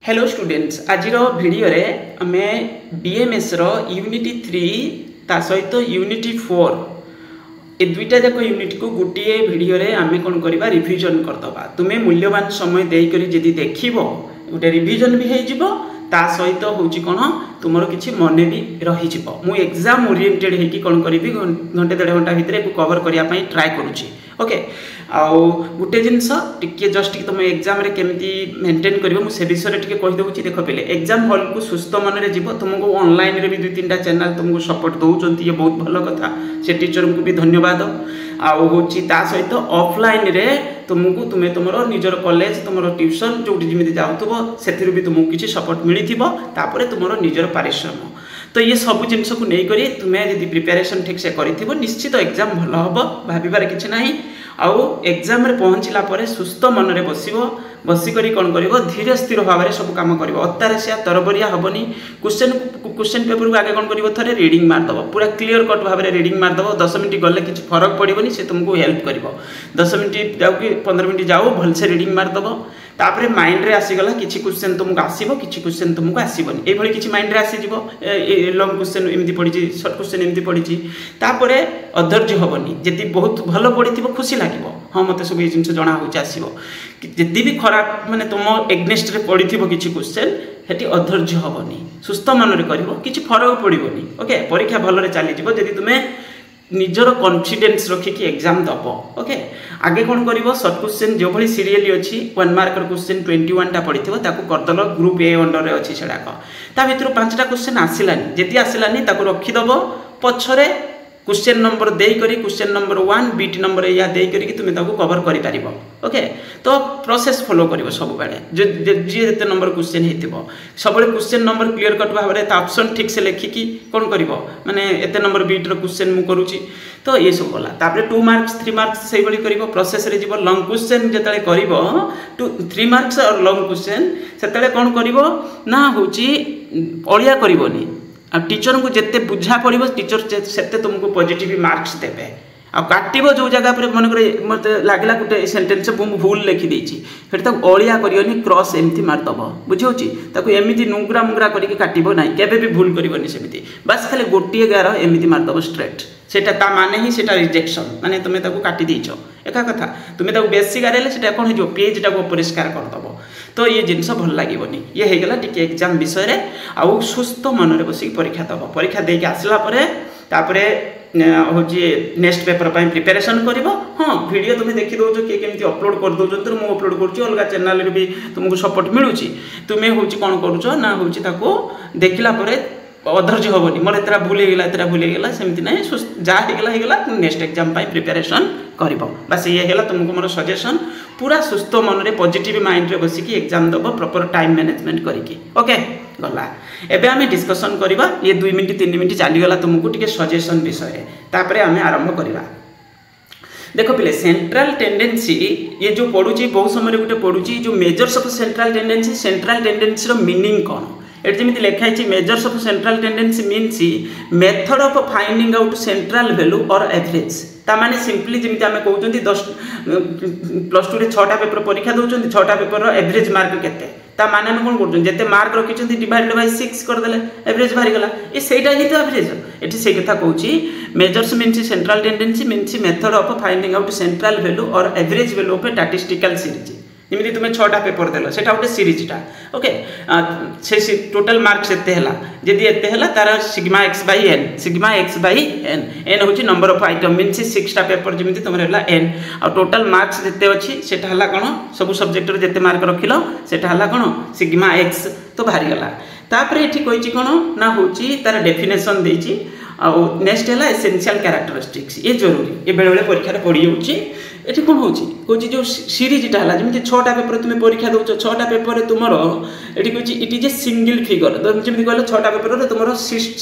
Hello students आज video रे आमे बीएमएस रो यूनिटी 3 ता सहित यूनिटी 4 ए दुईटा जाक यूनिट को गोटे वीडियो रे आमे कोन करबा रिवीजन करदबा। तुमे मूल्यवान समय देई करी जदी देखिबो गोटे रिवीजन भी हे जिवो ता सहित होची कोन तुमरो किछि मने भी रही जिवो। मु एग्जाम ओरिएंटेड हे कि कोन करबी घंटे 1.5 घंटा भितरे को कवर करिया पई ट्राई करूची। ओके आउ गोटे जिनस टिके जस्ट तुम एग्जाम रे केमती मेंटेन करिवो मु से विषय रे टिके कहि दउची। देखो पहिले एग्जाम हॉल को सुस्त मन रे जीवो तुमको ऑनलाइन रे भी 2-3टा चैनल तुमको सपोर्ट दउचंती ये बहुत भलो कथा से टीचर को भी धन्यवाद। आउ होची ता सहित ऑफलाइन रे तुमको तुमे तुमरो निजर कॉलेज तुमरो ट्यूशन जोटी जिमिति जाउतबो सेथिरु भी तुमको किछि सपोर्ट मिलिथिबो तापरे तुमरो निजर परिश्रम तो ये सब जिनस को नहीं करी तुम्हें यदि प्रिपरेशन ठीक से करिथिबो निश्चित एग्जाम भलो हबो भाबिबार किछि नाही। आउ एग्जाम रे पहुँचला परे सुस्त मन रे बसिबो बसिकरी कौन करिवो धीरे स्थिर भाव में सब काम करिवो अत्तारेसिया तरबरिया हबनी। क्वेश्चन पेपर को आगे कौन करिवो थरे रीडिंग मार दबो पूरा क्लियर कट भाव में रीडिंग मार दबो 10 मिनिट गले किछि फरक पड़िबोनी से तुमको हेल्प करिवो। 10 मिनिट जाऊ कि 15 मिनिट जाऊ भल से रीडिंग मार दबो तापरे माइंड रे आसीगला किछि क्वेश्चन तुमको आसीबो किछि क्वेश्चन तुमको आसीबोनी ए भली किछि माइंड रे आसी जिवो लॉन्ग क्वेश्चन एमती पडिछि शॉर्ट क्वेश्चन एमती पडिछि तापरे अधैर्य हबनी। जदि बहुत भलो पडिथिबो खुशी लागिवो हां मते सब ए जिंस जणा होछि आसीबो जदि भी खराब माने तुम एग्नेस्ट रे पडिथिबो किछि क्वेश्चन हेटी अधैर्य हबनी सुस्त मन रे करिवो किछि फरक पडिबोनी। ओके परीक्षा भलो रे चली जिवो जदि तुमे निजर कॉन्फिडेंस रखिकी एग्जाम दबो। ओके आगे कौन करिवो शॉर्ट क्वेश्चन जो भली सीरियली अछि 1 मार्क क्वेश्चन 21 टा पडिथिबो ताको करदलो ग्रुप ए अंडर रे अछि सेडाको ता भितर 5टा क्वेश्चन आसिलानी जदि आसिलानी ताको रखि दबो पछरे क्वेश्चन नंबर दे करी क्वेश्चन नंबर 1 बीट नंबर या दे करी तुम ताको कवर करि पारिबो। ओके तो प्रोसेस फॉलो करिवो सब बेले जे जते नंबर क्वेश्चन हेतिबो सब बेले क्वेश्चन नंबर क्लियर कट भाबरे ता ऑप्शन ठीक से लेखिकी कोन करिवो माने एते नंबर बीट रो क्वेश्चन मु करूची तो ये सब होला तापरे 2 मार्क्स 3 मार्क्स सही बली करिवो प्रोसेस रे जीवो। लॉन्ग क्वेश्चन जतले करिवो 3 मार्क्स और लॉन्ग क्वेश्चन सेतले कोन करिवो ना होची अलिया करिवोनी आ टीचर को जिते बुझा पड़ो टीचर से तुमको पॉजिटिव मार्क्स देवे आ काटिबो जो जगह पर मन करे मते लागला गोटे सेंटेंस मु भूल लिखि देछि फिर तक अलिया करियोनी क्रॉस एमती मार दबो बुझियोछि ताको एमिति नुंगरा मुंगरा करिके काटिबो नाही केबे भी भूल करिवोनी सेमिति बस खाली गोटिए गार एमिति मार दबो स्ट्रेट सेटा ता माने ही सेटा रिजेक्शन माने तुमे ताको काटि देइछो एका कथा तुमे ताको बेसी गारेले सेटा कोन हो पेज टाको परिष्कार कर दबो तो ये जिनस भल लागिवोनी ये हेगला टिके एग्जाम विषय रे आउ सुस्त मन रे बसी परीक्षा दबो परीक्षा देके आसला परे तापरे होची नेक्स्ट पेपर पई प्रिपरेशन करिवो। हां वीडियो तुमे देखि दोजो के केमती अपलोड कर दोजो तो मु अपलोड करछि अलगा चैनल रे भी तुमको सपोर्ट मिलुची तुमे होची कोन करूछो ना होची ताको देखिला परे अधैर्य हबनी मोर एतरा भूल गेला सेमती नै जा हेगला नेक्स्ट एग्जाम पई प्रिपरेशन करिवो। बस ये हेला तुमको मोर सजेशन पूरा सुस्त मन रे पॉजिटिव माइंड रे बसिकी एग्जाम दबो प्रॉपर टाइम मैनेजमेंट करिकी। ओके गला एबे आमे डिस्कशन करिबा ये 2 मिनिट 3 मिनिट चली गला तुमको टिके सजेशन विषय तापरे आमे आरंभ करिबा। देखो पिले सेंट्रल टेंडेंसी ये जो पढुची बहुत समय गोटे पढुची जो मेजर्स ऑफ सेंट्रल टेंडेंसी रो मीनिंग कोन एट जमिति लिखा है measures of central tendency means method of finding out central value और एवरेज ता माने सिंपली जमिति आमे कहउचंती 10 प्लस 2 रे 6टा पेपर परीक्षा दउचंती 6टा पेपर रो एवरेज मार्क केते ता माने हम कोन करचन जते मार्क रखिचंती डिवाइडेड बाय 6 कर देले एवरेज बाहरी गला ए सेटा ही तो एवरेज एठी से कथा कहउची measures means central tendency means method of finding out central value और average value of statistical series निमिति तुमे 6टा पेपर देलो सेटा उटे सीरीजटा। ओके से टोटल मार्क्स एते हला जदी एते हला तार sigma x by n n होची नंबर ऑफ आइटम मीन्स 6टा पेपर जमिति तुमरे हला n आ टोटल मार्क्स जते अछि सेटा हला कोन सब सब्जेक्ट रे जते मार्क रखिलो सेटा हला कोन सिग्मा x तो भारी गला तापरे एठी कहिची कोन ना होची तार डेफिनेशन देची आ नेक्स्ट हला एसेंशियल कैरेक्टरिस्टिक्स ये जरूरी ये बेले बेले परीक्षा रे पड़ी होची एठी कोन होची कोची जो सीरीजटा हला जमिति 6टा पेपर तुमे परीक्षा दउचो 6टा पेपर रे तुमरो एठी कोची it is a single figure जमिति कहलो 6टा पेपर रे तुमरो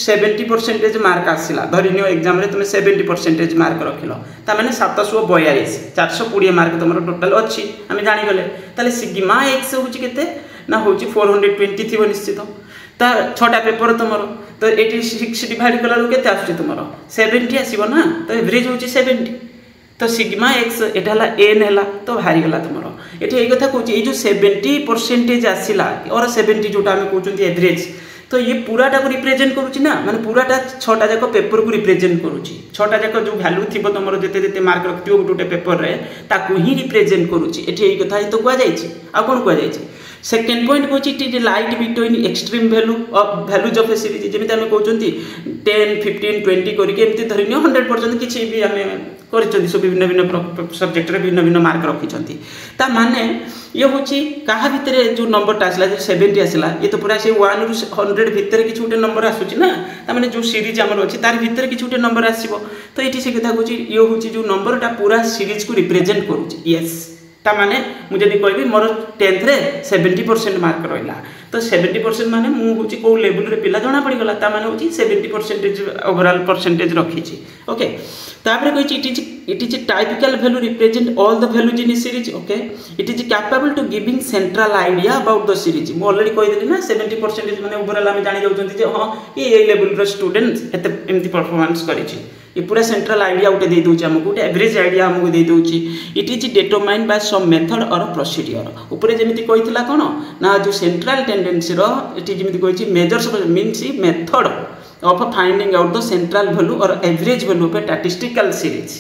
70% मार्क आसिला धरिनियो एग्जाम रे तुमे 70% मार्क रखिलो ता माने 742 420 मार्क तुमरो टोटल अछि हम जानि गले ताले सिग्मा x होची केते ना होची 420 थिबो निश्चित ता 6टा पेपर तुमरो तो 86 डिवाइड कला केते आछि तुमरो 70 आसीबो ना तो एवरेज होची 70 तो सिग्मा x एटा हला n हला तो भारी गला तुमरो ये ये कथा कहूँ ये जो 70% आसला और 70 जोटा आम कहते एवरेज तो ये पूराटा को रिप्रेजेंट करुच्ची ना माने पूराटा 6टा जाक पेपर को रिप्रेजेंट करुच्ची 6टा जाक जो भैल्यू थी तुम जिते जिते मार्क रखिथ गोटे पेपर रे ताकू ही रिप्रेजेंट करुच्ची ये कथा ही तो कहुई आ कौन कहुई सेकेंड पॉइंट कौन it is light between extreme values of a series जमी आम कहते 10 15 20 करके धरी 100% किसी भी आम कर भिन्न भिन्न सब्जेक्ट भिन्न भिन्न मार्क रखी माने ये हूँ क्या भितर जो नंबरटा आसला जो 70 आसला ये तो पूरा से 1 ରୁ 100 भितर किसी गोटे नंबर आसूँ ना तार जो सीरीज आमर अच्छी तार भितर किसी गोटे नंबर आसो तो ये से कथा कहूँ ये हूँ जो नंबरटा पूरा सीरीज को रिप्रेजेंट करुच्ची येस ताने मुझे कहि मोर 10th रे 70% मार्क रहा तो 70% माने मुझे कौ लेवल रे पिला जना पड़गला ताने हूँ 70% ओवरऑल परसेंटेज रखी ओके तापर कही it is typical value represent all the values in series okay it is capable to giving central idea about the series मुझे ऑलरेडी कहीदेली ना 70% माने ओवरऑल आम जानी जाऊँ हाँ ये लेवल रो स्टूडेंट एमती परफॉर्मेंस करी ये पूरा सेंट्रल आइडिया गोटे दे दूँ आमको गोटे एवरेज आइडिया आमको दे दूँ it is determined by some method और प्रोसीडियर ऊपर जमी कही कौन ना जो सेंट्रल टेंडेंसी ये जमी कही measures means method of finding out the central value or average value of a statistical series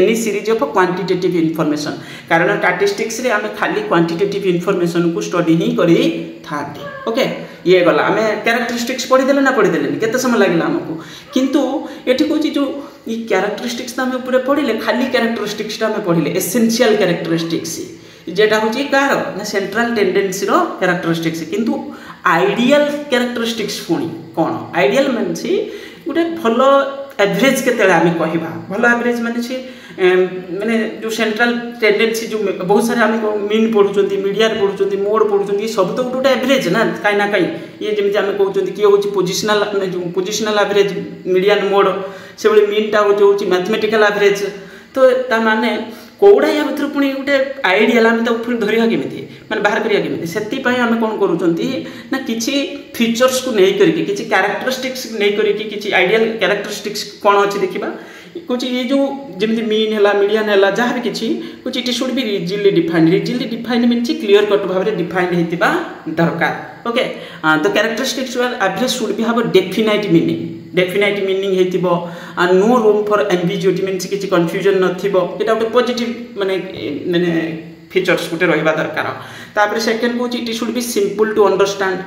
any series of quantitative information कारण statistics रे आमे खाली quantitative information को स्टडी ही करी थाते ओके ये गला आमे कैरेक्टरिस्टिक्स पढ़ी देले ना पढ़ी देले केते समय लागला हमको किंतु एठी कोची जो ई कैरेक्टरिस्टिक्स आमे ऊपर पढ़िले खाली कैरेक्टरिस्टिक्स आमे पढ़िले एसेंशियल कैरेक्टरिस्टिक्स जेटा होची कार ना सेंट्रल टेंडेंसी रो कैरेक्टरिस्टिक्स किंतु आइडियल कैरेक्टरिस्टिक्स पुणी कौन आइडियल मानसी गोटे भल एवरेज के आम कहवा भल एवरेज माने माने जो सेंट्रल टेंडेंसी जो बहुत सारे आम मीन पढ़ुं मीडिया पढ़ुं मोड पढ़ुं ये सब तो गोटे एवरेज ना कहीं ना कहीं ये जमी आम कहते किए हूँ पोजिशनल एवरेज मीडियन मोड से मीनटा हूँ मैथमेटिकल एवरेज तो माने कौड़ा या भर पुणी गोटे आइडिया आम पुणी धरिया केमी मैंने बाहर करिया केमी से आम कौन करूँ ना किसी फीचर्स को नहीं करके किसी कैरेक्टरिस्टिक्स नहीं करके किसी आइडियल कैरेक्टरिस्टिक्स कौन अच्छी देखा कुछ ये जो जमी मीन है मीडियन है जहाँ भी किसी कुछ it should be rigidly defined mean clear cut भाव में डिफाइंड होता दरकार okay the characteristics average should be have definite meaning होइतिबो no room for ambiguity means किसी कन्फ्यूजन नथिबो एटा गोटे पॉजिटिव माने माने फीचर्स गोटे रहिबा दरकार तापर सेकंड को it should be simple to understand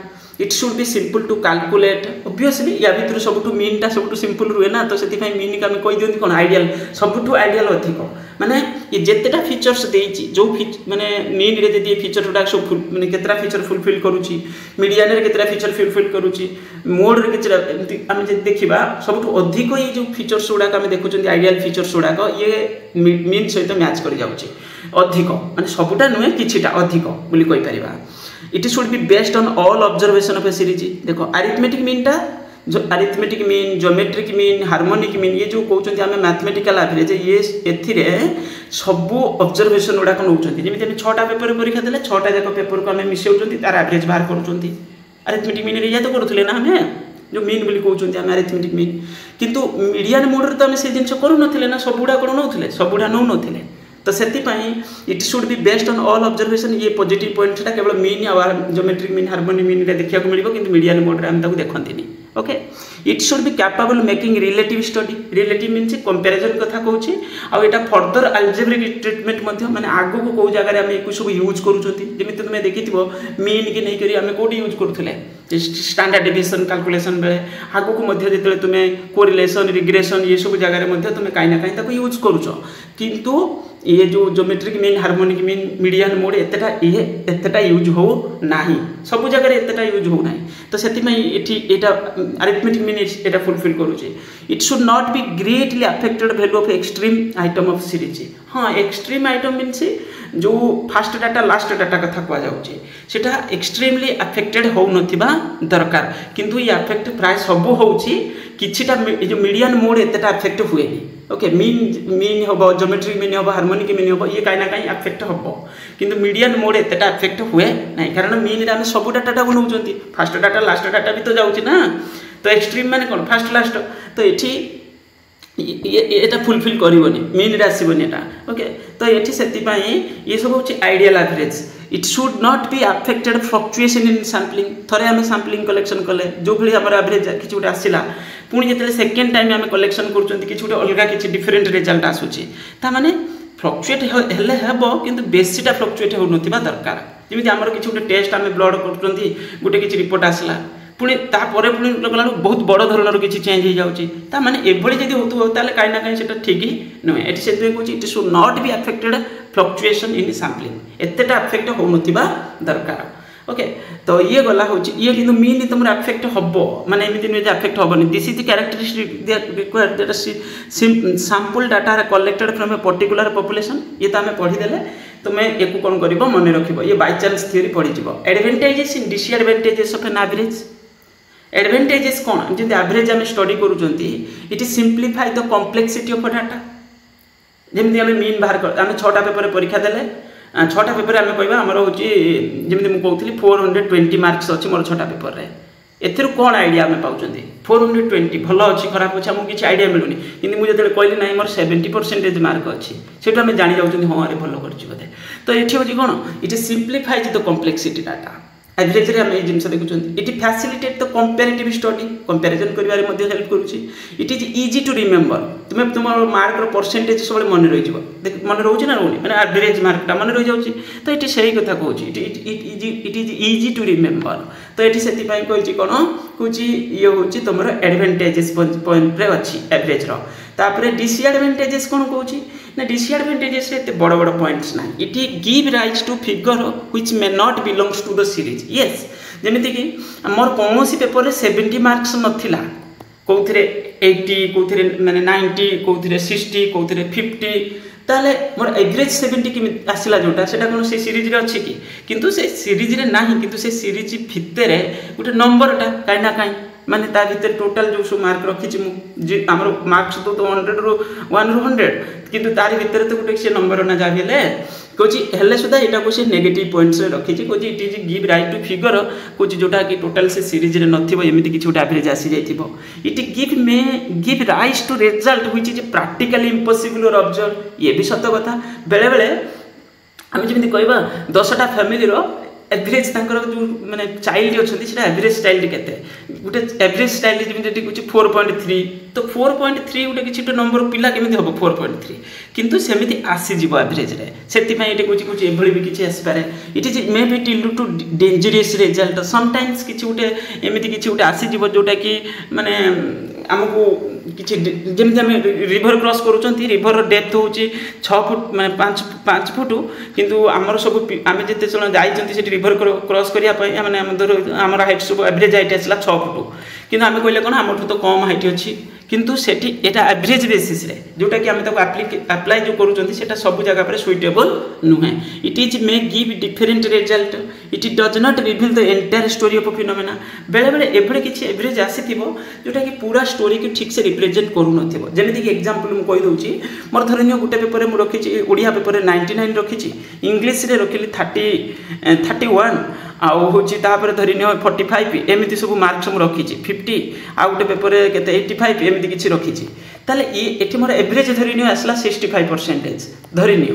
it should be simple to calculate obviously या भीतर सबुठु मीनटा सबुठु सिंपल रुहे ना तो से मीन आम कही दिखती कौन आइडियल सबुठु आइडियल अधिक माने ये जितेटा फीचर्स देती जो माने मीन रे जदि फीचर गुडा सब माने केतरा फीचर फुलफिल करूची मीडियन रे केतरा फीचर फुलफिल करूची मोड रे केतरा आम जे देखिबा सबुठु अधिक ये जो फीचर्स गुडा आम देखुचंती आइडियल फीचर्स गुडा ये मीन सहित मैच कर जाउची अधिक माने सबुटा नुहे किछिटा अधिक बोली कहि परिबा it should be based on all observation of a series देखो अरिथमेटिक मीनटा जो arithmetic mean geometric mean harmonic mean ये जो कहते हैं मैथमेटिकल एवरेज ये एथिरे सबू ऑब्जर्वेशन गुड़ा नौकरी जमी आम 6टा पेपर परीक्षा देले 6टा जाक पेपर को आम मिसाऊँ तार एवरेज बाहर करूँ अरिथमेटिक मीन या तो करूँ ना आम जो मीन बोली कहते हैं अरिथमेटिक मीन किंतु मीडियन मोड तो आम से जिन करूँ ना सबुड़ा कौन नौले सबुड़ा नौ नौले तो से it should be based on all observation ये पॉजिटिव पॉइंट केवल mean geometric mean harmonic mean देखा मिले कि मीडियन मोड आम देखती okay it should be capable making relative study relative means comparison कथा कहूँ आउ यहाँ फर्दर अल्जेब्रिक ट्रीटमेंट मध्य आगे को कौ जगह आम एक सब यूज करूँ तुम देखी मीन की नहीं आम कौट यूज करूँ स्टैंडर्ड डेविएशन कैलकुलेशन बेले आगू को जो तुम कोरिलेशन रिग्रेशन ये सब जगह तुम कहीं ना कहीं यूज करुच किंतु ये जो geometric mean harmonic mean median mode एतटा यूज हो ना सब जगह एतटा यूज हो ना तो से अरिथमेटिक मीन एटा फुलफिल करुचे it should not be greatly affected value of extreme item of series हाँ एक्सट्रीम आइटम मीन्स जो फास्ट डाटा लास्ट डाटा कथा कहुचे सेटा एक्सट्रीमली अफेक्टेड हो नथिबा दरकार किंतु ये अफेक्ट प्राय सब होउची किछिटा जो मीडियन मोड एतटा अफेक्ट हुए ओके मीन हम ज्योमेट्रिक मीन हम हार्मोनिक मीन हम ये कहीं ना कहीं अफेक्ट हम किंतु मीडियन मोड एतटा अफेक्ट हुए ना कारण मीन रे सब डाटा को नौकरी फास्ट डाटा लास्ट डाटा भी तो जाऊँगी ना तो एक्सट्रीम माने कौन फास्ट लास्ट तो ये এটা ফুলফिल करबनी मीन रे आसबनी एटा ओके। तो ये से सब हूँ ideal average it should not be affected fluctuation in sampling. थरे आम सैम्पलिंग कलेक्शन कले जो भाई आम एवरेज किसी गोटे आसला पुणी जो सेकेंड टाइम आम कलेक्शन कर किसी गोटे अलग किसी डिफरेंट रिजल्ट आसूची ताने फ्लक्चुएट हेले हेब किंतु बेसीटा फ्लक्चुएट हो दरकार। जमी आम किसी गोटे टेस्ट आम ब्लड कर गोटे किसी रिपोर्ट आसला पुणी तापर पुणी गला बहुत बड़ धरणर किसी चेंज हो जाए माने एभली जदि होतु ताले काई ना काई सेटा ठीक ही नुहे। एटी से कहूँ it should not be affected fluctuation in sampling एतेटा अफेक्ट हो दरकार ओके। तो ये गला हूँ ये कि मीन तुम अफेक्ट हम माने एमती नुहे अफेक्ट हेनी this is the characteristic required sample data collected from a particular population. ये तो आम पढ़ीदे तुम्हें एक कौन कर मन रख ये बाय चांस थ्योरी पढ़ीज advantages in disadvantages of an average. Advantages कौन जब एवरेज आम स्टडी करूँ it simplify the complexity of data. जमी आम मीन बाहर कर आम 6टा पेपर परीक्षा देले 6टा पेपर आम कह आमर हूँ जमी मुझे कहती 420 मार्क्स अच्छी मोर 6टा पेपर रे एथर कौन आइडिया आम पाँच 420 भल अच्छी खराब अच्छे आमको किसी आइडिया मिलूनी कि मुझे जो कहली ना मोर 70% मार्क अच्छी से आम जानी जाऊँ हाँ अरे भल कर। तो ये हूँ कौन it simplifies the complexity data average रे हम ये जिन देखुं it facilitate the comparative study comparison करिवारे मध्ये हेल्प करूची। It is easy to remember तुम्हें तुम मार्क रो परसेंटेज सब मन रही मन रोचे ना रोनी मैंने एवरेज मार्कटा मन रही जाऊँगी। तो ये सही कथा कहूँ it is easy to remember. तो ये से कही कौन कौन ये हूँ तुम एडवांटेजेस पॉइंट अच्छी एवरेज तापर डिसएडवांटेजेस कौन कौन ना डिसएडवांटेजेस एत बड़ बड़ पॉइंट्स ना it give rise to figure which may not belongs to the series. Yes जमीती कि मोर कौन पेपर रे 70 मार्क्स नथिला कौथिरे 80 कौथिरे माने 90 कौथिरे 60 कौथिरे 50 ताले मोर एवरेज 70 कि आसला जोटा सेटा कौन से सीरीज रे अच्छी कि किंतु से सीरीज रे नाही किंतु से सीरीज भितर गोटे नंबरटा काई ना काई माने ता भीतर टोटल जो सब मार्क रखी आमर मार्क्स तो 100 रू 1 रू 100 किंतु तारी भीतर तो गोटे से नंबर ना जा हेले सुधा यहाँ को नेगेटिव पॉइंट्स रखी कौन it is give right to figure कौन जोटा कि टोटल से सीरीज रे नमती किसी गोटे एवरेज आसी जाइए। It give rise to result which is practically impossible और ऑब्जर्व। ये भी सत कथा बेले बेले आम जमी कहवा 10टा फैमिली एवरेज जो माने चाइल्ड अच्छा एवरेज चाइल्ड के गोटे एवरेज चाइल्ड जमी कुछ 4.3 तो 4.3 गोटे किसी नंबर पिला केमी हम 4.3 किंतु सेमती आसीज एवरेज से कुछ एभली भी किसी आसपे it is may be till to dangerous result sometimes किसी गोटे एमती किसी गोटे आसीज जोटा कि माने आमको किसी जमी आम रिभर क्रॉस करूँ रिभर डेप्थ हूँ 6 फुट मैं 5 फुट किंतु आमर सब आम जिते जन जाइए रिभर क्रॉस करने मैंने आम हाइट सब एवरेज हाइट आसला 6 फुट किंतु आम कहले कौन आम तो कम हाइट अच्छी किंतु सेठी एटा एवरेज बेसिस रे जोटा कि आम अप्लाई जो करूँ सब जगह पर सुइटेबल नुहे। It is may give different result it does not reveal the entire story of phenomena. बेले बेले एभली किसी एवरेज आसीथिबो जोटा कि पूरा स्टोरी को ठीक से रिप्रेजेंट करू नथिबो। जेमिति कि एग्जांपल मु कहि दउची मोर धरनियो गुटे पेपर मु रखिची ओडिया पेपर रे 99 रखिची इंग्लिश रे रखिली 31 आउ हूँ धरी नि 45 एमती सब मार्क्स मुझे रखी 50 आउ गोटे पेपर के 85 एमती किसी रखी ताले ये मोर एवरेज धरी नि आसला 65% धरी नि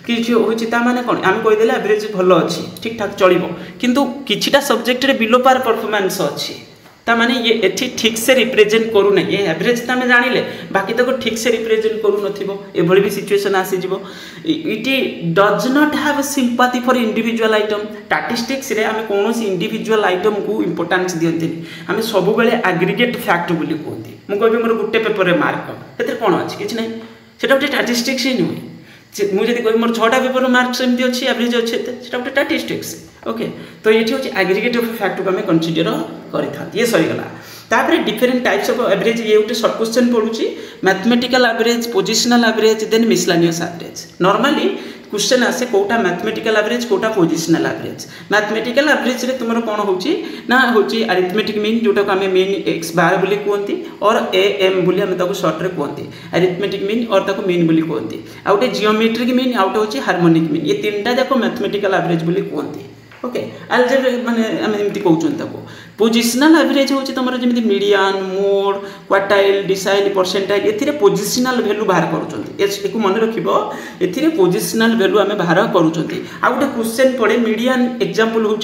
कि हूँ माने कौन आम कहीदे एवरेज भल अच्छी ठीक ठाक चलो किंतु किछिटा सब्जेक्ट रे बिलो पार परफॉर्मेंस अच्छी तामाने ये एठी ठीक से रिप्रेजेंट करू ना ये एवरेज तो आम जानिले बाकी तक ठीक से रिप्रेजेंट करू नथिबो एभली भी सिचुएशन आसी जिवो। It does not have sympathy for individual item statistics रे आम कौन इंडिविजुअल आइटम को इंपोर्टेंस दियंती आम सब बेले एग्रीगेट फैक्ट बोली कहती मु कहबी मोर गुटे पेपर रे मार्क सेते कोन अछि किछ नै सेटा गोटे स्टैटिस्टिक्स ही नुहे मुझे कह मोर 6टा पेपर मार्क्स एमती अच्छी एवरेज अच्छे गोटे स्टैटिस्टिक्स ओके। तो ये हूँ एग्रीगेट फैक्ट को आम कनसीडर कर ये सहीगला। तापर डिफरेंट टाइप्स ऑफ एवरेज ये गोटे सर्ट क्वेश्चन पढ़ुची mathematical average positional average then miscellaneous average. Normally question आसे कोटा मैथमेटिकल एवरेज कोटा पोजिशनल एवरेज। मैथमेटिकल एवरेज रे तुमर कौन होची ना होची अरिथमेटिक मीन जोटा को आम मीन एक्स बार बोली कहती और ए एम बोली आम ताको शॉर्ट रे कहती अरिथमेटिक मीन और ताको मीन बोली कहती आ गोटे जियोमेट्रिक मीन आ गोटे होची हार्मोनिक मीन ये तीनटा जाको मैथमेटिकल एवरेज बोली कहती ओके अलजेब्रा माने आम एमती कहते पोजिशनल एवरेज हूँ तुम जमी median mode quartile decile percentile a positional value बाहर कर मन रखिए ए पोजिशनल भैल्यू आम बाहर करुँच आ गोटे क्वेश्चन पड़े मीडियन एग्जांपल हूँ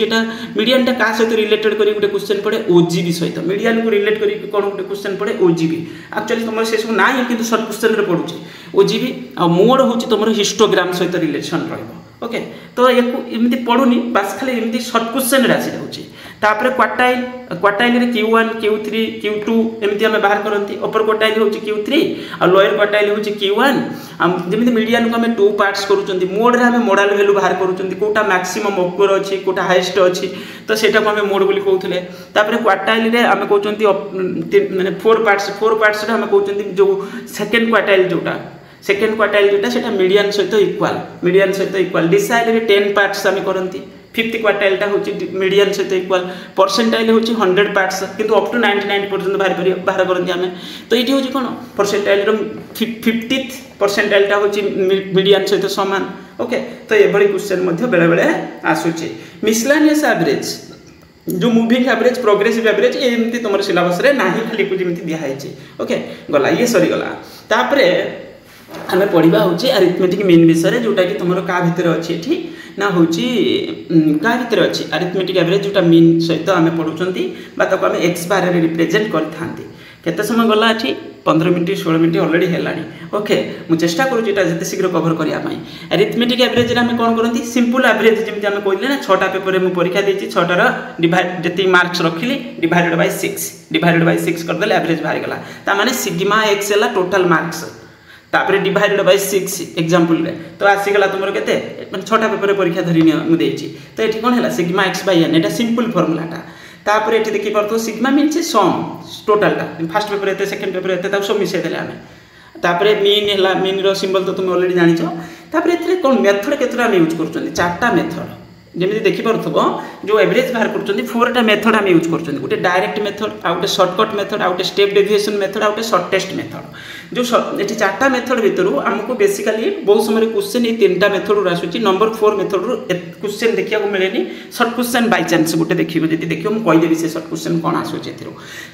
मीडियन क्या सहित रिलेटेड कर गोटे क्वेश्चन पड़े ओजीबी सहित मीडियन को रिलेट कर कौन गोटे क्वेश्चन पड़े ओजीबी एक्चुअली तुम से सब ना कि सर्ट क्वेश्चन पड़ुचे ओजीबी आ मोड हूँ तुम हिस्टोग्राम सहित रिलेशन रही ओके तो एमती पड़ूनी बास खाली एमती सर्ट क्वेश्चन आसी जाऊँगी तापर quartile quartile Q1 Q3 Q2 एमती आम बाहर करती अपर क्वार्टाइल हूँ Q3 आ लोअर क्वार्टाइल हूँ Q1 जमी मीडियन को आम 2 पार्ट्स करूँ मोड रे आम मोडाल भैल्यू बाहर करूँ कौटा मैक्सिमम ऑक्यूर अच्छी कौटा हाइएस्ट अच्छी तो सेटा को आम मोड बोली कहते तापर क्वार्टाइल रे आम कहते माने 4 पार्ट्स आम कहते जो सेकेंड क्वार्टाइल जोटा सेकेंड क्वार्टाइल जोटा सेटा मीडियन सहित इक्वाल डिसाइल रे 10 पार्ट्स आम करती फिफ्थ क्वार्टाइलटा हूँ मीडियन सहित इक्वाल परसेंटाइल हूँ 100 पार्ट्स किंतु अप टू 99 पर्यटन बाहर करती आम तो ये हूँ कौन परसेंटाइल 50th परसेंटाइलटा हूँ मीडियन सहित सामान ओके तो ये क्वेश्चन बेले बेले आसूची मिसलानियस एवरेज जो मूविंग एवरेज प्रोग्रेसिव एवरेज एमती तुम सिलेबस रे नाही खाली जमी दिखाई ओके गला ये सरीगला तापर आम पढ़ा हूँ अरिथमेटिक मीन विषय जोटा कि तुम क्या भितर अच्छी ना हूँ क्या भितर अच्छी अरिथमेटिक एवरेज जोटा मीन सहित आम पढ़ुंट आम एक्स बार रिप्रेजेंट करते समय गला ये 15 मिनट 16 मिनट अलरेडी है ओके मुझे चेष्टा करुँचा जिते शीघ्र कभर करने अरिथमेटिक एवरेज आम कौन करती सिंपल एवरेज जमी आम कहले ना 6टा पेपर में परीक्षा देती 6टार डिवाइड जी मार्क्स रखिली डिवाइडेड बाय 6 करदे एवरेज बाहर गला ताने सिग्मा एक्स है टोटाल मार्क्स तापर डिवाइडेड बाय 6 एग्जांपल रे तो आसीगला तुमर केते माने 6टा पेपर परीक्षा धरि मु देछि तो एठी कोन हैला sigma x by n Etah simple फार्मूलाटा तापर एठी देखि परतो सिग्मा मीन्स सम टोटलटा फर्स्ट पेपर एते सेकंड पेपर एते ताप सब मिसे देले आमे तापर मीन हैला मीन रो सिंबल तो तुम ऑलरेडी जानि छ तापर एथरे कोन मेथड केतरा हम यूज करछन चारटा मेथड जमी देखी पार्थो जो एवरेज बाहर कर 4टा मेथड आम यूज कर गोटे डायरेक्ट मेथड आ गोटे सर्टकट मेथड आ गोटे स्टेप डेविएशन मेथड आ गोटे सर्टेस्ट मेथड जो ये 4टा मेथड भितर आमको बेसिकली बहुत समय क्वेश्चन ये 3टा मेथड आसूँ नंबर 4 मेथड क्वेश्चन देखा मिले सर्ट क्वेश्चन बाय चांस गोटे देखिए जी देखिए मुझे कहीदेवी से सर्ट क्वेश्चन कौन आसूँ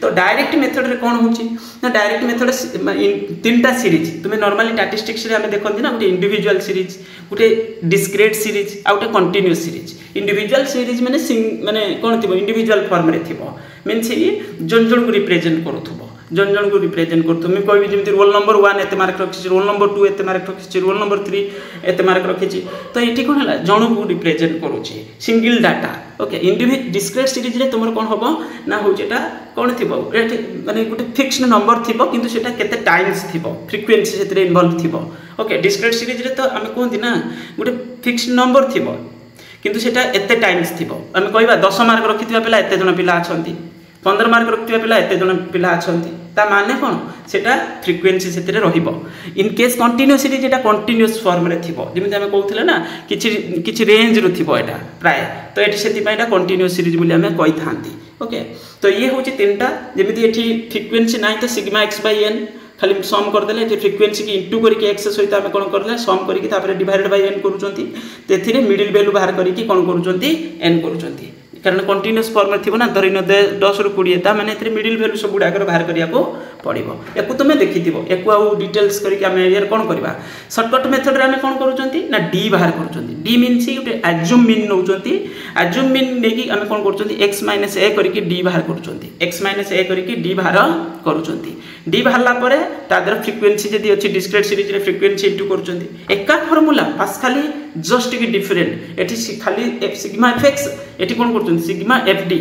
तो डायरेक्ट मेथड रे कौन हो डायरेक्ट मेथड 3टा सीरीज तुम्हें नॉर्मली स्टैटिस्टिक्स आम देखते ना गोटे इंडिविजुअल सीरीज गोटे डिस्क्रीट सीरीज आ गोटे कंटीन्यूअस सीरीज इंडिविजुअल सीरीज माने माने कौन थी इंडिविजुअल फॉर्म रे थी मीन्स जन जन को रिप्रेजेंट करूँ जन जन को रिप्रेजेंट करूँ मुझे कहि जमी रोल नंबर 1 एत मार्क रखी रोल नंबर 2 एत मार्क रखी रोल नंबर 3 एत मार्क रखी तो ये कौन है जन को रिप्रेजेंट करुँचे single data okay individual discrete series रे तुम कौन हम ना हूँ कौन थी माने गोटे फिक्स्ड नंबर थी किंतु सेटा केते टाइम्स थी फ्रिक्वेन्सी से इनवॉल्व थी ओके डिस्क्रीट सीरीज रे तो आम कहती ना गोटे फिक्स्ड नंबर थी किंतु सेटा एते टाइम्स थी आम कह 10 मार्क रखि पिला एते जन पिला अच्छा 15 मार्क रखिया पिला एते जन पिला अछंती ता माने कोन सेटा फ्रिक्वेन्सी सेतरे रहिबो in case continuous series Etah continuous form रे थिबो जेमिति हमें कहउथिले ना किछि रेंज रो थिबो एटा प्राय तो एटी सेति पय एटा कंटीन्यूअस सीरीज बोली हमें कहि थांती ओके तो ये होची तीनटा जेमिति एठी फ्रिक्वेन्सी नाही तो सिग्मा x बाय n खाली सम कर देले एठी फ्रिक्वेन्सी की इनटू करके x सहित हमें कोन करले सम करके तापर डिवाइडेड बाय n करूचंती तेथिरे मिडिल वैल्यू बाहर करके कोन करूचंती n करूचंती कारण कंटीन्यूअस फॉर्म में थी ना धरी 10 रू 20 ता माने एथरे मिडिल वैल्यू सब गुडा कर बाहर करिया को पड़िबो एकु तुमे देखिथिबो एकु आ डिटेल्स करके हम यार कोन करबा शॉर्टकट मेथड रे हम कोन करूचंती ना d बाहर करूचंती d मीन्स गोटे एज्यूम मीन नउचंती एज्यूम मीन नेकी हम कोन करूचंती x - a करके d बाहर करूचंती x - a करके d बाहर करूचंती d बाहरला परे तादर फ्रिक्वेन्सी जदी अछि डिस्क्रीट सीरीज रे फ्रिक्वेन्सी इनटू करूचंती एका फार्मूला बस खाली जस्ट की डिफरेंट एठी खाली सिग्मा fx एठी कोन करूचंती सिग्मा fd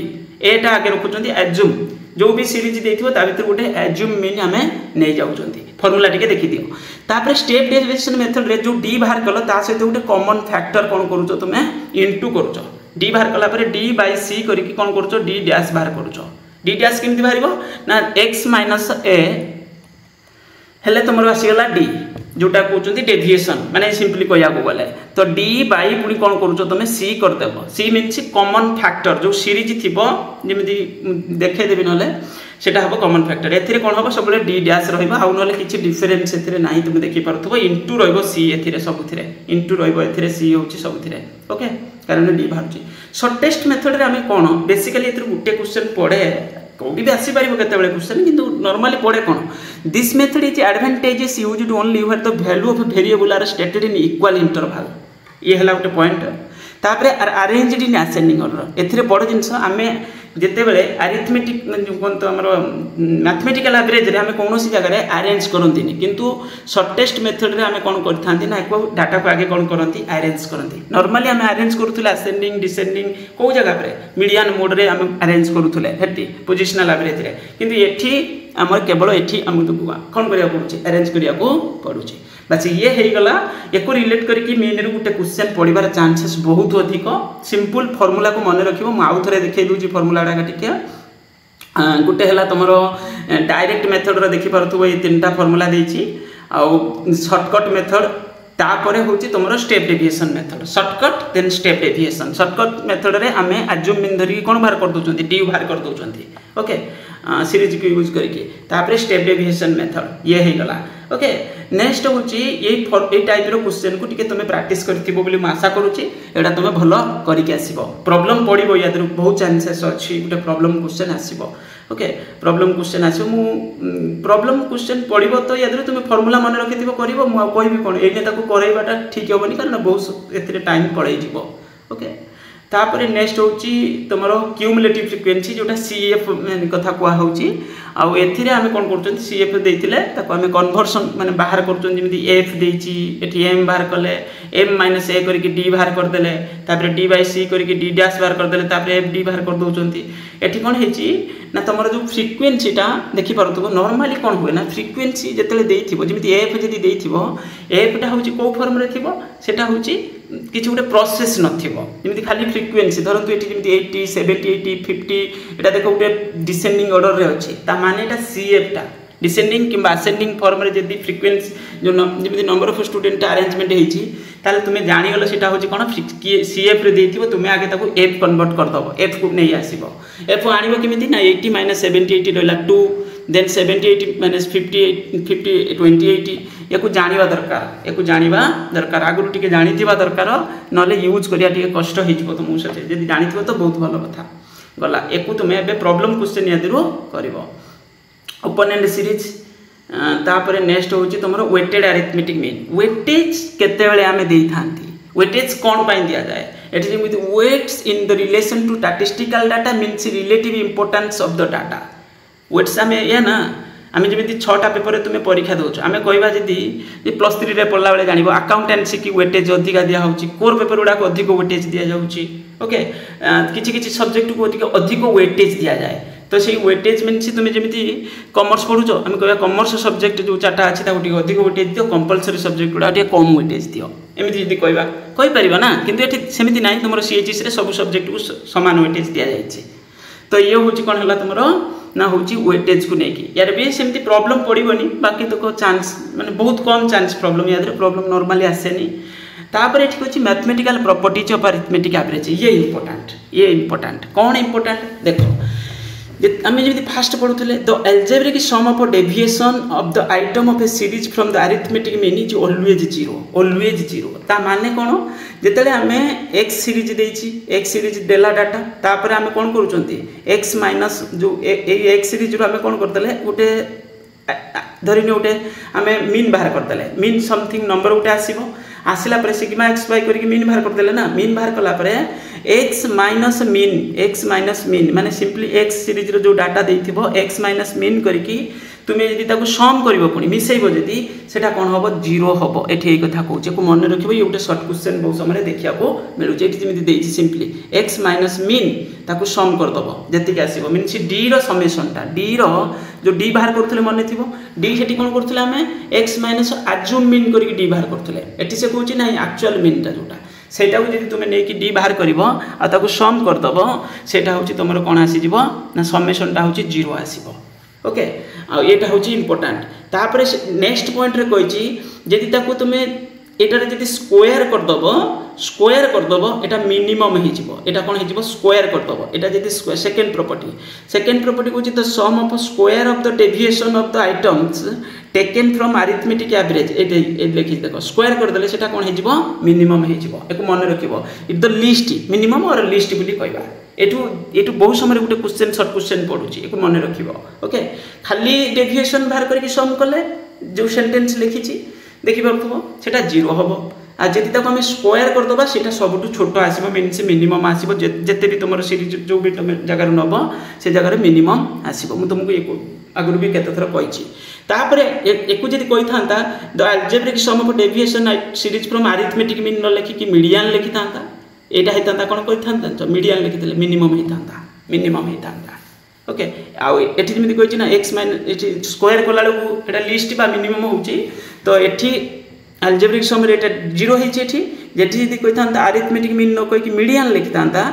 एटा आगे रखुचंती एज्यूम जो भी सीरीज देथिबो ता भीतर गोटे एज्यूम मीन हमें नै जाउचंती फार्मूला टिके देखि दियो तापर स्टेप डेविएशन मेथड रे जो d बाहर कलो ता सहित गोटे कॉमन फैक्टर कोन करूचो तुमे इनटू करूचो d बाहर कला परे d बाय c करके कोन करूचो d डैश बाहर करूचो d डैश केमति बाहरिबो ना x - a हेले तुमर आसीगला d जोटा कहते डेविएशन माने सिंपली कहया को गले तो d बाई पुणी कौन करूचो तुम c करदेव c means common factor जो सीरीज थिबो जेमिति देखे देबी नले सेटा हबो कॉमन फैक्टर एथिरे कोन हबो सबले d डैश रहइबो आ नले किछि डिफरेंस एथिरे नाही तुम देखि परथबो इनटू रहइबो c एथिरे सबथिरे इनटू रहइबो एथिरे c होछि सबथिरे ओके कारण d बाहरछि शॉर्टेस्ट मेथड रे आमे कोन बेसिकली एथर गुटे क्वेश्चन पड़े कोडी भी आसी पारिबो केते बेले क्वेश्चन किंतु नॉर्मली पड़े कोन this method is advantages used only where the value of variable are stated in equal interval ये हला गुटे पॉइंट तापरे अरेंज्ड इन असेंडिंग ऑर्डर एथिरे बड़ जिंस आमे जेते बेले अरिथमेटिक कोन तो हमरो मैथमेटिकल एवरेज रे आमे कोनोसी जगह रे अरेंज करंतिनी किंतु शॉर्टेस्ट मेथड रे आमे कोन करथांती ना एको डाटा को आगे कोन करंती अरेंज करंती नॉर्मली आमे अरेंज करूथले असेंडिंग डिसेंडिंग को जगह रे मीडियन मोड रे आमे अरेंज करूथले हेटी पोजिशनल एवरेज रे किंतु एठी हमर केवल एठी हम कोन करिया पडुची अरेंज करिया को पडुची बस ये हो गला एको रिलेट करके मेन रे गुटे क्वेश्चन पड़िबार चांसेस बहुत अधिक सिंपल फार्मूला को मन रखिबो म आउ थरे देखै दूची फार्मूला डाका टिके गुटे हला तमरो डायरेक्ट मेथड रे देखि परथुबो ये तीनटा फार्मूला देछि आ शॉर्टकट मेथड तापरे होची तमरो step deviation method shortcut then step deviation shortcut method रे आमे अज्यूम मीन धरि कोन बाहर कर दोचंती डी बाहर कर दोचंती ओके सीरीज को यूज करके तापरे स्टेप डेविएशन मेथड ये हो गला ओके नेक्स्ट होची ये टाइप रो क्वेश्चन को टिके तुमे प्रैक्टिस करथिबो बोली म आशा करूची एडा तुमे भलो करिके आसीबो प्रॉब्लम पडिबो यादर बहुत चांसेस अछि गुटे प्रॉब्लम क्वेश्चन आसीबो ओके प्रॉब्लम क्वेश्चन आसीबो मु प्रॉब्लम क्वेश्चन पडिबो तो यादर तुमे फार्मूला मन रखिथिबो करिवो म कहबी कोन एने ताको करैबाटा ठीक होबनी कारण बहुत एथिरे टाइम पड़ै जिवो ओके तापरे नेक्स्ट होची तमरो क्यूमुलेटिव फ्रीक्वेंसी जोटा सीएफ कथा कुआ होची आ एथिरे आमे कोन करचन सीएफ देइतिले ताको आमे कन्वर्सन माने बाहर करचन जेमिति एफ देइची एठी एम बाहर करले m - a करके d बाहर कर देले तापरे d/c करके d डैश बाहर कर देले तापरे f d बाहर कर दोचंती एठी कोन हेची ना तमरो जो फ्रीक्वेंसीटा देखि परतुबो नॉर्मली कोन होय ना फ्रीक्वेंसी जेतले देइथिबो जेमिति f जदी देइथिबो f टा होची को फॉर्म रे थिबो सेटा होची किछि गुटे प्रोसेस नथिबो जेमिति खाली फ्रीक्वेंसी धरंतु एठी जेमिति 80 70 80 50 एटा देखो गुटे डिसेंडिंग ऑर्डर रे अछि ता माने एटा cf टा डिसेंडिंग किंबा असेंडिंग फॉर्म रे जदी फ्रीक्वेंसी जो जेमिति नंबर ऑफ स्टूडेंट अरेंजमेंट हेची ताले तुमे जानि गलो सेटा होची कोन cf रे देइथिबो तुमे आगे ताको f कन्वर्ट कर दबो f को नै आसीबो f आनिबो किमिति ना 80 - 70 80 रहला 2 देन 70 80 - 50 50 20 80 याको जानिबा दरकार याको जानिबा दरकार आगु टिके जानिथिबा दरकार नले यूज करिया टिके कष्ट हिजबो तो मु सते जदी जानिथिबो तो बहुत भलो कथा गला एको तुमे एबे प्रॉब्लम क्वेश्चन यादिरो करिवो ओपन एंड सीरीज तापरे नेक्स्ट होची तमरो वेटेड अरिथमेटिक मीन वेटेज केते बेले आमे देई थांती वेटेज कोन पाई दिया जाए एठी जेमिति weights in the relation to statistical data means relative importance of the data weights आमे या ना आमे जेमिति 6टा पेपर तुमे परीक्षा दोछ आमे कहबा जदी +3 रे पढला बेले जानिबो अकाउंटेंसी की वेटेज अधिक दिया होची कोर पेपर उडा को अधिक वेटेज दिया जाउची ओके किछि किछि सब्जेक्ट को अधिक वेटेज दिया जाए तो से वेटेज मीन्स तुम जमी कॉमर्स पढ़ुच आम कह कॉमर्स सब्जेक्ट जो चार्टा अच्छी अधिक वेटेज दियो कंपलसरी सब्जेक्ट गुड़ा कम वेटेज दियो एमती जब कहपर ना कि सेमती ना तुम सीएचएस रे सब सब्जेक्ट को सामान वेटेज दि जाए तो ये हूँ कौन है तुम ना हूँ वेटेज को लेकिन यार भी सेमती प्रॉब्लम पड़ोनी बाकी तो चांस माने बहुत कम चांस प्रॉब्लम याद प्रॉब्लम नॉर्मली आसेनी तापर ये अच्छी mathematical properties of arithmetic average ये इंपोर्टेंट कौन इंपोर्टेंट देखो आम जब फास्ट पढ़ुले the algebraic sum of deviation of the item of a series from the arithmetic mean is always zero ता माने कौन जिते आम एक्स सीरीज देछि एक्स सीरीज देला डाटा तापर आम कौन करूँ एक्स माइनस जो एक्स सीरीज आम कौन करदे गोटे धरनी गोटे आम मीन बाहर करदे मीन समथिंग नंबर गोटे आसो आसला सिग्मा एक्स वाई करके मीन बाहर करदे ना मीन बाहर कलापर एक्स माइनस मीन माने सिंपली एक्स सीरीज रो जो डाटा देइथिबो एक्स माइनस मीन करके तुम्हें यदि ताको सम करिवो पुनी मिसेइबो यदि सेटा कोन होबो जीरो होबो एठी ए कथा कहूचे को मन रखिबो ये गोटे शॉर्ट क्वेश्चन बहुत समय देखिया को मिलुचे एठी जेमिति देइछि सिंपली एक्स माइनस मीन ताको सम कर दबो जति के आसीबो मीन्स डी रो समेशनटा डी रो जो डी बाहर करथले मन थिबो डी सेठी कोन करथले हमें एक्स माइनस अज्यूम मीन करके डी बाहर करथले एठी से कहूची नाही एक्चुअल मीनटा जोटा सेटा को जदि तुमे नेकी डी बाहर करिवो आ ताको सम कर दबो सेटा होची तमरो कोन आसी जिवो ना समेशनटा होची जीरो आसीबो ओके आ एटा होची इंपोर्टेंट तापरे नेक्स्ट पॉइंट रे कहिची जदि ताको तुमे एटारे जदि स्क्वायर कर दबो स्क्वायर करदेव एटा मिनिमम होटा कौन हो स्क्वायर करदेव एटा जब सेकेंड प्रॉपर्टी कौन the sum of square of the deviation of the items taken from arithmetic average ये लिखी देख स्क्वायर करदे से कौन हो मिनिमम हो मन रख इट द लिस्ट मिनिमम और लिस्ट बोली कहवा एठू बहुत समय गोटे क्वेश्चन शॉर्ट क्वेश्चन पड़ुची एक मन रख ओके खाली डेविएशन बाहर करके सम कले जो सेंटेंस लिखी देखी पार्थो सेटा 0 हम आ जदि ताको हम स्क्वायर करदबा सेटा सबुठु छोट आसीबो मीन्स मिनिमम आसीबो जेते भी तुमर सीरीज जो भी तुम जगार नब से जगार मिनिमम आसीबो मु तुमको आगुरी भी केते थर कहिछि तापरे एकु जदि कहि थांता the algebraic sum of deviation series from arithmetic mean न लिखि कि मीडियन लिखि थांता एटा हेतांता कोन कहि थांता मीडियन लिखि देले मिनिमम हेतांता ओके आउ एठी जेमि कहिछि ना x माइनस एठी स्क्वायर कोला लु एटा लिस्ट बा मिनिमम होउछि तो एठी अलजेब्रिक सम रे एटा 0 हेछि एठी जेठी जदि कहि थांता अरिथमेटिक मीन न कहि कि मीडियन लिखि थांता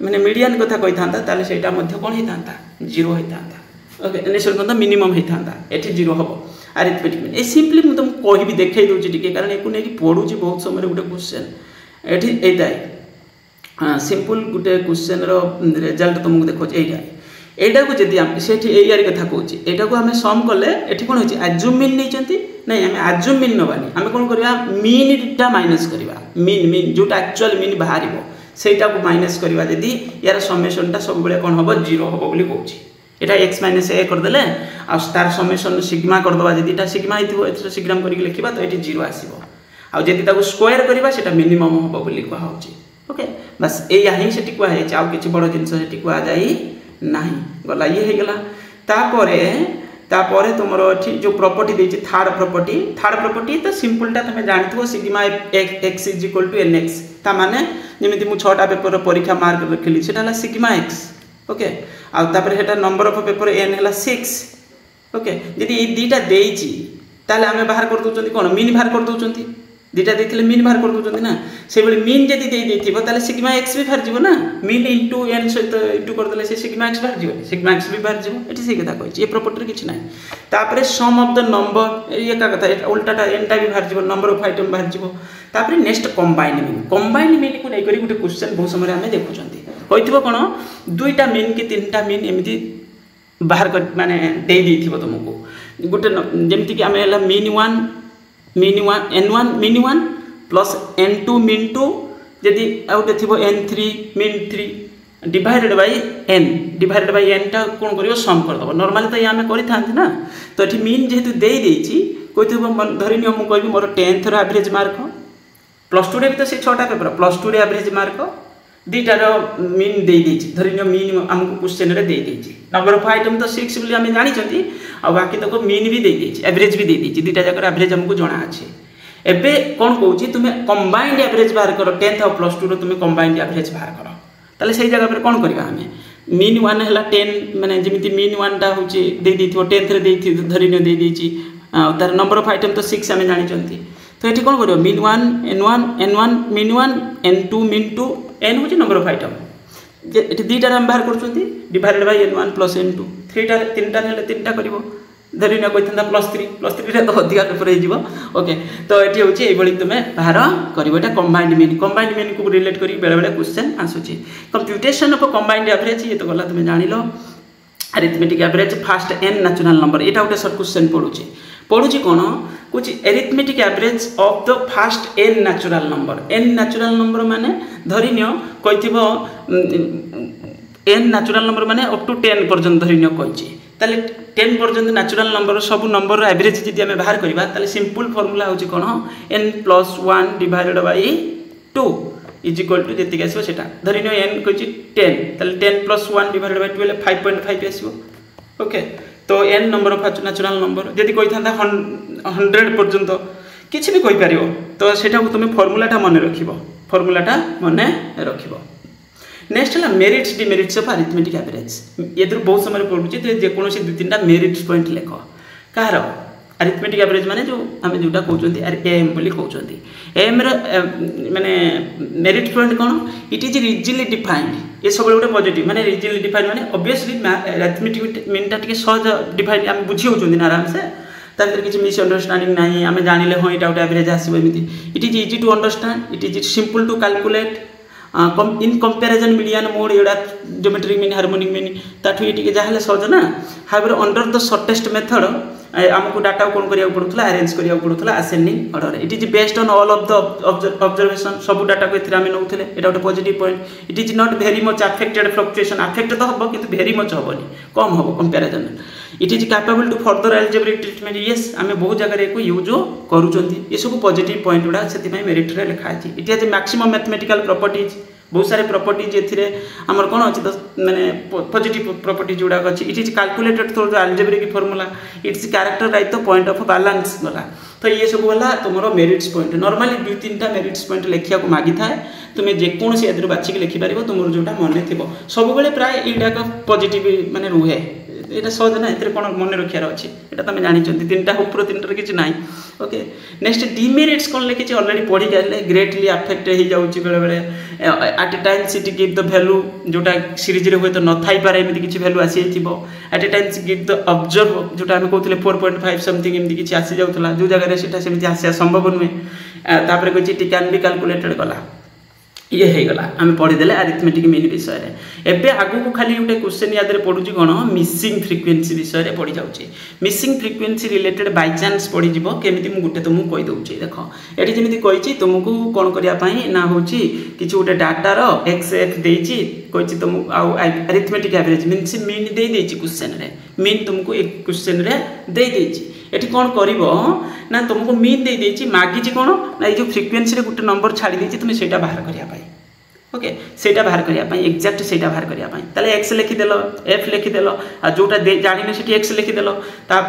माने मीडियन कथा कहि थांता ताले सेटा मध्य कोन हेतांता 0 हेतांता ओके नेक्स्ट कोन मिनिमम हेतांता एठी 0 हबो अरिथमेटिक मीन ए सिंपली मु तुम कहि भी देखै दोछि टिके कारण एकु नै कि पढुछि बहुत समय रे गुटे क्वेश्चन एठी एटा सिंपल गुटे क्वेश्चन रो रिजल्ट तुमको देखो एटा एटा को जदि हम सेठी एआर कथा कहूची एटा को हम सम करले एठी कोन होची अज्यूम मीन नै चंती नै हम अज्यूम मीन नबानी हम कोन करबा मीन टा माइनस करबा मीन जोटा एक्चुअल मीन बाहरिबो सेटा को माइनस करबा जदि यार समेशन टा सब बेले कोन हबो 0 हबो बोली कहूची एटा x माइनस a कर देले आ तार समेशन सिग्मा कर दबा जदि टा सिग्मा हिथिबो एथरा सिग्मा करिक लिखिबा तो एठी 0 आसीबो आ जदि ताको स्क्वायर करबा सेटा मिनिमम हबो बोली कहा होची ओके बस एया ही सेठी कहा है आ किछि बड़ जिंस सेठी कहा जाई नहीं गला ये हो गला तापरे तुम जो प्रॉपर्टी देछि थर्ड प्रॉपर्टी तो सिंपल टा तुम जानथो sigma x is equal to nx ता माने जेमिति मु 6टा पेपर परीक्षा मार्क रखली सेटा हला सिग्मा x ओके आ तापरे हेटा नंबर ऑफ पेपर n हला 6 ओके यदि ए दीटा देछि ताले हमें बाहर कर दोचंती कोन मीन बाहर कर दोचंती दीटा देथिले मीन बाहर कर दोचंती ना से बेले मीन जदि दे देथिबो ताले सिग्मा x भी बाहर जीवो ना मीन इनटू n सहित इनटू कर देले से सिग्मा x बाहर जीवो सिग्मा x भी बाहर जीवो एठी से कथा कहछि ए प्रॉपर्टी किछि नै तापरे सम ऑफ द नंबर ये का कथा उल्टाटा n टा भी बाहर जीवो नंबर ऑफ आइटम बाहर जीवो तापरे नेक्स्ट कंबाइंड मीन को नै करी गुटे क्वेश्चन बहुत समय हमें देखुचंती होइथिबो कोन दुईटा मीन कि तीनटा मीन एमिति बाहर कर माने दे देथिबो तुमको गुटे जेमति कि हमें हला n1 mean 1 plus n2 mean 2 यदि आउटे थिबो n3 mean 3 divided by n टा कोन करियो सम कर दबो नॉर्मली तो या में करि थांती ना तो एठी मीन जेतु दे देछि कोइथिबो धरिनियो मु कहबी मोर 10th रो एवरेज मार्क प्लस 2 रे भी तो से 6टा पेपर प्लस 2 रे एवरेज मार्क दीटा रो मीन दे देछि धरिनियो मीन हमको क्वेश्चन रे दे देछि नंबर ऑफ आइटम तो 6 बोली हम जानि छथि आ बाकी तक मीन भी दे देछि एवरेज भी दे देछि दीटा जकर एवरेज हमको जणा अछि एबे कोन कहउछि तुमे कंबाइंड एवरेज बाहर करो 10th और प्लस 2 रो तुमे कंबाइंड एवरेज बाहर करो ताले सेही जगह पर कोन करबा हमें मीन 1 हला 10 माने जेमिति मीन 1 टा होछि दे देथिबो 10th रे देथि धरिनियो दे देछि तार नंबर ऑफ आइटम तो 6 हम जानि छथि तो एठी कोन करियो mean 1 n1 mean 1 n2 mean 2 n होछि नंबर ऑफ आइटम जे एठी दीटा हम बाहर करछथि divided by n1 plus n2 तीनटा हेले तीनटा करिवो धरिनियो कहिथंदा प्लस 3 रे तो अधिका पेपर हे जिवो ओके तो एठी होछि ए बळी तुमे बाहर करिवो एटा कंबाइंड मीन को रिलेट करी बेले बेले क्वेश्चन आसुछि कंप्यूटेशन ऑफ कंबाइंड एवरेज ये तो गला तुमे जानिलो arithmetic average first n natural number एटा उटे शॉर्ट क्वेश्चन पढुछि कोन कुछ arithmetic average of the first n natural number माने धरिनियो कहिथिबो n नेचुरल नंबर माने अप टू 10 पर्यंत धरिनियो कहिछि ताले 10 पर्यंत नेचुरल नंबर सब नंबर एवरेज जदि हम बाहर करबा ताले सिंपल फार्मूला होछि कोन n + 1 divided by 2 is equal to जति आसीबो सेटा धरिनियो n कहिछि 10 ताले 10 + 1 डिवाइडेड बाय 12 5.5 आसीबो ओके तो n number of natural number जदि कहि थांदा 100 पर्यंत किछि भी कहि पारियो तो सेटा को तुम फार्मूलाटा मन रखिबो नेक्स्ट है merits demerits of arithmetic average ये बहुत समय पढ़ुचे तो जेकोसी 2-3टा मेरिट्स पॉइंट लेख कहार अरिथमेटिक एवरेज माने जो आम जोटा कहते एम बोली कहते एम माने मेरिट पॉइंट कौन इट इज इजिली डिफाइंड ये सब गोटे पॉजिटिव माने इजिली डिफाइंड माने ऑब्वियसली अरिथमेटिक मीन टा टिके सहज डिफाइंड आम बुझी होचुंदी ना आराम से ତା ଭିତରେ କିଛି ମିସଅଣ୍ଡରଷ୍ଟାଣ୍ଡିଂ ନାହିଁ, ଆମେ ଜାଣିଲେ ହଁ ଏଇଟା ଗୋଟେ ଆଭରେଜ ଆସିବ ଏମିତି। It is easy to understand, it is simple to calculate. In comparison median mode एटा ज्योमेट्रिक मीन हार्मोनिक मीन ताठू ये टिके जाहले सहज ना। However under the shortest method आमको डाटा कौन करिया पड़ुथला अरेंज करिया पड़ुथला ascending order. It is based on all of the observation सब डाटा को एथिरा हम नउथले एटा गोटे positive point. It is not very much affected fluctuation affect तो हबो किंतु वेरी मच हबोनी कम हबो comparison. It is capable to further algebraic treatment yes आमे बहुत जगह को यूज करूचंती ये सब पॉजिटिव पॉइंट गुडा सेति पई मेरिट रे लिखा अछि। It is maximum mathematical properties बहुत सारे प्रॉपर्टीज एथिरे हमर कोन अछि तो माने पॉजिटिव प्रॉपर्टीज गुडा अछि। It is calculated through the algebraic formula. It is characterize the point of balance गला। तो ये सब वाला तुमरो मेरिट्स पॉइंट नॉर्मली 2-3टा मेरिट्स पॉइंट लेखिया को मागी थाए तुमे जे कोन से एदर बाछि के लिखि पारिबो तुमरो जोटा मने थिबो सब बेले प्राय एटा का पॉजिटिव माने रुहे एटा सहज ना एतरे कोन मने रखियार अछि एटा तमे जानि चंती 3टा ऊपर 3टा किछि नाही। ओके नेक्स्ट डिमेरिट्स कोन लेखिछि ऑलरेडी पढी गले ग्रेटली अफेक्ट हे जाउछि बेले बेले एट ए टाइम सिटी गिव द वैल्यू जोटा सीरीज रे होय तो न थाई पारे एमिति किछि वैल्यू आसी थिबो। At a time give the observe जोटा हम कहथले 4.5 समथिंग एमिति किछि आसी जाउतला जो जगह रे सेटा सेमिति आसी संभव नुहे। तापर कहि इट कैन बी कैलकुलेटेड गला ये है गला आम पढ़ीदे अरिथमेटिक मीन विषय में। एबे आगु को खाली गोटे क्वेश्चन याद पड़ुची कौन मिसिंग फ्रिक्वेन्सी विषय में पढ़ी जाऊँगी। Missing frequency related by chance पढ़ी जीव केमिति मु गोटे तुमको कहि दउची देख एटी जेमिति कहिची तुमको कोन करिया पई ना होची किछि गोटे डाटार एक्स एफ देइची कहिची तुम आउ अरिथमेटिक एवरेज मीन्स मीन दे देइची क्वेश्चन रे मीन तुमको एक क्वेश्चन रे दे देइची एटी कौन करिवो ना तुमको मीन दे देइची मागिची कोन ना ए जो फ्रिक्वेन्सी रे गोटे नंबर छाड़ी देइची तुम सेटा बाहर करिया पाई। ओके सेटा बाहर करिया पाई एक्जेक्ट सेटा बाहर करिया पाई ताले एक्स लिखि देलो एफ लिखि देलो आ जोटा जानिने सेठी एक्स लिखि देलो ता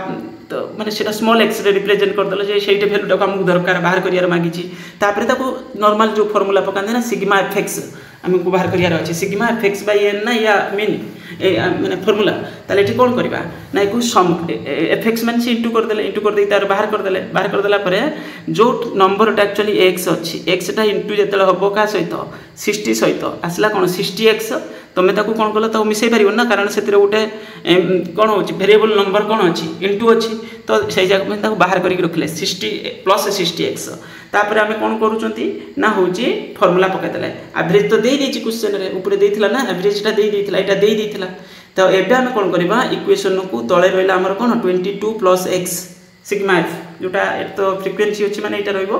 तो माने सेटा स्मॉल एक्स रे रिप्रेजेंट कर देलो जे सेटा वैल्यू टा हमकु दरकार बाहर करियार मागिची। तापर ताको नॉर्मल जो फार्मूला पकांदे ना सिग्मा एफएक्स हमकु बाहर करियार अछि सिग्मा एफएक्स बाय एन ना या मीन ए माने फार्मूला ताले एठी कोन करबा ना एको सम एफएक्स मान से इंटू कर देले इंटू कर दे तार बाहर कर देला परे जो नंबर टा एक्चुअली एक्स अछि एक्स टा इंटू जेतले हबो का सहित 60 सहित आसला कोन 60x तुम ताको कोन कल तो मिसई पारिबो ना कारण सेतिर गोटे कोन होची वेरिएबल नंबर कोन अछि इंटू अछि तो सेई जगह में ताको बाहर करिक रखले 60 प्लस 60x तापर आमे कोन करूचंती ना होची फार्मूला पकाय देले एवरेज तो देई देछि क्वेश्चन रे ऊपर देइथिला ना एवरेज टा देई देइथिला एटा देई देइथिला तो एबे आमे कोन करबा इक्वेशन को तळे रहला हमर कोन 22 प्लस x सिग्मा f जोटा तो फ्रीक्वेंसी अछि माने एटा रहइबो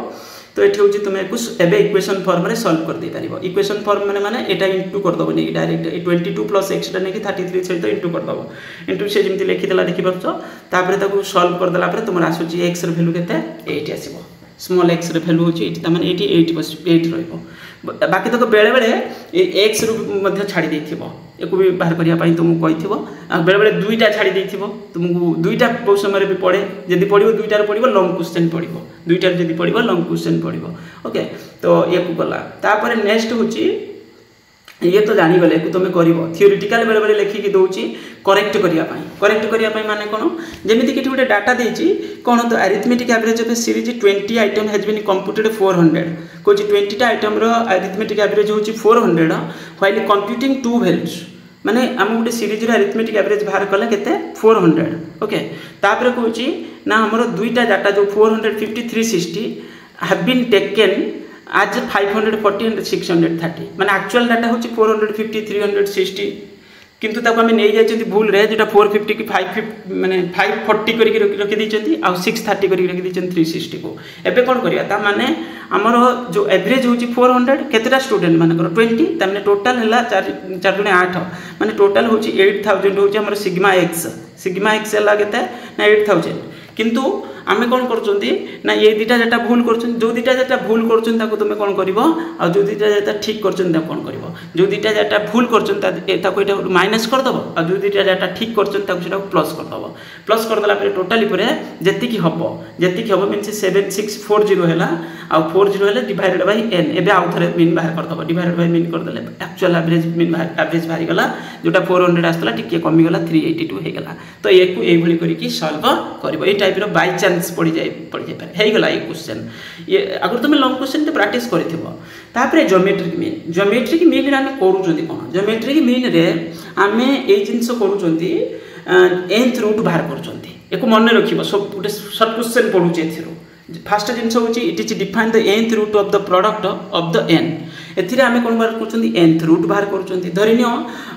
तो ये हूँ तुम एबे इक्वेशन फॉर्म में सॉल्व कर दे पारिबो। इक्वेशन फॉर्म में माने एटा इंटू कर दबो नहीं डायरेक्ट 22 प्लस x टा नहीं 33 सहित इंटू कर दबो इंटू से जमती लिखि देला देखि परछो तापर ताको सॉल्व कर देला पर तुमरा आसुची x र वैल्यू केते 8 आसीबो स्मॉल x र वैल्यू होची एटी तमन 8 रहइबो। बाकी तक बेले बेले एक्स रु मध्य छाड़ी देथिबो एको भी बाहर करिया पई तुमको कहिथिबो आ बेले बेले दुईटा छाड़ी देथिबो तुमको दुईटा बहुत समय भी पड़े जदी पड़िबो दुईटा पड़िबो लॉन्ग क्वेश्चन पड़िबो दुईटा जदी पड़िबो लॉन्ग क्वेश्चन पड़िबो। ओके तो एको गला तापर नेक्स्ट होची ये तो जानी गले तुम करिवो थियोरेटिकल बेले बेले लेखि कि दोची करेक्ट करिया पई माने कोन जेमिति कि गोटे डाटा देछि कोन तो arithmetic average of a series 20 item has been computed 400 कोची 20 टा आइटम रो अरिथमेटिक एवरेज होची 400 व्हाइल कंप्यूटिंग टू वैल्यूज माने हम गोटे सीरीज रो अरिथमेटिक एवरेज बाहर कला केते 400। ओके तापर कोची ना हमरो दुईटा डाटा जो 450 360 हैव बीन टेकन आज 540 and 630 माने एक्चुअल डाटा होची 450 360 किंतु ताको हम नहीं जाइछथि भूल रे जेटा 450 की 550 माने 540 करी रखि दैछथि आ 630 करी रखि दैछथि 360 को एबे कोन करिया ता माने हमरो जो एवरेज होची 400 केतेटा स्टूडेंट मानकर 20 ता माने टोटल हला 4 गुणे 8 माने टोटल होची 8000 होची हमर सिग्मा x हला केते ना 8000 किंतु आमे कोन करचोंती ना ये दिटा जेटा भूल करचों जो दिटा जेटा भूल करचों ताको तुमे कोन करिवो आ जो दिटा जेटा ठीक करचों ता कोन करिवो जो दिटा जेटा भूल करचों ताको एटा माइनस कर दबो आ जो दिटा जेटा ठीक करचों ताको सेटा प्लस कर दला पर टोटली परे जेति की हबो मींस 7640 हैला आ 40 हैला डिवाइडेड बाय n एबे आउ थरे मीन बाहर कर दबो डिवाइडेड बाय मीन कर देले एक्चुअल एवरेज मीन एवरेज बाहर गला जोटा 400 आस्तला टिके कमी गला 382 हे गला। तो एको एई भली करी की सॉल्व करबो ए टाइप रो बाय चांस पड़ी जाय पारे हे गला ये क्वेश्चन ये अगर तुम लॉन्ग क्वेश्चन ते प्रैक्टिस करथिबो तापर ज्योमेट्रिक मीन रे हम करूचंती कोन ज्योमेट्रिक मीन रे हमें ए जिंस करूचंती nth रूट बाहर करूचंती एक मन रखिब सब गोटे सर्ट क्वेश्चन पढ़ुचे एथिरो फास्ट जिनस होची it is define the nth root of the product of the n एथिरे आमे कोन बार करछंती nth रूट बाहर करछंती धरिनियो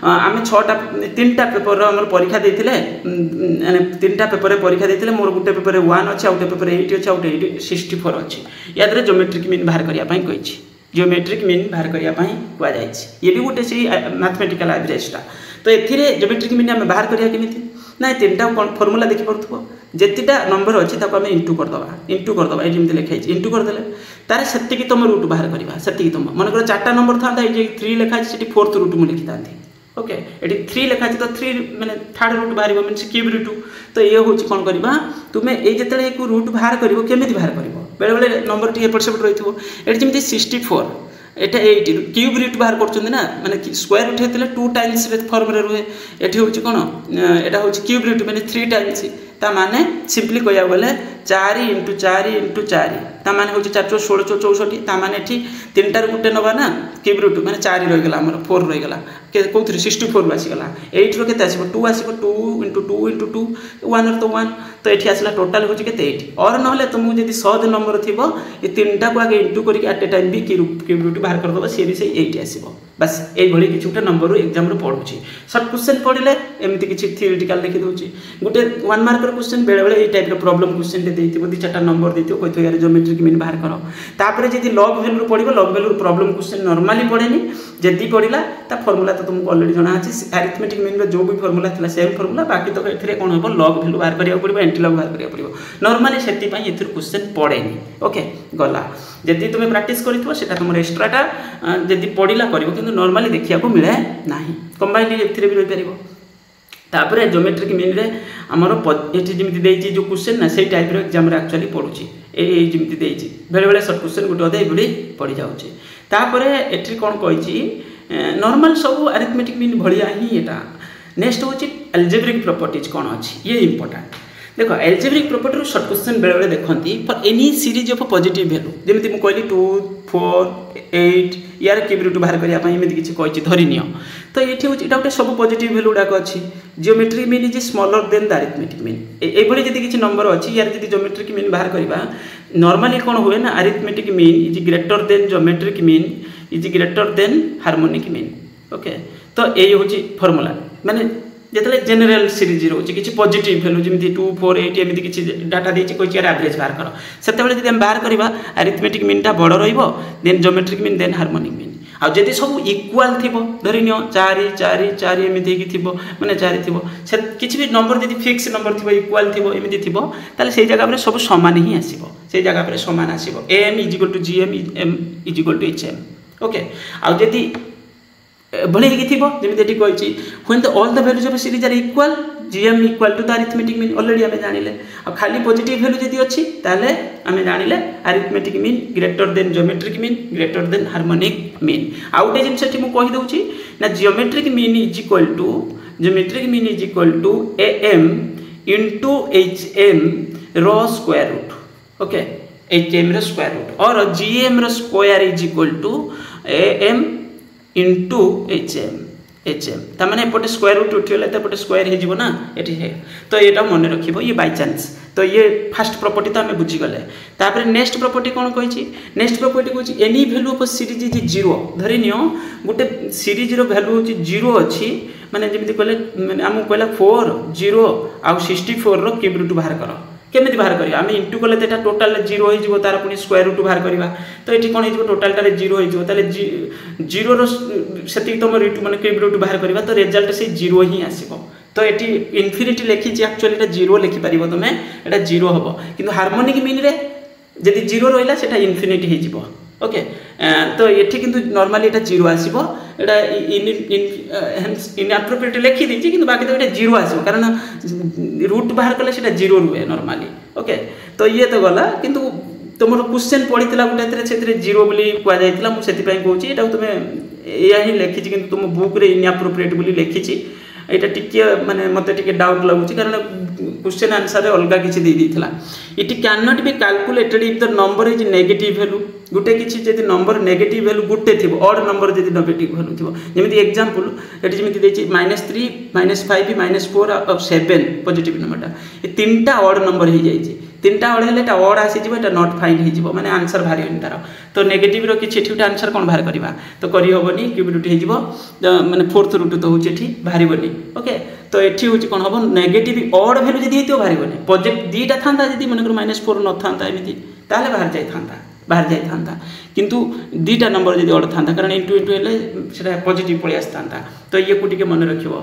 आमे 6टा 3टा पेपर रो हमर परीक्षा देथिले माने 3टा पेपर रे परीक्षा देथिले मोर गुटे पेपर रे 1 अछि आउटे पेपर रे 80 अछि आउटे 64 अछि यादरे ज्योमेट्रिक मीन बाहर करिया पई कहिछि ज्योमेट्रिक मीन बाहर करिया पई कुआ जाइछि ये भी गुटे से मैथमेटिकल एवरेज टा तो एथिरे ज्योमेट्रिक मीन आमे बाहर करिया केमिति ना 3टा फार्मूला देखि पड़थबो जेतिटा नंबर अछि ताको आमे इंटू करदबा ए जेमति लिखाइ छै इंटू कर देले तारे सेति की तुम रूट बाहर करबा सेति की तुम मन कर 4टा नंबर था जे 3 लिखा छै सेति 4th रूट मु लिखि तांती ओके एटी 3 लिखा छै तो 3 माने 3rd रूट बाहर मींस क्यूब रूट तो ये होछि कोन करबा तुमे ए जेतले एक रूट बाहर करबो केमिति बाहर करबो बेले बेले नंबर टी एपट सेपट रहितबो एटी जेमति 64 एटा 80 क्यूब रूट बाहर करछन ना माने स्क्वायर रूट हेतले 2 टाइम्स रे फॉर्म रे रुहे एठी होछि कोन एटा होछि क्यूब रूट माने 3 टाइम्स ता माने सिंपली कहया बोले 4 * 4 * 4 ता माने होछि 4 16 64 ता माने एठी 3टा रे गुटे नबा ना क्यूब रूट माने 4 रहि गेला हमर 4 रहि गेला के कोथि 64 आसी गेला 8 रो केते आसीबो 2 आसीबो 2 * 2 * 2 1 रो तो 1 तो एठी आसला टोटल होछि केते 8 और नहले तुमु जदी 100 नंबर थिबो ए 3टा को आगे इंटू करिक एट ए टाइम भी क्यूब रूट बाहर कर दबो से भी से 8 आसीबो बस ए भली किछु गुटे नंबर रो एग्जाम रो पढुछि शॉर्ट क्वेश्चन पढिले एमिति किछि थ्योरेटिकल लिखि दोछि गुटे 1 मार्क रो क्वेश्चन बेले बेले ए टाइप रो प्रॉब्लम क्वेश्चन दे देथिबो 2-4टा नंबर देथिबो कोइथो यार ज्योमेट्रिक मीन बाहर करो तापरे जदी लॉग वैल्यू पढिबो log value problem question normally पढेनी जदी पढिला ता फार्मूला तो तुमको ऑलरेडी जणा अछि अरिथमेटिक मीन रो जो भी फार्मूला थिला सेम फार्मूला बाकी तो एथिरे कोन होबो लॉग वैल्यू बाहर करिया पड़िबो एंटी लॉग बाहर करिया पड़िबो नॉर्मली सेति पई एथिर क्वेश्चन पढेनी ओके गला जदी तुमे प्रैक्टिस करिथबो सेटा तुमर एक्स्ट्राटा जदी पढिला करिवो किंतु नॉर्मली देखिया को मिले नाही कंबाइनली एथिरे भी रहि परिबो तापरे ज्योमेट्रिक मीन रे हमर एठी जेमिति देइछि जो क्वेश्चन ना सेही टाइप रो एग्जाम रे एक्चुअली पढुछि ए जेमिति देइछि बेले बेले शॉर्ट क्वेश्चन गुटे अदे बुली पढि जाउछि तापरे एठी कोन कहिछि नॉर्मल सब अरिथमेटिक मीन भलिया ही एटा नेक्स्ट होछि अलजेब्रिक प्रॉपर्टीज कोन अछि ये इंपोर्टेंट देखो अलजेब्रिक प्रॉपर्टी रो शॉर्ट क्वेश्चन बेले बेले देखंती for any series of positive value जेमिति मु कहली 2 4 8 यार क्यूब रूट बाहर करिया पई एमिति किछि कहिछि धरि नियो तो एठी होछि एटा सब पॉजिटिव वैल्यू डाक अछि geometric mean is smaller than the arithmetic mean ए भली जदी किछि नंबर अछि यार जदी ज्योमेट्रिक मीन बाहर करबा नॉर्मली कोन होय ना arithmetic mean is greater than geometric mean is greater than harmonic mean okay तो ए होछि फार्मूला माने जेतले जनरल सीरीज रोछि किछि पॉजिटिव वैल्यू जेमिति 2 4 8 एमिति किछि डाटा देछि कोइ यार एवरेज बाहर करो सेते बेले जदी हम बाहर करबा अरिथमेटिक मीन ता बड़ रहइबो than geometric mean than harmonic mean आ जदी सब इक्वल थिबो धरिनियो 4 4 4 एमिति कि थिबो माने 4 थिबो से किछि भी नंबर जदी फिक्स नंबर थिबो इक्वल थिबो एमिति थिबो ताले सेही जगह पर सब समान ही आसीबो सेही जगह पर समान आसीबो am = gm m = hm okay आ जदी भले ही थिबो जेमिति एठी कहिछि when the all the values of series are equal gm = the arithmetic mean already हमें जानिले आ खाली पॉजिटिव वैल्यू जदी अछि ताले हमें जानिले arithmetic mean greater than geometric mean greater than harmonic mean आउटे जिन सेठी मु कहि दउछि ना geometric mean is equal to am into hm रो स्क्वायर रूट ओके hm रो स्क्वायर रूट और gm रो square is equal to am into hm ता माने एपटे स्क्वायर रूट उठिले त एपटे स्क्वायर हे जीवो ना एठी है तो एटा मन रखिबो ये बाय चांस तो ये फर्स्ट प्रॉपर्टी तो हमें बुझी गले तापर नेक्स्ट प्रॉपर्टी कोन कहिछि नेक्स्ट प्रॉपर्टी कहिछि any value of series is 0 धरि नियो गुटे सीरीज रो वैल्यू होछि 0 अछि माने जेमिति कहले माने हम कहला 4 0 आ 64 रो क्यूब रूट बाहर करो केमिति बाहर करिया हम इंटू कले तेटा टोटल 0 होई जिवो तार पुनी स्क्वायर रूट बाहर करबा तो एठी कोन हिजबो टोटल टाले 0 होई जिवो ताले 0 रो सेति तम रूट माने क्यूब रूट बाहर करबा तो रिजल्ट से 0 ही आसीबो तो एठी इनफिनिटी लिखि जे एक्चुअली एटा 0 लिखि परिबो तमे एटा 0 हबो किंतु हार्मोनिक मीन रे जदी 0 रहइला सेटा इनफिनिटी हे जिवो ओके तो एठी किंतु नॉर्मली एटा 0 आसीबो एटा इनअप्रोप्रिएट लिखि दिछि किंतु बाकी तो एटा 0 आसीबो कारण रूट बाहर कले सेटा 0 रुए नॉर्मली ओके तो ये तो गला किंतु तुमर क्वेश्चन पढितला गुटे तरे सेतरे 0 बोली कुआ जायतिला मु सेति पई कहूची एटा तुमे एया ही लिखिछि किंतु तुम बुक रे इनअप्रोप्रिएट बोली लिखिछि एटा टिके माने मते टिके डाउट लागुछि कारण क्वेश्चन आंसर रे अलगा किछि दे दिथिला it can not be calculated if the number is negative value गोटे किसी जब नंबर नेगेटिव वैल्यू गोटे थी ऑड नंबर जब नेगेटिव वैल्यू थी जमी एग्जांपल ये जमी -3 -5 -4 और 7 पॉजिटिव नंबरटा ये तीनटा ऑड नंबर हो जाए तीनटा ऑड है ऑड आसीजी नॉट फाइंड हो माने आंसर बाहर तार तो नेगेटिव रो किछि एठी आंसर कोन बाहर करबा तो करि होबनी क्यूब रूट हे जिवो माने फोर्थ रूट तो होछि एठी बाहर बनी ओके तो एठी होछि कोन होबो नेगेटिव ऑड वैल्यू जदी हेतियो बाहर बनी पॉजिटिव दीटा थांता जदी मनकर -4 न थांता एमिति ताले बाहर जाई थांता किंतु दीटा नंबर जदी ऑड थांता कारण इंटू इंटू हेले सेटा पॉजिटिव पळि आस्तांता तो ये को टिके मन रखिबो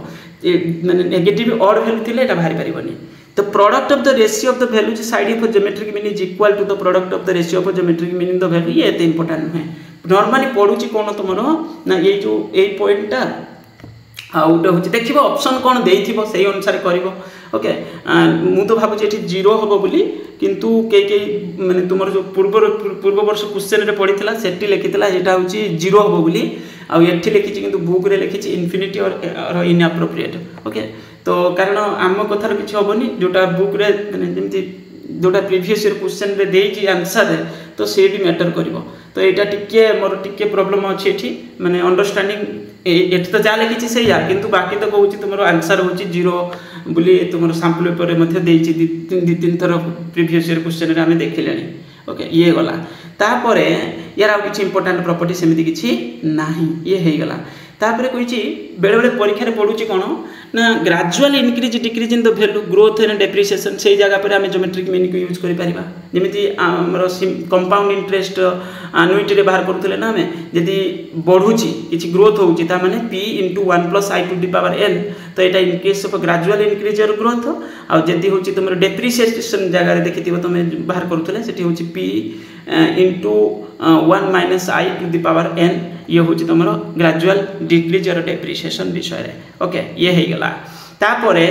माने नेगेटिव ऑड वैल्यू थिले एटा बाहर परिबनी The product of the ratio of the values side of geometric mean is equal to the product of the ratio of geometric mean in the value ये एते इंपोर्टेंट है नॉर्मली पढुची कोन तुमरो ना ये जो ए पॉइंटटा out होची देखिबो option कोन देइथिबो सेही अनुसार करिवो ओके मु तो भाबु एठी 0 होबो बोली किंतु के माने तुमरो जो पूर्व वर्ष क्वेश्चन रे पढितला सेठी लिखितला एटा होची 0 होबो बोली आ एठी लिखिची किंतु बुक रे लिखिची इन्फिनिटी और इनएप्रोप्रिएट ओके तो कारण आम कथार किसी हेनी जोटा बुक रे जमी जोटा प्रीवियस ईयर क्वेश्चन रे देइची आंसर तो से भी मैटर करिवो तो एटा टिके मोर टिके प्रॉब्लम अछि एठी माने अंडरस्टैंडिंग एठी तो जा लिखिची सेया किंतु बाकी तो कहूची तुमरो आंसर होची 0 बोली तुमरो सैंपल पेपर रे मध्ये देइची दि तीन थर प्रीवियस ईयर क्वेश्चन रे हमें देखिलेनी ओके ये गला तापरे यार आ किछि इंपोर्टेंट प्रॉपर्टी सेमिति किछि नाही ये हे गला तापरे कहिछि बेले बेले परीक्षा रे पढुछि कोन ना gradual increase decrease in the value growth and depreciation से जगह पर आम ज्योमेट्रिक मीन को यूज कर पारिबा जेमिति हमर कंपाउंड इंटरेस्ट एनुइटी रे बाहर करथले ना हमें यदि बढ़ुची किछि ग्रोथ होउची ता माने p * 1 + i to the power n तो एटा in case of gradual increase और ग्रोथ आ जदि होउची तुमर डेप्रिसिएशन जगह रे देखिथिबो तुमे बाहर करथले सेठी होउची p * 1 - i to the power n ये होची तुमरो ग्रेजुअल डिक्रीज और डेप्रिसिएशन विषय रे ओके ये हे गला तापरे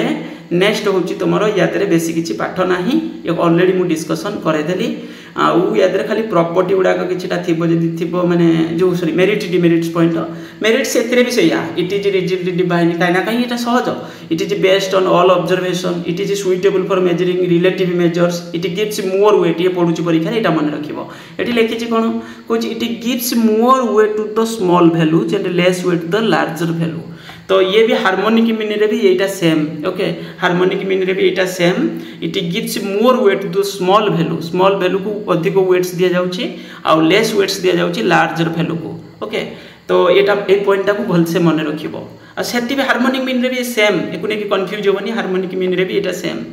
नेक्स्ट होची तुमरो यादरे बेसी किछि पाठ नाही ये ऑलरेडी मु डिस्कशन करे देली आ उ यादरे खाली प्रॉपर्टी उडा को किछिटा थिबो जदि थिबो माने जो sorry merit demerits point merit सेथरे भी सैया इट इज रिजिडली डिफाइंड काइना काई एटा सहज it is based on all observation it is suitable for measuring relative measures it gives more weight ये पढुची परीक्षा एटा मन रखिबो एटी लिखिछि कोन कोच it gives more weight to the small values and less weight to the larger value तो ये भी हार्मोनिक मीन रे भी एटा सेम ओके हार्मोनिक मीन रे भी एटा same it gives more weight to small value को अधिक वेट्स दिया जाउची आ लेस वेट्स दिया जाउची लार्जर वैल्यू को ओके तो एटा ए पॉइंट को भल से मन रखिबो आ सेठी भी हार्मोनिक मीन रे भी सेम एको ने कि कंफ्यूज होबनी हार्मोनिक मीन रे भी एटा सेम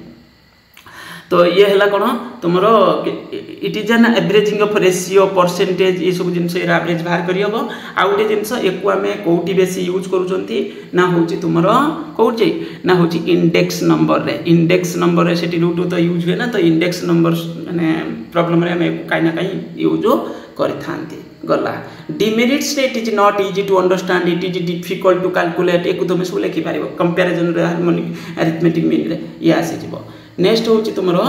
तो ये हला कोन तुमरो it is an averaging of ratio percentage ये सब जिंस एवरेज बाहर करी हबो आ उटे जिंस एको हमें कोठी बेसी यूज करूचंती ना होची तुमरो कोठी ना होची इंडेक्स नंबर रे सेठी रूट तो यूज हुए ना तो इंडेक्स नंबर माने प्रॉब्लम रे हमें काई ना काई यूज करि थांती गला डिमेरिट्स रे it is not easy to understand it is difficult to calculate एको तुम सब लिखि पारिबो कंपैरिजन रे हार्मोनिक अरिथमेटिक मीन रे ये आसी जिवो नेक्स्ट होची तुमरो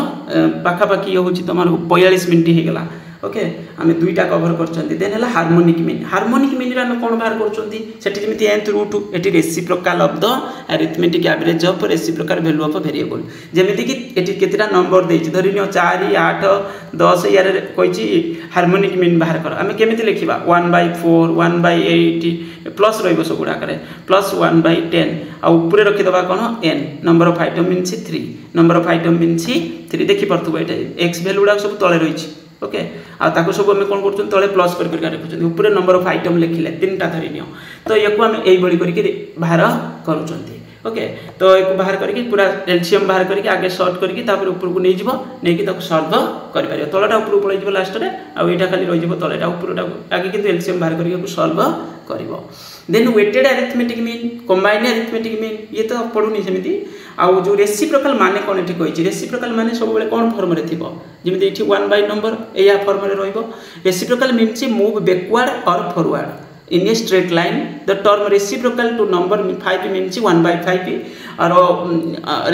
पाखा पाखी ये होची तुमरो 42 मिनिट हे गला ओके आमे दुईटा कवर करचंती देन हला हार्मोनिक मीन रे हम कोन बाहर करचंती सेठी जेमिति nth रूट एटी reciprocal of the arithmetic average of reciprocal value of variable जेमिति कि एटी केतेटा नंबर देछि धरिनियो 4 8 10 यार कहिछि हार्मोनिक मीन बाहर कर आमे केमिति लिखिबा 1/4 1/8 प्लस रहिबो सब गुडा करे प्लस 1/10 आ ऊपर रखि दबा कोन n number of item means 3 number of item means 3 देखि परथुबो एटा x वैल्यू गुडा सब तळे रहिछि ओके आ ताको सब हम कोन करछन तळे प्लस कर कर रखछन ऊपर नंबर ऑफ आइटम लिखिले तीनटा धरि नियो तो एको हम एई बडी करिके बाहर करूछंती ओके तो एको बाहर करके पूरा एलसीएम बाहर करके आगे सॉर्ट करके तापर ऊपर को नै जिवो नै कि ताको सॉल्व करि पारियो तळटा ऊपर पळै जिवो लास्ट रे आ एटा खाली रहि जिवो तळटा ऊपरटा आगे किंतु एलसीएम बाहर करके को सॉल्व करिवो then weighted arithmetic mean combined arithmetic mean ये तो पढुनी सेमिति आ जो रेसिप्रोकल माने कोन एठी कहिछि रेसिप्रोकल माने सब बेले कोन फॉर्म रे थिबो जेमिति एठी 1 बाय नंबर एया फॉर्म रे रहइबो रेसिप्रोकल मीन्स मूव बैकवर्ड और forward in a straight line the term reciprocal to number 5 means 1/5 और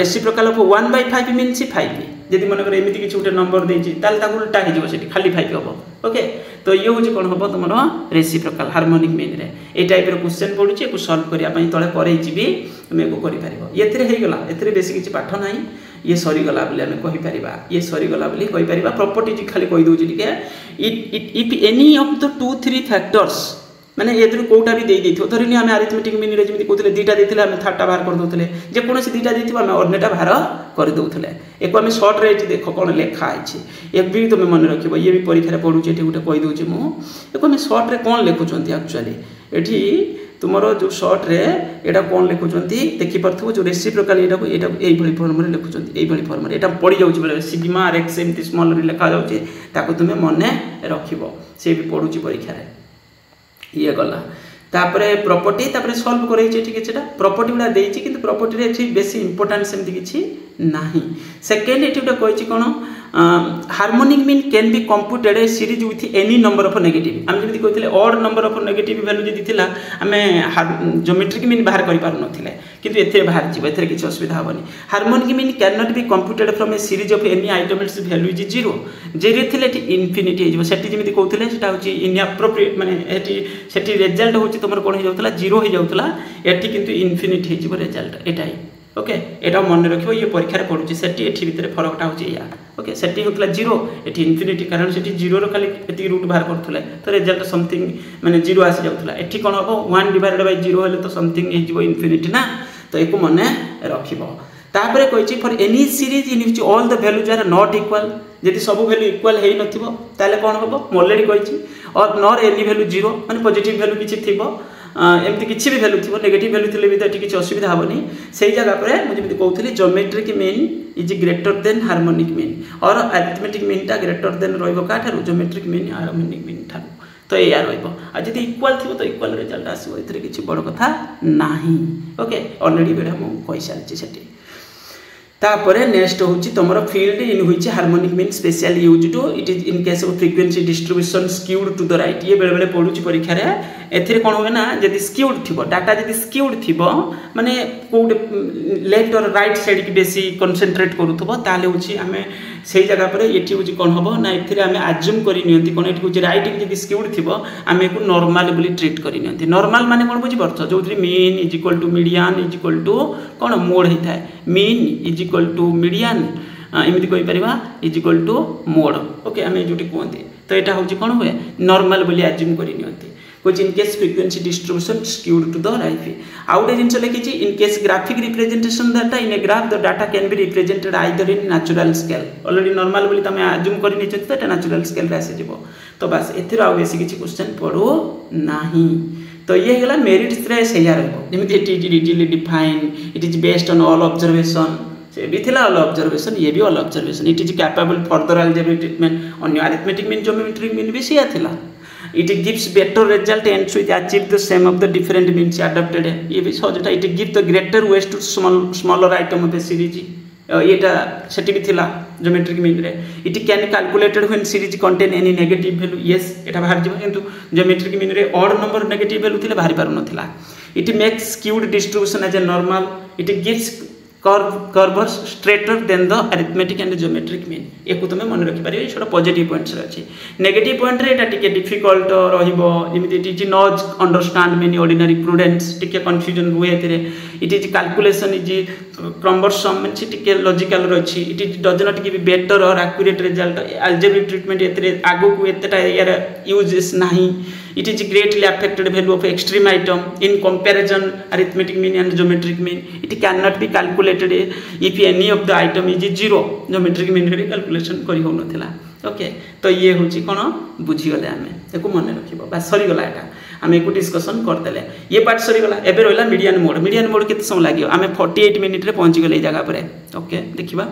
reciprocal of 1/5 means 5 यदि मन करे एमिति किछ उटे नंबर देछि ताल ता उल्टा हे जिवो सेठी खाली 5 होबो ओके तो ये होछि कोन होबो तमरो रेसिप्रोकल हार्मोनिक मीन रे ए टाइप रो क्वेश्चन पडुछि एको सॉल्व करिया पई तळे करे जिबी हम एको करि पारिबो एथिरे हे गेला एथिरे बेसी किछ पाठ नाही ये सरीगला बोली आम कहीपर ये सरीगला बोली कहीपर प्रॉपर्टी खाली कहीदे टे if any of the 2-3 factors माने ये कौटा भी दे धरनी आम आरिथमेटिक मीन रे जमी कहते दुईटा देते आम थर्डटा बाहर करदे जेकोसी दुईटा देते आम अन्यटा बाहर करदे एक आम सर्ट रे देख कौन लिखाई एक भी तुम मन रख ये भी परीक्षा पढ़ुचे ये गोटे कहीदे मुझे आम सर्ट रे कौन लिखुंट एक्चुअली ये तुम जो सर्ट रे यहाँ कौन लिखुंट देखिपो जो रेसिप्रोकाल ये फर्म लिखुंट ये फर्म यहाँ पड़ जाए सिग्मा आरएक्स एमती स्मॉल लिखा जाऊँगी तुम्हें मन रख से भी पढ़ुची परीक्षा ये गला तापरे प्रॉपर्टी तापरे सॉल्व करे ठीक है प्रॉपर्टी गुड़ा देछि किंतु प्रॉपर्टी रे एठी बेसी इंपोर्टेंट सेमति किछि नाही सेकंड एठी उटा कहछि कोन harmonic mean can be computed a series with any number of negative हम जेमति कहथिले odd number of negative value जदि थिला हमें ज्योमेट्रिक मीन बाहर करि पारु नथिले किंतु एथे बाहर जिवो एथे किछि असुविधा होबनी harmonic mean can not be computed from a series of any item its value is 0 जेरे थिले एठी इन्फिनिटी हिजो सेठी जेमति कहथिले सेटा होछि इनएप्रोप्रिएट माने एठी सेठी रिजल्ट होछि तमर कोन हो जाउतला 0 हो जाउतला एठी किंतु इन्फिनिटी हिजो रिजल्ट एटाई ओके एटा मन रखिबो ये परीक्षा रे पडुची सेठी एठी भितरे फरकटा होची या ओके सेठी होतला 0 एठी इन्फिनिटी कारण सेठी 0 रो खाली एती रूट बाहर करथले तो रिजल्ट समथिंग माने 0 आसी जाउतला एठी कोन हबो 1 डिवाइडेड बाय 0 हेले तो समथिंग हे जिवो इन्फिनिटी ना तो एको मन रखिबो तापरे कहिची for any series in which all the values are not equal यदि सब वैल्यू इक्वल हे नथिबो ताले कोन हबो ऑलरेडी कहिची और नॉर एनी वैल्यू 0 माने पॉजिटिव वैल्यू किछि थिबो एमती किसी भी वैल्यू थी नेगेटिव वैल्यू थे भी तो किसी असुविधा हेनी से जगह पर मुझे कहती geometric mean is greater than harmonic mean और अरिथमेटिक मीनटा ग्रेटर देन रहा ज्योमेट्रिक मीन हार्मोनिक मीन ठार तो या रही इक्वाल थी तो इक्वाल रिजल्ट आसो ये किसी बड़ कथा ना ओके ऑलरेडी बेड़ा मुझे कही सारी से तापरे नेक्स्ट होची तमरो field in which harmonic mean specially used to it is in case of frequency distribution skewed to the right ये बेले बेले पढुची परीक्षा रे एथिरे कोन होय ना यदि स्क्यूड थिबो डाटा यदि स्क्यूड थिबो माने कोड लेफ्ट और राइट साइड की बेसी कंसंट्रेट करूथबो ताले होची हमें सेही जगह पर एठी होची कोन हबो ना एथिरे हमें अज्यूम करि नियंती कोन एठी होची राइट की यदि स्क्यूड थिबो हमें को नॉर्मल बोली ट्रीट करि नियंती नॉर्मल माने कोन बुझी परछ जोथि mean is equal to median is equal to कोन मोड हिथाय mean is equal to median एमती कहि परिबा is equal to mode okay हमें जोटी कहंती तो एटा होची कोन होय नॉर्मल बोली अज्यूम करि नियंती which in case frequency distribution skewed to the right. Outage जिनसे लिखी in case graphic representation data in a graph the data can be represented either in natural scale. Already normal बोली तमें assume करी नहीं चाहिए तो natural scale रे आसे जिबो. तो बस इधर आउ बेसिक किसी क्वेश्चन पढ़ो नहीं. तो ये गला मेरिट्स रे सेया रहबो. जेमिति it is easily defined, it is based on all observation. से भी थिला all observation ये भी all observation. It is capable further algebraic treatment. अन्य arithmetic mean geometric mean भी सेया थिला. It gives better result and so it achieve the same of the different means adopted. ये भी सहजटा it gives the greater ways to smaller item of a series. येटा सेटी भी थिला geometric mean रे. It can calculated when series contain any negative value. Yes एटा बाहर जिवो किंतु geometric mean रे odd number negative value थिले बाहर पारु नथिला. It makes skewed distribution as a normal. It gives curves straighter than the arithmetic and geometric mean. एको तुमे मन रखि पारिबे छोटा पॉजिटिव पॉइंट्स अछि. नेगेटिव पॉइंट रे एटा टिके डिफिकल्ट रहिबो जेमिति it is not understand many ordinary prudence टिके कंफ्यूजन हुए एतरे. It is calculation is cumbersome means टिके लॉजिकल रछि. It is does not give better और एक्यूरेट रिजल्ट. अलजेब्रिक ट्रीटमेंट एतरे आगो को एतटा यार यूजेस नाही. It is greatly affected value of extreme item in comparison arithmetic mean and geometric mean. It cannot be calculated if any of the item is 0. Geometric mean रे calculation करी हो नथिला. Okay तो ये होची कोन बुझी गले हमें एको मन रखिबो बस सरी गला एटा हमें एको डिस्कशन कर देले ये पार्ट सरी गला. एबे रहला मीडियन मोड केते समय लागियो हमें 48 मिनिट रे पहुंची गले ए जगह पर. ओके देखिबा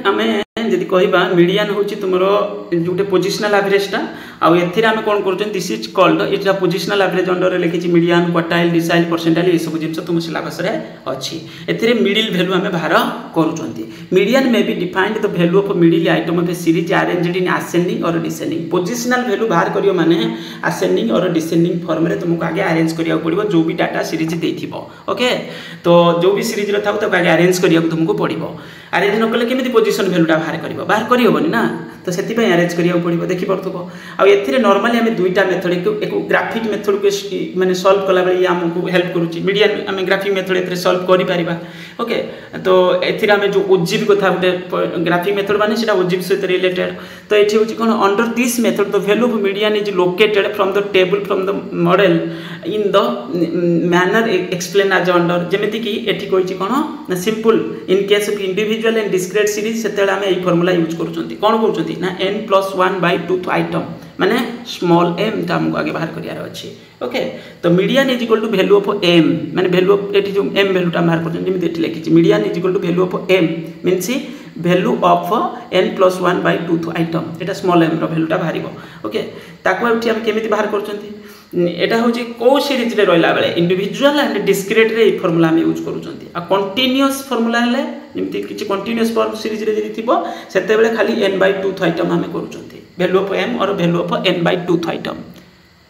हमें जदि कहबा मीडियन होची तुमरो जोटे पोजिशनल एवरेज टा आ एथिरे हम कोन करछन this is called it a positional average under रे लिखिछि मीडियन क्वार्टाइल डिसाइल परसेंटाइल ए सब जिंस तुम सिलेबस रे अछि. एथिरे मिडिल वैल्यू हमें बाहर करूछंती. Median may be defined the value of middle item of a series arranged in ascending और डिसेंडिंग. पोजिशनल वैल्यू बाहर करियो माने असेंडिंग और डिसेंडिंग फॉर्म रे तुमको आगे अरेंज करिया पड़िबो जो भी डाटा सीरीज देथिबो. ओके तो जो भी सीरीज रे थाउ त आगे अरेंज करिया तुमको पड़िबो. अरेंज न कले केमिति पोजिशन वैल्यू टा बाहर करी होबनी ना तो से अरेंज करिया पड़ो देखि पड़थबो. आ एथिरे नॉर्मली हम दुईटा मेथड एक ग्राफिक मेथड को माने सॉल्व कला बेले आमको हेल्प करूची. मीडियन हम ग्राफिक मेथड एथिरे सॉल्व करि परिबा. ओके तो एथिरा में जो ओजीव कथा गोटे ग्राफिक मेथड माने सेटा ओजीव सहित रिलेटेड तो एठी होची कोन under this method the value of median is located from the table from the model in the manner explain as under जेमिति कि एठी कोइची कोन simple in case of individual and discrete series सेतेला हम एई फार्मूला यूज करूचंती कोन कहउचंती ना n+1/2 item माने स्मॉल m ता हमको आगे बाहर करियार अछि ओके तो median is equal to value of m माने वैल्यू ऑफ एठी जो m वैल्यू ता बाहर करछन जेमि देठी लिखिछि median is equal to value of m means value of n+1/2 item एटा स्मॉल m रो वैल्यू ता बाहरिबो ओके ताको एठी हम केमिति बाहर करछंती एटा होची को सीरीज रे रहला बेले इंडिविजुअल एंड डिस्क्रीट रे फार्मूला हम यूज करूचंती आ कंटीन्यूअस फार्मूला हेले जेमति किछि कंटीन्यूअस फॉर्म सीरीज रे जदि थिबो सेते बेले खाली n/2 आइटम हम करूचंती वैल्यू ऑफ m और वैल्यू ऑफ n/2 आइटम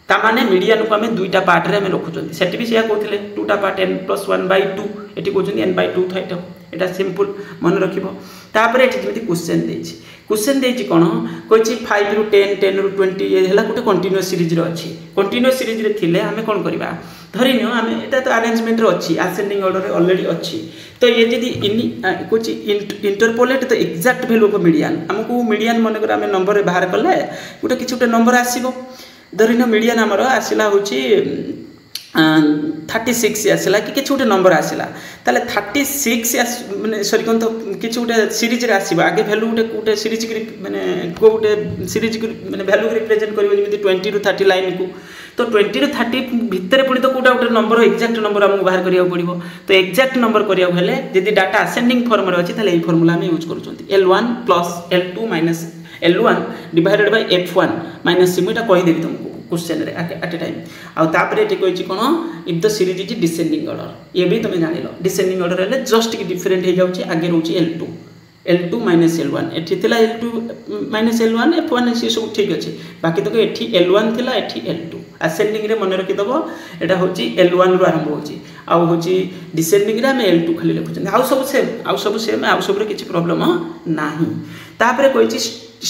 ता माने मीडियन को हम दुईटा पार्ट रे हम रखुचंती सेठी भी सेया कहथिले टूटा पार्ट n+1/2 एठी कहउचंती n/2 आइटम एटा सिंपल मन रखिबो तापर एठी जेमति क्वेश्चन देछि कोन कहछि 5 रु 10 10 रु 20 ये हला गुटे कंटीन्यूअस सीरीज रे अछि कंटीन्यूअस सीरीज रे थिले हमें कोन करबा धरिनियो हमें एटा तो अरेंजमेंट रे अछि असेंडिंग ऑर्डर रे ऑलरेडी अछि तो ये जदी कुछ इंटरपोलेट तो एग्जैक्ट वैल्यू ऑफ मीडियन हमको मीडियन मन कर हमें नंबर रे बाहर करले गुटे किछ गुटे नंबर आसीबो धरिनियो मीडियन हमर आसिला होछि 36 आसला कि किछ गुटे नंबर आसला ताले 36 माने सॉरी कोन तो किछ गुटे सीरीज रे आसीबा आगे वैल्यू गुटे सीरीज के माने को गुटे सीरीज के माने वैल्यू के रिप्रेजेंट करबो जेमिति 20 रु 30 लाइन को तो 20 रु 30 भितर पुणी तो कोटा गुटे नंबर एक्जेक्ट नंबर हमको बाहर करिया पड़िबो तो एक्जेक्ट नंबर करिया हेले जदी डाटा असेंडिंग फॉर्म रे अछि ताले ए फार्मूला हम यूज करूचंती L1 + L2 - L1 divided by F1 - c एटा कहि देबी तुमको क्वेश्चन रे एट ए टाइम आ तापरे एटे कहछि कोन if the series is descending order ये भी तुम जानिलो डिसेंडिंग ऑर्डर हेले जस्ट कि डिफरेंट हे जाउछि आगे रहउछि L2 - L1 एठी थिला L2 - L1 F1 से सब ठीक अछि बाकी तो एठी L1 थिला एठी L2 असेंडिंग रे मन रखि दबो एटा होछि L1 रो आरंभ होछि आ होछि डिसेंडिंग रे हम L2 खाली लिखुछन आ सब सेम आ सब रे किछि प्रॉब्लम नाही तापरे कहछि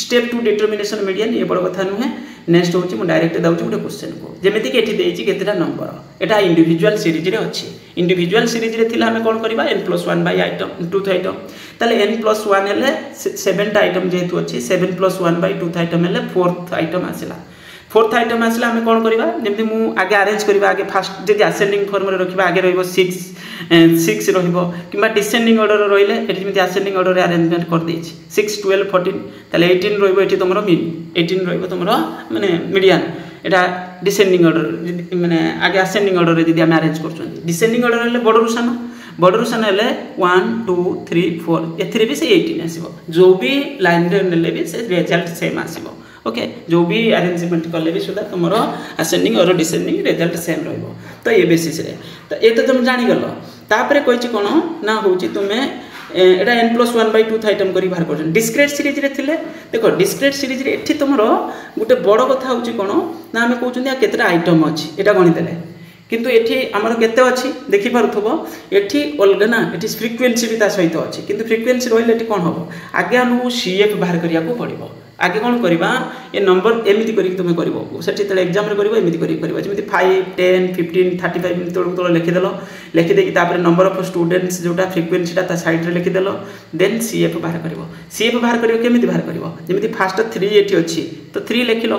स्टेप 2 डिटरमिनेशन मीडियन ये बड़ कथा नुहे नेक्स्ट होछि मु डायरेक्ट दाउछि गुटे क्वेश्चन को जेमिति कि एठी देछि केतेटा नंबर एटा इंडिविजुअल सीरीज रे अछि इंडिविजुअल सीरीज रे थिला हमें कोन करबा n+1/2 आइटम ताले n+1 हेले 7 टा आइटम जेतु अछि 7+1/2 आइटम हेले 4th आइटम आसिला 4th आइटम आसिला हमें कोन करबा जेमिति मु आगे अरेंज करबा आगे फर्स्ट जदि असेंडिंग फॉर्म रे रखिबा आगे रहइबो 6 रहइबो किबा डिसेंडिंग ऑर्डर रे रहिले एठी जेमिति असेंडिंग ऑर्डर रे अरेंजमेंट कर देछि 6 12 14 ताले 18 रहइबो एठी तमरो मीन 18 रहइबो तमरो माने मीडियन एटा डिसेंडिंग ऑर्डर माने आगे असेंडिंग ऑर्डर रे जदि हम अरेंज करछन डिसेंडिंग ऑर्डर हेले बडरू सन हेले 1 2 3 4 एथिरे भी से 18 आसीबो जो भी लाइन रे नेले भी से रिजल्ट सेम आसीबो ओके जो भी अरेंजमेंट करले भी सुदा तमरो असेंडिंग और डिसेंडिंग रिजल्ट सेम रहइबो तो ये बेसिस रे तो ए तो तुम जानि गलो तापरे कहछि कोन ना होछि तुमे एटा n+1/2 आइटम करी बाहर करछन डिस्क्रीट सीरीज रे थिले देखो डिस्क्रीट सीरीज रे एठी तमरो गुटे बड़ कथा होछि कोन ना हमें कहउछन या केतेटा आइटम अछि एटा गणि देले किंतु एठी हमर केते अछि देखि पारुथबो एठी अलग ना एठी फ्रीक्वेंसी भी ता सहित अछि किंतु फ्रीक्वेंसी रहले एठी कोन होबो आगे हमहु CF बाहर करिया को पड़िबो आगे कोन करबा ए नंबर एमिति करी तुमे करबो सेठी तले एग्जाम रे करबो एमिति करी करबा जेमिति 5 10 15 35 एमिति तोड़ लिखि देलो लिखि देकी तापर नंबर ऑफ स्टूडेंट्स जोटा फ्रीक्वेंसी ता साइड रे लिखि देलो देन CF बाहर करबो CF बाहर करियो केमिति बाहर करबो जेमिति फर्स्ट 3 एठी अछि तो 3 लिखिलो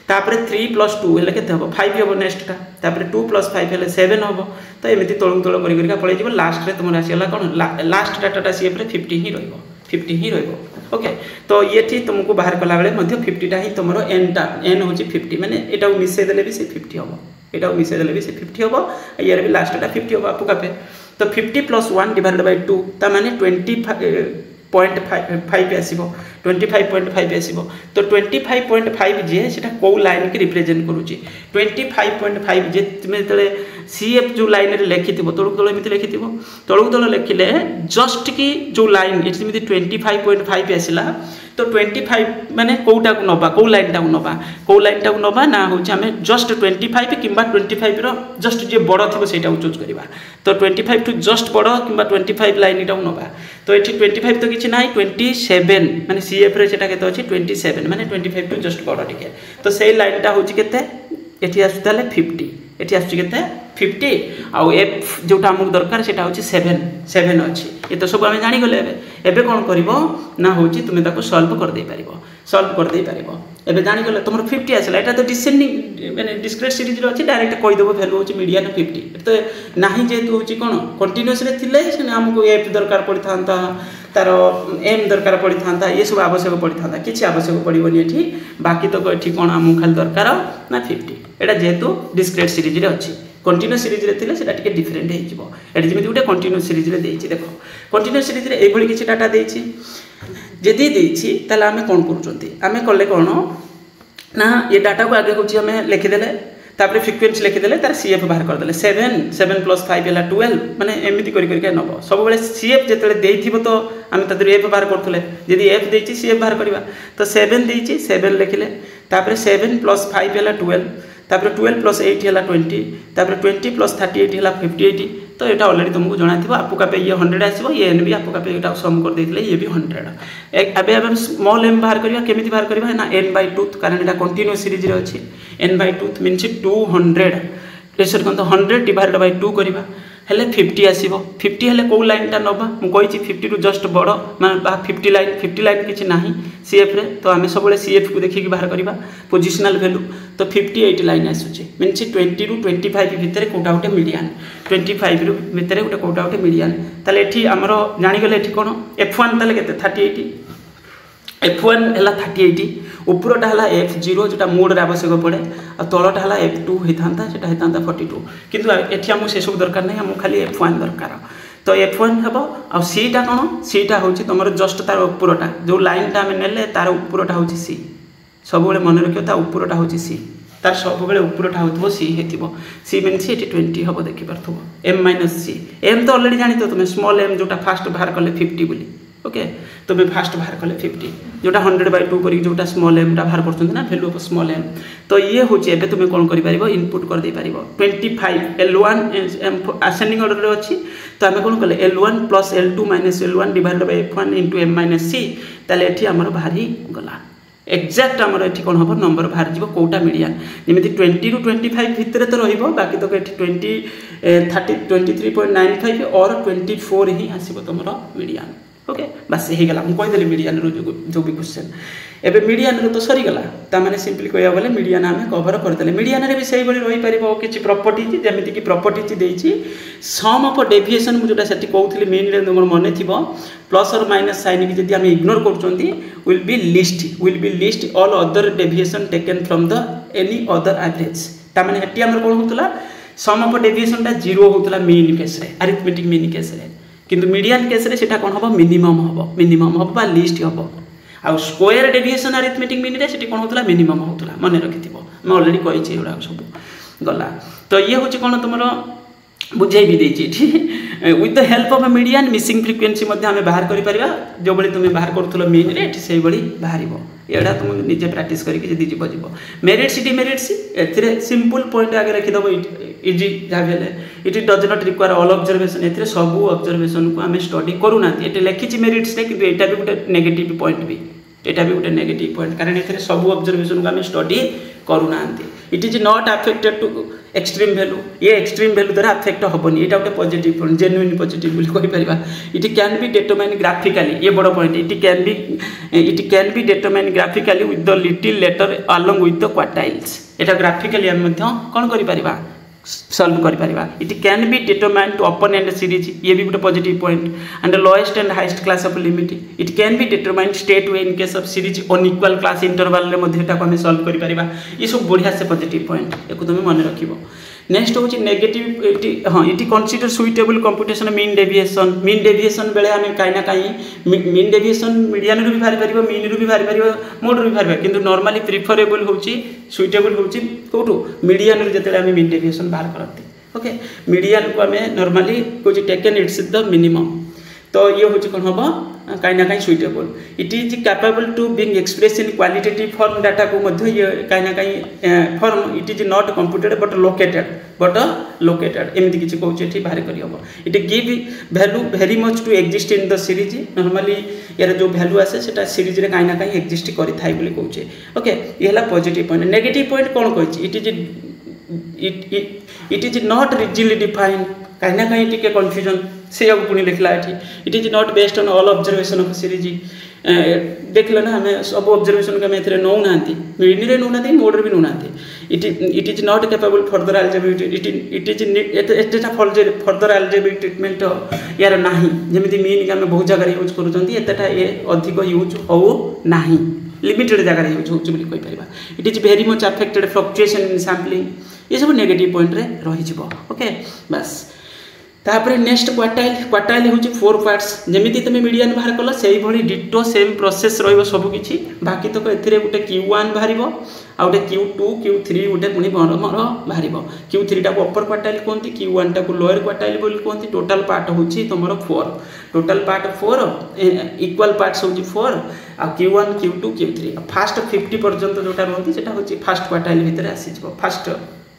तापर 3 + 2 हेले केते हबो 5 हबो नेक्स्ट टा तापर 2 + 5 हेले 7 हबो तो एमिति तोड़ करी करिका पळै जिवो लास्ट रे तुमरा आसीला कोन लास्ट डाटा CF रे 50 ही रहइबो ओके तो ये थी तुमको बाहर कला बेले मध्य 50 टा ही तुमरो n होची 50 माने एटा मिसे देले भी से 50 हबो एटा मिसे देले भी से 50 हबो यार भी लास्ट टा 50 हबो आपको कापे तो 50 + 1 / 2 ता माने 25.5 आसीबो 25.5 आसीबो तो 25.5 जे सेटा को लाइन के रिप्रेजेंट करूची 25.5 जे तुमे तले CF जो लाइन रे लिखिथिबो तळुक तळ एमिति लिखिथिबो तळुक तळ लिखिले जस्ट की जो लाइन एमिति 25.5 आसिला तो 25 माने कोटा को नबा को लाइन टा को नबा ना होची हमें जस्ट 25 किबा 25 रो जस्ट जे बड़ थिबो सेटा चूज करबा तो 25 टू जस्ट बड़ किबा 25 लाइन टा नबा तो एठी 25 तो किछि नाही 27 माने CF रे सेटा केते अछि 27 माने 25 टू जस्ट बड़ टिके तो सेही लाइन टा होची केते एठी आसुताले 50 एठी आसु केते 50 आउ एफ जोटा आमको दरकार सेटा होची 7 अच्छी ये तो सब आम जानीगले एबे कौन कर ना हूँ तुम्हें ताको सॉल्व कर दे पारिबो सॉल्व कर दे पारिबो एबे जानीगले तुम 50 आसला एटा तो डिसेंडिंग माने डिस्क्रीट सीरीज रो अछि डायरेक्ट कहि देबो वैल्यू होची मीडियन 50 तो नाही जेतु होची कोन कंटीन्यूअस रे थिले से हमको एफ दरकार पड़ी थांता तार एम दरकार पड़ी था ये सब आवश्यक पड़ी था किसी आवश्यक पड़ोनी ये बाकी तो ये कौन आमको खाली दरकार ना 50 यहाँ जेहेतु डिस्क्रीट सीरीज रे अच्छी कंटिन्यूअस सीरीज रे थिले सेटा टिके डिफरेंट हो एटा जेमिति गोटे कंटिन्यूअस सीरीज रे देछि देखो कंटिन्यूअस सीरीज रे एभली किछि डाटा देछि जदि देछि ताले आमे कोन करूचंती आमे कले कोन ना ये डाटा को आगे होछि आमे लिखि देले तापर फ्रिक्वेंसी लिखिदेले तार सीएफ बाहर करदेले 7 + 5 है 12 माने एमती कर नब सब बेले सीएफ जिते देइथिबो तो आम तादर एफ बाहर करथुले जदि एफ देइछि सीएफ बाहर करबा तो 7 देइछि 7 लिखिले तापर 7 + 5 है 12 तापर 12 + 8 है 20 तापर 20 + 38 है 58 तो यहाँ ऑलरेडी तुमको जना थी आपको पे ये 100 आसो ये एन भी आपको पे यहाँ सम कर देते ये भी 100 अब स्मॉल एम बाहर करवा केमी बाहर करवा ना n/2 कारण यहाँ कंटिन्यूअस सीरीज अच्छी n/2 मीन्स 200 सर कौन 100 डिवाइडेड बाय 2 करवा हेले 50 आसो 50 हेले कौ लाइनटा नवा मुझे 50 रु जस्ट बड़ मैं 50 लाइन किसी ना सीएफ रे तो आम सब सीएफ को देखिए बाहर करवा पोजिशनल वैल्यू तो 58 लाइन आसूचे मीन्स 20 रु 25 भितर कौटा गोटे मीडियन 25 रु भितर गोटे कौटा गोटे मीडियन ताले एठी हमर जानीगले एठी कोन f1 ताले केते 38 f1 है 38 उपरटा है f0 जोटा मोड रे आवश्यक पड़े आ तलटा है f2 होता है 42 किंतु एठी हमको से सब दरकार नहीं हमको खाली f1 दरकार तो f1 हम आ सीटा कौन सीटा हूँ तुम जस्ट तार उपरटा जो लाइनटा आम ने तार उपरटा हूँ सी सब मन रखियो ता उपरटा हूँ सी तार सब उपरटा हो सी हो सी मीन्स ये 20 हम देखिपो m - c m तो ऑलरेडी जानी तो तुम्हें स्मॉल m जोटा फास्ट बाहर कले 50 बोली ओके तो मैं फास्ट बाहर कले 50 जोटा 100/2 करी जोटा स्मॉल m बाहर करछन ना वैल्यू ऑफ स्मॉल m तो ये होची एबे तुम कोन करि परिबो इनपुट कर दे परिबो 25 l1 असेंडिंग ऑर्डर रे अछि तो आमे कोन कले l1 + l2 - l1 divided by f1 * m - c ताले एठी हमर बाहरी गला एक्जाक्ट आमर एठी कोन हबो नंबर बाहर जीवो कोटा मीडियन जेमिति 20 रु 25 भितर तो रहिबो बाकी तो एठी 23.95 और 24 ही आसीबो तमरो मीडियन ओके बस यही गला मुझे कहीदेली मीडियन जो भी क्वेश्चन एबे मीडियन तो सरी गला ता माने सिंपली कहया बोले मीडियन आमे कवर करदेले मीडियन रे भी सही बड़ी रही परिबो किछि प्रॉपर्टी जेमिति कि प्रॉपर्टी देइछि सम ऑफ डेविएशन मु जोटा सेठी कहउथली मीन रे तुमर मने थिबो प्लस और माइनस साइन कि जदि हम इग्नोर करचोंती will be least all other deviation taken from the any other average ता माने हेटी हमर कोन होतला सम ऑफ डेविएशन टा 0 होतला मीन केस रे अरिथमेटिक मीन केस रे किंतु मीडियन केस रे सेटा कोन हबो मिनिमम हबो बा लिस्ट हबो आ स्क्वायर डेविएशन अरिथमेटिक मीन रे सेटी कोन होतला मिनिमम होतला मने रखिथिबो मैं ऑलरेडी कहि छि एडा सब गला तो ये होछि कोन तुमरो बुझाई भी देछि with the help of median missing frequency मध्ये हमें बाहर करि परिबा जो बळी तुमे बाहर करथुलो मीन रे एठी सेही बळी बाहरिबो एडा तुम निजे प्रैक्टिस करके जदी जीवो मेरिट्स डिमेरिट्स एथिरे सिंपल पॉइंट आगे रखि दबो इजी जाबेले it does not require all observation एथिरे सब ऑब्जर्वेशन को हमें स्टडी करू ना एटे लिखिछि मेरिट्स रे किंतु एटा भी गोटे नेगेटिव पॉइंट भी एटा भी गोटे नेगेटिव पॉइंट कारण एथिरे सब ऑब्जर्वेशन को हमें स्टडी करू ना it is not affected to extreme value ये एक्सट्रीम वैल्यू द्वारा अफेक्ट हेनी यहाँ गोटे पॉजिटिव पॉइंट जेन्युइन पॉजिटिव कहीपर it can be determine graphically ये बड़ point it can be determine graphically with the little letter along with the quartiles यहाँ graphically आम कौन कर सॉल्व कर it can be determine to open end series ये भी गोटे positive point and lowest and highest class of limit it can be determine state way in case of series unequal class interval रे मध्ये एटा को हम solve कर परिबा ये सब बढ़िया से पॉजिटिव पॉइंट एको तुम मन रखिबो नेक्स्ट होची नेगेटिव हाँ it consider suitable computation mean deviation बेले आम कहीं कहीं मीन डेविएशन मीडियन रू भी बाहरी पार मीन रू भी बाहरी पार मोड रू भी बाहरी किंतु नॉर्मली प्रिफरेबल होची सुइटेबल होची कोठू मीडियन रू जते आम मीन डेविएशन बाहर करते ओके मीडियन को आम नॉर्मली कोची टेकन इट्स द मिनिमम तो ये होची कोन हबो कहीं ना कहीं suitable it is capable to being express in qualitative form data को मध्य ये कहीं ना कहीं form it is not computed but located एमती किसी कौच बाहर करहब it give value very much to exist in the series normally यार जो वैल्यू आसे सेटा सीरीज रे कहीं ना कहीं एक्जिस्ट करि थाई बोली कहूचे ओके ये हला पॉजिटिव पॉइंट नेगेटिव पॉइंट कौन कहि it is it is not rigidly defined कहीं ना कहीं टिके कन्फ्यूजन से पुणी लिखला it is not based on all observation of series देख ना आम सब ऑब्जर्वेशन को आम नौ ना मीडियन नौ ना मोड भी नौ ना it is not capable further algebraic it is Etah further algebraic treatment यार ना जमी मीन आम बहुत जगह यूज करेटा ये अधिक यूज हो ना लिमिटेड जगह use hopper it is very much affected fluctuation in sampling ये सब नेगेटिव पॉइंट रे रही ओके बस तापर नेक्स्ट क्वार्टाइल हूँ 4 पार्ट्स जमी तुम मीडियन बाहर कल से भाई डिटो सेम प्रोसेस रबकि बाकी तक ए गोटे Q1 बाहर आ गए Q2 Q3 गोटे पुणी मोर बाहर Q3 टाक अपर क्वार्टाइल कहते Q1 टाक लोअर क्वार्टाइल कहते टोटाल पार्ट हूँ तुम 4 टोटाल पार्ट 4 इक्वाल पार्ट्स हूँ 4 आ Q1 Q2 Q3 फास्ट 50 पर्यंत जोटा रुहति सेटा हूँ फास्ट क्वार्टाइल भितर आसीज फास्ट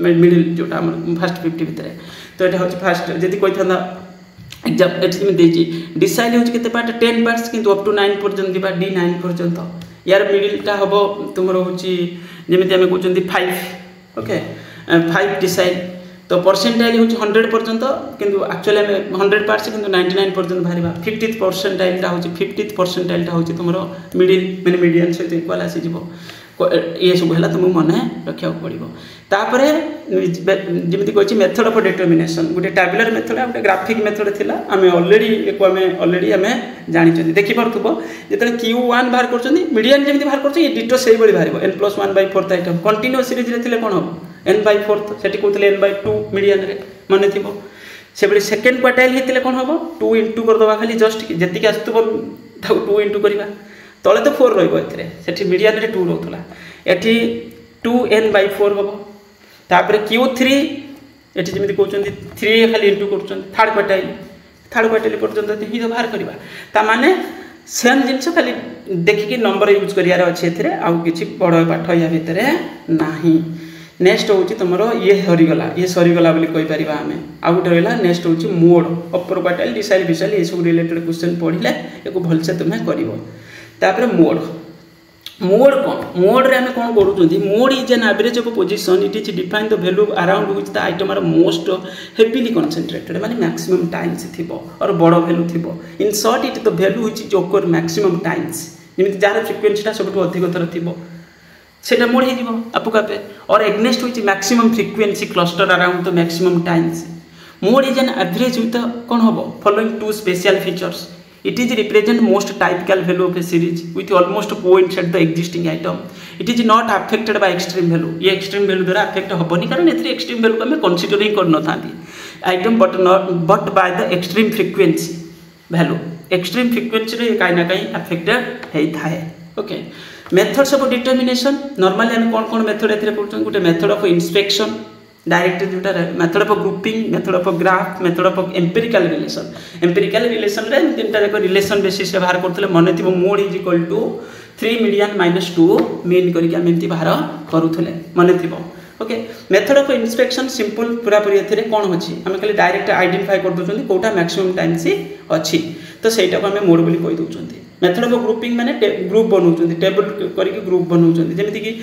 मिडिल जोटा फास्ट 50 भितर तो यहाँ हूँ फास्ट जदि कही था एग्जाम ये डिसाइड होते पार्ट 10 पार्ट्स किंतु अप टू 9 पर्यंत D9 पर्यंत यार मिडिलटा हम तुम हूँ जमी आम कहते 5 ओके 5 डिसाइड तो परसेंटाइल हूँ 100 पर्यंत किंतु एक्चुअली आम 100 पार्ट्स किंतु 99 पर्यंत बाहर 50th परसेंटाइलटा हूँ 50th परसेंटाइलटा हूँ तुम मिडिल मैंने मीडियन सहित इक्वाल आसीज ये सब है तुमको मन रखा पड़ो तापर जमी कही मेथड ऑफ डिटर्मिनेशन गोटे टैबुलर मेथड गोटे ग्राफिक मेथड थिला आम ऑलरेडी आम जानी देखिपो जो Q1 बाहर कर मीडियन जमी बाहर कर डिटो से बाहर n+1/4 आइटम कंटिन्यूअस सीरीज रे कौन हम n/4 से कहते n/2 मीडियन मन थी से बड़े सेकेंड क्वार्टाइल होते कौन हम 2 इंटू करदे खाली जस्ट जी आसुव 2 इंटू करवा तले तो 4 रही मीडियन रे 2 रोला ये 2n/4 हम तापर Q3 ये जमी कहते 3 खाली इंटू कर थर्ड क्वार्टाइल पर्यंत ही तो बाहर करवा ताने सेम जिनस खाली देखिकी नंबर यूज करार अच्छे आउ कि बड़ पाठ या भितर ना नेक्स्ट हूँ तुम ये हरीगला ये सरीगला कहीपर आम आउ गोटे रहा नेक्स्ट हूँ मोड अपर क्वार्टाइल डिसाइल विसाइल ये सब रिलेटेड क्वेश्चन पढ़ले या भलसे तुम्हें कर मोड मोड कौन मोड रे आम कौन करूँ mode is an average of position it is define the value around which the item are most heavily concentrated माने मैक्सिमम टाइम्स थिबो और बड़ वैल्यू थिबो in short it the value which is occur maximum times जेमिति जार फ्रिक्वेंसीटा सबटु अधिक थर थिबो सेटा मोड हे जिवो आपको आपे और against which maximum frequency cluster around the maximum times mode is an average with कौन हम following 2 special features It is represent most typical value of a series with almost points at the existing item. It is not affected by extreme value. ये extreme value द्वारा affect होबनी कारण एथरे extreme value को हमें consider ही करना था item but by the extreme frequency value. Extreme frequency रे कहीं ना कहीं affected है था है. Okay. Methods of determination normally हमें कौन method एथरे पढ़ते हैं कुटे method of inspection डायरेक्ट जोटा method of grouping method of graph method of empirical relation रे तीनटा जाक रिलेशन बेसिस से बाहर करथले मन थी mode is equal to 3 median -2 mean करके हम एमती बाहर करूथले मन थी okay method of inspection simple पूरा पूरी एथरे कोन होची हम खाली डायरेक्ट आइडेंटिफाई कर दोछन कोटा मैक्सिमम टाइम से अछि तो सेटा को हम मोड बोली कहि दोछन मेथड ऑफ ग्रुपिंग माने ग्रुप बनाउछन टेबल करके ग्रुप बनाउछन जेमिति कि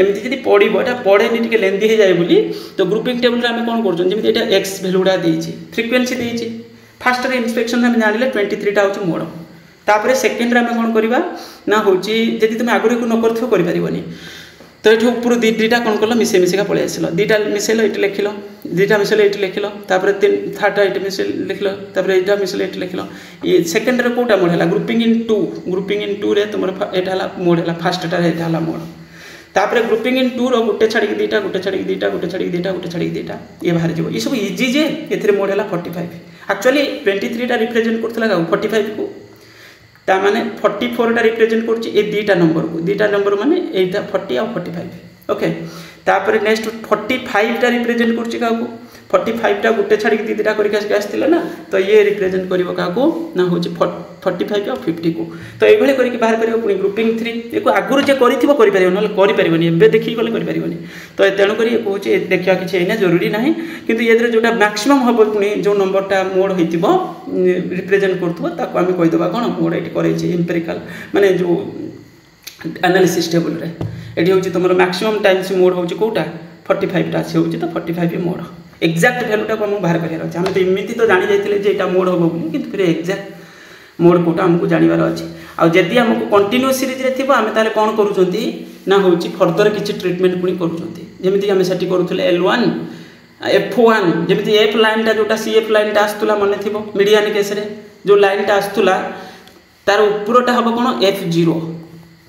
एमिति जदि पढिबो एटा पढेनी टिके लेंथी हे जाय बोली तो ग्रुपिंग टेबल रे हम कोन करछन जेमिति एटा x वैल्यूडा देछि फ्रीक्वेंसी देछि फर्स्ट रे इंस्पेक्शन हम जानिले 23 टा होछि मोड तापर सेकंड रे हम कोन करबा ना होछि जदि तुम आगुरी को न करथियो करि परिबोनी तो ये ऊपर दुईटा कौन कल मिसे मिसेका पलि आसल दुईटा मिसेल ये लिखल दुईटा मिसेल ये लिखल थर्डटा ये मिसेल लिखल यहाँ मिसेल ये लिखल ये सेकेंड कौटा मोड है ग्रुपिंग इन टू रे तुम यहाँ मोड है फास्टा है मोड तापर ग्रुपिंग इन टू रोटे छाड़ी दुईटा गोटे छाड़ी दुईटा गोटे छाड़ी दुईटा गोटे छाड़ी दुईटा ये बाहर जाए ये सब इजी जे ये मोड है 45 एक्चुअली 23टा रिप्रेजेंट करता 45 को ताने 44टा रिप्रेजेंट कर दुईटा नंबर माने एटा 40 आ 45 ओके तापर नेक्स्ट 45टा रिप्रेजेंट कर 45टा गोटे छाड़ी दुईटा करके आसला ना तो ये रिप्रेजेंट कर ना हूँ 45 आ 50 को तो ये करके बाहर कर पुणी ग्रुपिंग 3 ये आगुरी जे कर ना करें देखिए गले करें तो तेणुक कहूँ देखा कि एना जरूरी ना कि ये जोटा मैक्सिमम हम पुणी जो नंबरटा मोड हो रिप्रेजेंट करूँ आम कहीदेवा कौन मोड ये कर एम्पेरिकल माने जो एनालिसिस टेबल रे एटी हूँ तुम मैक्सिमम टाइम्स मोड हूँ कौटा 45 आसी होची तो 45 मोड एक्जाक्ट वैल्यूटा को हम बाहर करियार अछि। हम तो इमिति तो जानि जाइतिले जे एटा मोड होबो बोली किंतु फिर एक्जाक्ट मोड कोटा हमको जानिबार अछि। आ जदि हमको कंटिन्यूअस सीरीज रे थिबो आमे ताले कोन करूचंती ना होची फर्दर किछि ट्रीटमेंट पुनी करूचंती जेमिति आमे सेठी करूथले L1 F1 जेमिति F लाइन टा जोटा CF लाइन टा आस्तुला मने थिबो मीडियन केस रे जो लाइन टा आस्तुला तार ऊपरटा हबो कोन F0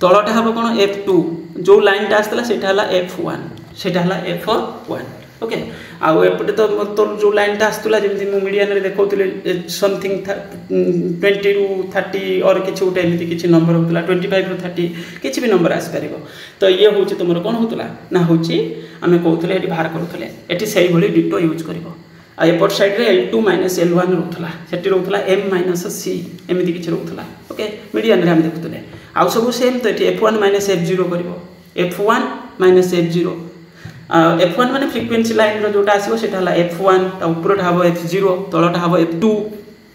तळटा हबो कोन F2 जो लाइन टा आस्तला सेटा हला F1 सेटा हला F1 ओके। आ एपटे तो जो लाइन टा आस्तला जेमिति मु मीडियन रे देखौतले समथिंग 20 टू 30 और किछि उटे एमिति किछि नंबर होतला 25 टू 30 किछि भी नंबर आस परिबो। तो ये होछि तुमरो कोन होतला ना होछि आमे कहउतले एटी बाहर करूतले एटी सही भली डिटो यूज करबो। आ एपट साइड रे L2 L1 रहउतला सेटी रहउतला M C एमिति किछि रहउतला ओके। मीडियन रे हम देखुतले आ सब सेम तो एटी F1 F0 करबो F1 F0 F1 माने फ्रीक्वेंसी लाइन रो जोटा आसीबो सेटा हला F1 ता ऊपरटा हबो F0 तळटा हबो F2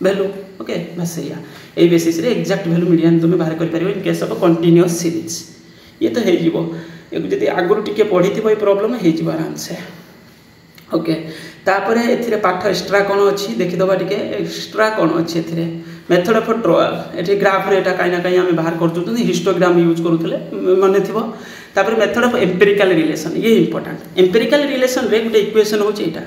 वैल्यू ओके। बस या ए बेसिस रे एग्जैक्ट वैल्यू मीडियन तुमे बाहर कर परिबो in case of continuous series. ये तो हे जीवो एक जदी आगुर टिके पढिथिबो ए प्रॉब्लम हे जीवो आराम से ओके। तापरे एथिरे पाठ एक्स्ट्रा कोन अछि देखि दबा टिके एक्स्ट्रा कोन अछि एथिरे मेथड ऑफ ट्रायल एठी ग्राफ रे एटा काइना काई हम बाहर करतु हिस्टोग्राम यूज करूथले माने थिबो। तापर मेथड ऑफ एम्पिरिकल रिलेशन ये इंपोर्टेंट एम्पिरिकल रिलेशन रे गुटे इक्वेशन होची एटा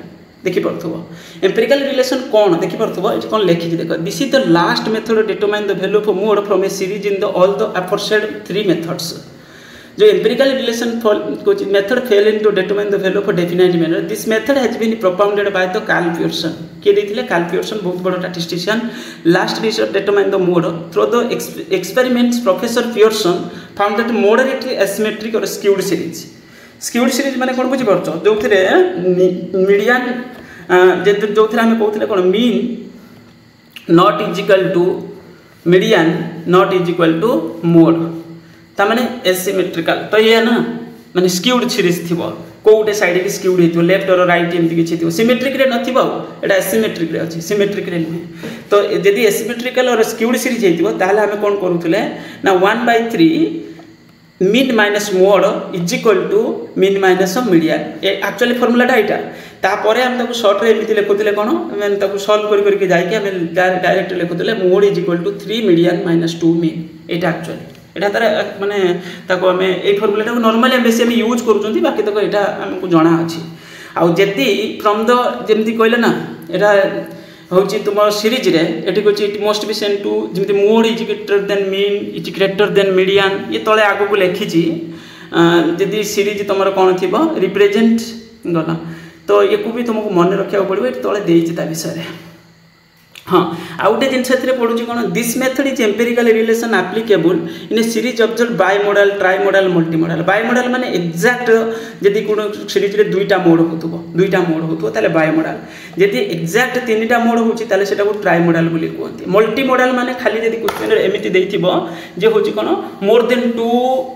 देखि परथबो। एम्पिरिकल रिलेशन कोन देखि परथबो एठी कोन लेखि देखो this is the last method determine the value of mode from a series in the all the aforesaid 3 methods. जो empirical relation method fail in to determine the value of a definite manner this method has been propounded by the Karl Pearson के देथिले Karl Pearson बहुत बड़ statistician last research determine the mode through the experiments professor Pearson found that moderately asymmetric और skewed series माने कोन बुझि परछो जो थरे median जे जो थरे हम कहउतले कोन mean not is equal to median not is equal to mode ता माने एसिमेट्रिकल तो ये ना माने स्क्यूड सीरीज थिबो कोउटे साइड के स्क्यूड हेतिबो लेफ्ट और राइट एमति किछि थिबो सिमेट्रिक रे नथिबो एटा एसिमेट्रिक रे अछि सिमेट्रिक रे नै। तो यदि एसिमेट्रिकल और स्क्यूड सीरीज हेतिबो ताले हम कोन करूथले ना 1/3 mean minus mode is equal to mean minus median ए एक्चुअली फार्मूलाटा एटा तापरे हम ताको शॉर्ट रे एमिति लेखुतले कोन हम ताको सॉल्व करि जाई कि हम डायरेक्ट लेखुतले mode is equal to 3 median minus 2 mean एटा एक्चुअली एटा तार माने ताको हमें ए फार्मूलाटा को नॉर्मली हम बेसी हम यूज करूचंती बाकी तक एटा हमको जाना अछि। आ जति फ्रॉम द जेमति कहले ना एटा होची तुम सीरीज रे एटी कोची it must be send to जेमति mode is greater than mean is greater than median ये तळे आगो को लेखि छी जदी सीरीज तुमर कोन थिबो रिप्रेजेंट गला तो ये को भी तुमको मन रखिया पड़िबो एटी तळे देई ता विषय रे। हाँ आउटे जिनस एथिरे पडुची कोन this method is empirical relation applicable in a series observe bimodal trimodal multimodal. Bimodal माने एग्जैक्ट जदी कोन सीरीज रे दुईटा मोड होतबो ताले बाय मॉडल जदी एग्जैक्ट तीनटा मोड होची ताले सेटा को ट्राई मॉडल बोली कहंती। मल्टी मॉडल माने खाली जदी क्वेश्चन रे एमिति देइथिबो जे होची कोन मोर देन 2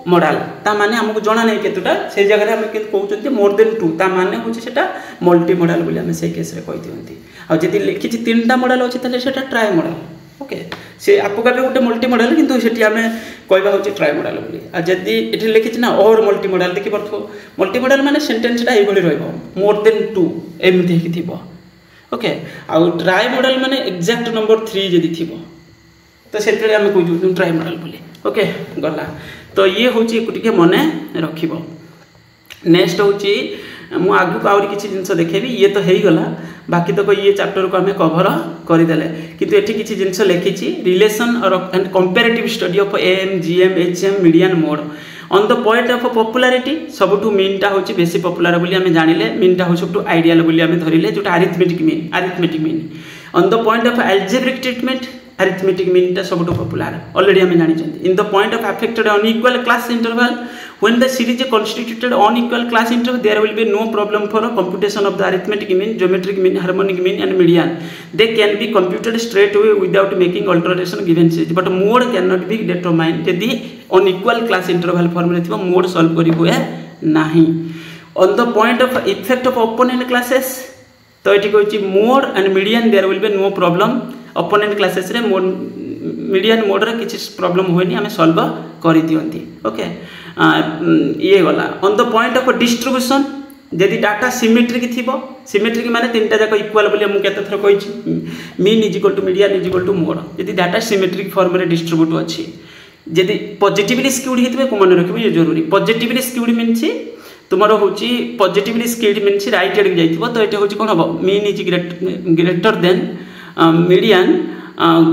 मॉडल ता माने हमको जाना नै केतुटा से जगह रे हम के कहउचंती मोर देन 2 ता माने होची सेटा मल्टी मॉडल बोली हम से केस रे कहि दियंती। आ जदी लिखिछि तीनटा मॉडल होची ताले सेटा ट्राई मॉडल ओके से आपको भी गोटे मल्टी मॉडल किंतु सेठी हमें कहबा होची ट्राई मॉडल बोली। आ जदी एठी लिखिछि ना और मल्टी मॉडल देखि परथो मल्टी मॉडल माने सेंटेंस टा एई भली रहइबो मोर देन 2 एमिति कि थिबो ओके। आ ट्राई मॉडल माने एग्जैक्ट नंबर 3 जदी थिबो तो सेतरे हम कहू ट्राई मॉडल बोली ओके गला। तो ये होची टिके मने रखिबो। नेक्स्ट होची मु आगु आउरी किछि जिंस देखेबी ये तो हेई गला बाकी तो ये चैप्टर को हमें कवर करदेले किंतु एठी किछि जिंस लिखिछि रिलेशन और and comparative study of M GM HM median mode on the point of popularity सबटू मीन टा होछि बेसी पॉपुलर बोली हमें जानिले मीन टा होछि सबटू आइडियल बोली हमें धरिले जोटा arithmetic mean on the point of algebraic treatment arithmetic mean टा सबटू पॉपुलर ऑलरेडी हमें जानि छथि। In the point of affected unequal class interval when the series is constituted unequal class interval there will be no problem for a computation of the arithmetic mean geometric mean harmonic mean and median they can be computed straight away without making alteration given series but mode cannot be determined यदि unequal class interval form रे थिबो mode solve करि होए नाही। on the point of effect of opponent classes तो एठी कहछि mode and median there will be no problem opponent classes रे mode median mode रे किछि प्रॉब्लम होएनी हमें सॉल्व करि दियंती ओके। ये गला on the point of distribution जदि डाटा सिमेट्रिक थी सिमेट्रिक माने तीनटा जाक इक्वाल बोली मुझे केते थर कही mean is equal to median is equal to mode जदि डाटा सिमेट्रिक फॉर्म रे डिस्ट्रीब्यूट अच्छी जदि पॉजिटिवली स्क्यूड होते को मन रखिए ये जरूरी पॉजिटिवली स्क्यूड मीन्स तुम हूँ पॉजिटिवली स्क्यूड मीन्स राइट एड जाइए तो ये हूँ कौन हम mean is greater than median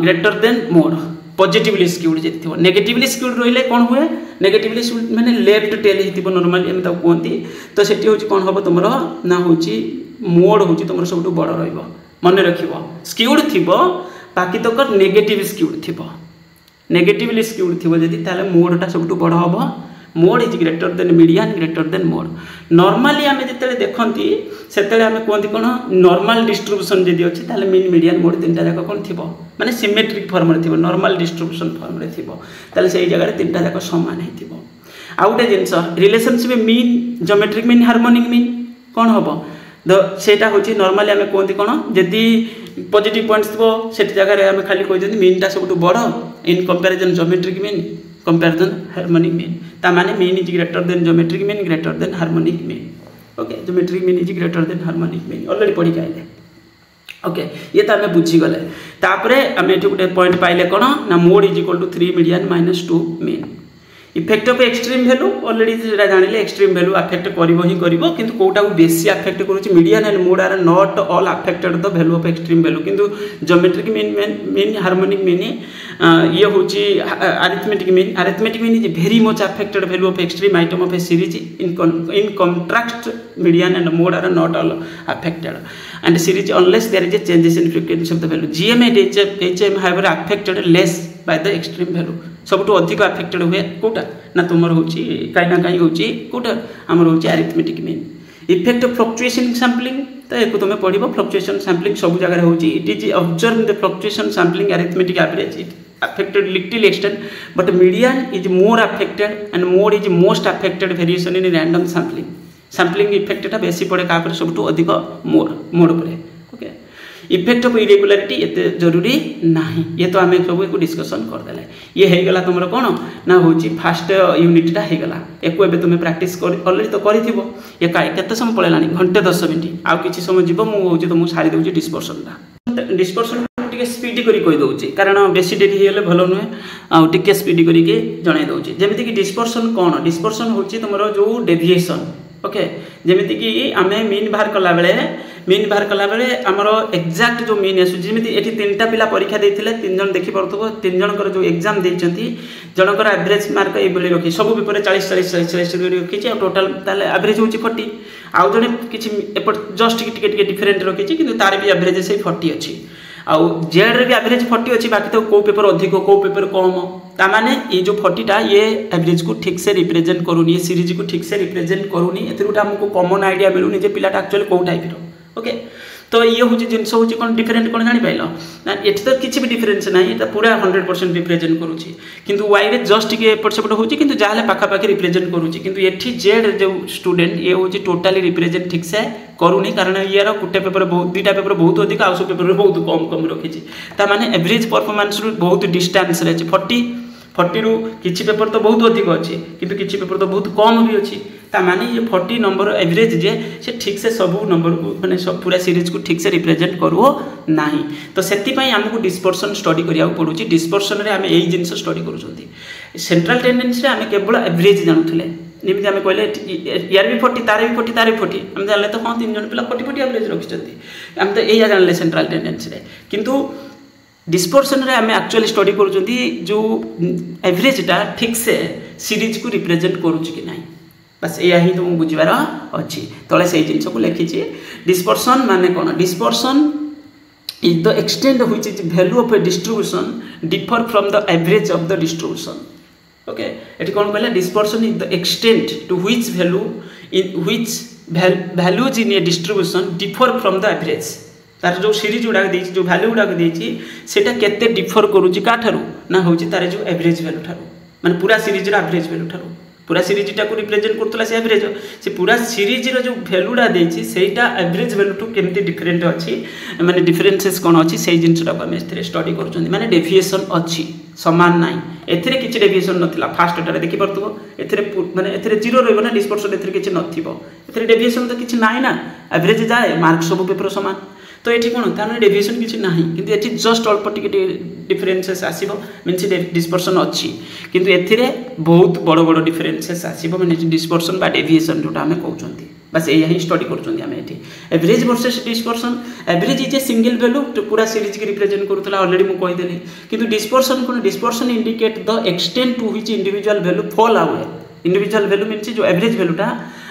greater than mode positively skewed जब थो नेगेटिवली स्क्यूड रही कौन हुए नेगेटिवली स्क्यूड मैंने लेफ्ट टेल हो नॉर्मली आम कहती तो सेठी हूँ कौन हम तुम ना हूँ मोड हूँ तुम सब बड़ रन रख स्क्यूड थी बाकी तक नेगेटिव स्क्यूड थी नेगेटिवली स्क्यूड थी जदि ताले मोडटा सब बड़ हम mode is greater than median greater than mode normally आम जो देखती से आम कहते कौन नॉर्मल डिस्ट्रीब्यूशन जब अच्छी ताले मीन मीडियन मोड तीनटा जाक कौन थी माने सिमेट्रिक फॉर्म रे थी नॉर्मल डिस्ट्रीब्यूशन फॉर्म रे थी ताले से जगह तीनटा जाक समान हो आ गोटे जिनस relationship mean geometric mean harmonic mean कौन हम सेटा हूँ नॉर्मली आम कहते कौन जदि पॉजिटिव पॉइंट्स थो से जगह आम खाली कहते मीनटा सब बड़ in comparison geometric mean comparison harmonic mean तामाने mean is greater than geometric mean greater than harmonic mean okay geometric mean is greater than harmonic mean already पढ़ी आइले ओके ये तो आम बुझीगले तापर आम ये गोटे पॉइंट पाइले कौन ना mode is equal to 3 median minus 2 mean effect of extreme value already से जानिले एक्सट्रीम वैल्यू अफेक्ट करिवो ही करिवो किंतु कोटा बेसी अफेक्ट करूची median and mode are not all affected the value of extreme value किंतु ज्योमेट्रिक मीन हार्मोनिक मीन ये हूँ arithmetic mean is very much affected value of extreme item of a series in contrast median and mode are not all affected and series unless there is a changes in frequency of the value gm and hm however affected less by the extreme value सब तो अधिक affected हुए कोटा ना तुम हूँ कहीं हूँ कोटा आमर हूँ arithmetic mean effect of fluctuation sampling तो एक तुम पढ़ फ्लक्चुएशन सैम्पलिंग सब जगह हूँ it is observe the fluctuation sampling arithmetic average it affected little extent but median is more affected and mode is most affected variation in random sampling effect टा बेसी पड़े क्या सब अधिक मोड पर ओके इफेक्ट ऑफ इरेगुलारिटी एते जरूरी नहीं ये तो आम सब एक डिस्कसन करदेले ये हो गला तुम कौन ना हूँ फास्ट यूनिटा हो गला एक तुम प्राक्ट ऑलरेडी तो करो ये केते समय पड़ेगा घंटे 10 मिनट आउ कि समय जीव मुझे तुमको सारी दूसरी डिस्पर्सनटा डिस्पर्सन टे स्पीड कहीदे कारण बेसी डेरी होगले भल नुहे आगे स्पीड करके जन दूसरी जमीक डिस्पर्सन कौन डिस्पर्सन हूँ तुम जो डेविएशन ओके जमीती कि आम मीन बाहर कला बेले आमर एक्जाक्ट जो मीन आसुमी ये 3टा पिला परीक्षा देते 3 जन देखिपे 3 जनकर जो एग्जाम देती जनकर एवरेज मार्क ये रखी सब पेपर 40 रखी टोटाल एवरेज हूँ 40 आउ जड़े कि जस्ट टी डिफरेन्ट रखी कि तार भी एवरेज से 40 अच्छी आउ जेड रे भी एवरेज 40 अच्छी बाकी तो कौ पेपर अधिक कौ पेपर कम ताने ये जो 40टा ये एवरेज को ठीक से रिप्रेजेंट करूनी ये सीरीज को ठीक से रिप्रेजेंट करूनी ए आमको कॉमन आइडिया मिलूनी जे पिलाटा एक्चुअली कौ टाइप ओके तो ये हूँ जिनस हूँ कौन डिफरेन्ट कौन जापार ना ये तो किसी भी डिफरेन्स ना ये पूरा 100% रिप्रेजेंट करुँची किंतु वाई रे जस्ट टे एपट सेपट हूँ कि जहाँ पाखापाखि रिप्रेजेंट करुँची किंतु ये जेड जो स्टूडेंट ये हूँ टोटाली रिप्रेजेंट ठीक से करूनी कारण यार गोटे पेपर बहुत 2टा पेपर बहुत अधिक आउ सब पेपर बहुत कम रखी ताने एवरेज परफॉर्मेंस बहुत डिस्टेंस रही 40 रू किसी पेपर तो बहुत अधिक अच्छी किंतु किसी पेपर तो बहुत कम भी अच्छी ताने ये 40 नंबर एवरेज जे से ठीक से सब नंबर को मैंने सब पूरा सीरीज को ठीक से रिप्रेजेंट करूँ ना तो से आमको डिस्पर्सन स्टडी करा पड़ू डिस्पर्सन आम यही जिन स्टडी कर सेंट्रल टेंडेंसी आम केवल एवरेज जानूले जमी आम कहले यार भी 40 तार भी 40 तार भी 40 आम जान तो हाँ 3 जन पिला 40 एवरेज रखिंट आम तो यही जानले सेंट्रल टेंडेंसी किंतु डिस्पर्सन रे आम एक्चुअली स्टडी कर जो एवरेजटा ठीक से सीरीज को रिप्रेजेंट करुच्ची कि ना बस या ही तुमको बुझार अच्छी तले से जिन को लिखी डिस्पर्सन माने कौन dispersion is the extent which is value of a distribution differ from the average of the distribution okay ये कौन कहला dispersion is the extent to which value in which values in a distribution differ from the average तार जो series गुड़ाक देती जो value गुड़ाक देती सेटा केते डिफर करुच्ची क्या ना हूँ तार जो एवरेज वैल्यू ठारू माने पूरा सीरीज एवरेज वैल्यू ठारू पूरा सीरीजटा को रिप्रेजेंट करतला से एवरेज से पूरा सीरीज रो जो वैल्यूटा देछि सेटा एवरेज वैल्यू टू केमती डिफरेंट अछि माने डिफरेंसेस कोन अछि सेही जिंसटा को हम एथरे स्टडी करछन माने डेविएशन अछि समान नाही एथरे किछि डेविएशन नथिला फास्ट टा देखि परतबो एथरे माने एथरे जीरो रहबो ना डिस्पर्शन एथरे किछि नथिबो एथरे डेविएशन तो किछि नाही ना एवरेज जाए मार्क सब पेपर समान तो ये कौन तार डेविएशन किसी ना कि ये जस्ट अल्प टिके डिफरेन्सेस आसो मीनस डिस्पर्सन अच्छी किंतु एथिरे बहुत बड़ बड़ डिफरेन्सेस आसो मीन डिस्पर्सन बा डेविएशन जोटा आम कहते बस यही स्टडी कर average versus dispersion average is a single value पूरा सीरीज की रिप्रेजेंट करूला ऑलरेडी मुझे कहीदेली किंतु डिस्पर्सन कौन dispersion indicate the extent to which individual value fall away individual value means जो एवरेज वैल्यूटा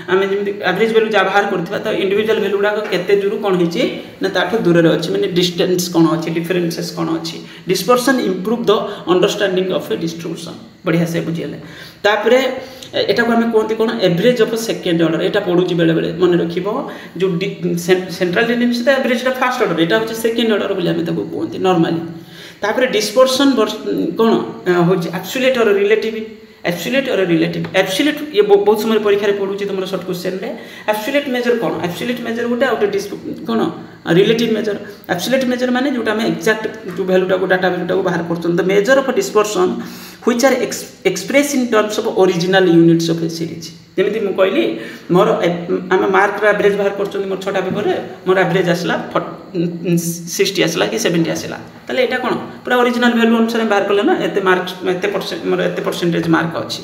आम जमी एवरेज वैल्यू जहाँ बाहर करथिबा तो इंडिविजुअल वैल्यू गुड़ाक केते दूर कौन होइछि ना ताठो दूर रे अछि माने डिस्टेंस कौन अछि डिफरेंसेस कौन अछि dispersion improve the understanding of a distribution बढ़िया से बुझियले तापरे एटा को हमें कहते कौन एवरेज ऑफ सेकेंड ऑर्डर एटा पढुछि बेले बेले मन रखिबो जो सेंट्रल डिफरेंस ता एवरेज ता फर्स्ट ऑर्डर एटा होछि सेकेंड ऑर्डर बोली हमें ताको कहते नॉर्मली तापरे डिस्पर्सन कौन होछि एब्सोल्यूट और रिलेटिव एब्सोल्यूट और रिलेटिव एब्सोल्यूट ये बहुत समय परीक्षा रे पढुछि तुमरो शॉर्ट क्वेश्चन रे एब्सोल्यूट मेजर कौन एब्सोल्यूट मेजर गोटे आउट कौन रिलेटिव मेजर एब्सोल्यूट मेजर माने जोटा हम एक्जाक्ट जो वैल्यूटा को डाटा वैल्यूटा को बाहर करछन the measure of dispersion which are express in terms of original units of a series जेमिति मु कहली मोर आम मार्क एवरेज बाहर करछन मोर 6टा पेपर रे मोर एवरेज आसला 60 आसला कि 70 आसला ताले एटा कोन पूरा ओरिजिनल वैल्यू अनुसार बाहर करले ना एते मार्क एते परसेंट मोर एते परसेंटेज मार्क अछि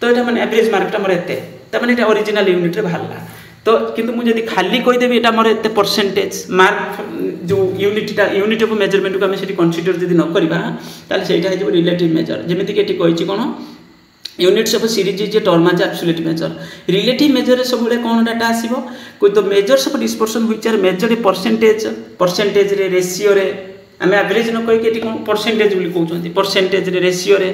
तो एटा माने एवरेज मार्कटा मोर एते त माने एटा ओरिजिनल यूनिट रे बाहरला तो किंतु मुझे यदि खाली कही देबी एटा मोर एते परसेंटेज मार्क जो यूनिट ऑफ मेजरमेंट को हम सेठी कंसीडर यदि न करबा ताले सेटा हे रिलेटिव मेजर जेमिति कि एठी कहिछि कोन units of series is a term as absolute measure relative measure सब बेले कौन डाटा आसीबो कोई तो measures of dispersion which are measure percentage रे रेशियो रे आम एवरेज न कहि कि कोन परसेंटेज बोली कहउछंती परसेंटेज रे रेशियो रे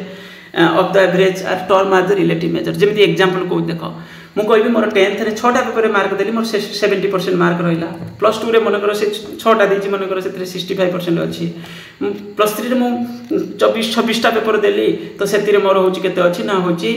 of the average are term as relative measure जेमिति एग्जांपल को देखो मु कहबी मोर 10th रे 6टा पेपर मार्क देली मोर 70% मार्क रहिला प्लस 2 रे मन करो से 6टा देछि मन करो से 65% अछि प्लस 3 रे मु 24-26टा पेपर देली तो सेति रे मोर होछि केते अछि ना होछि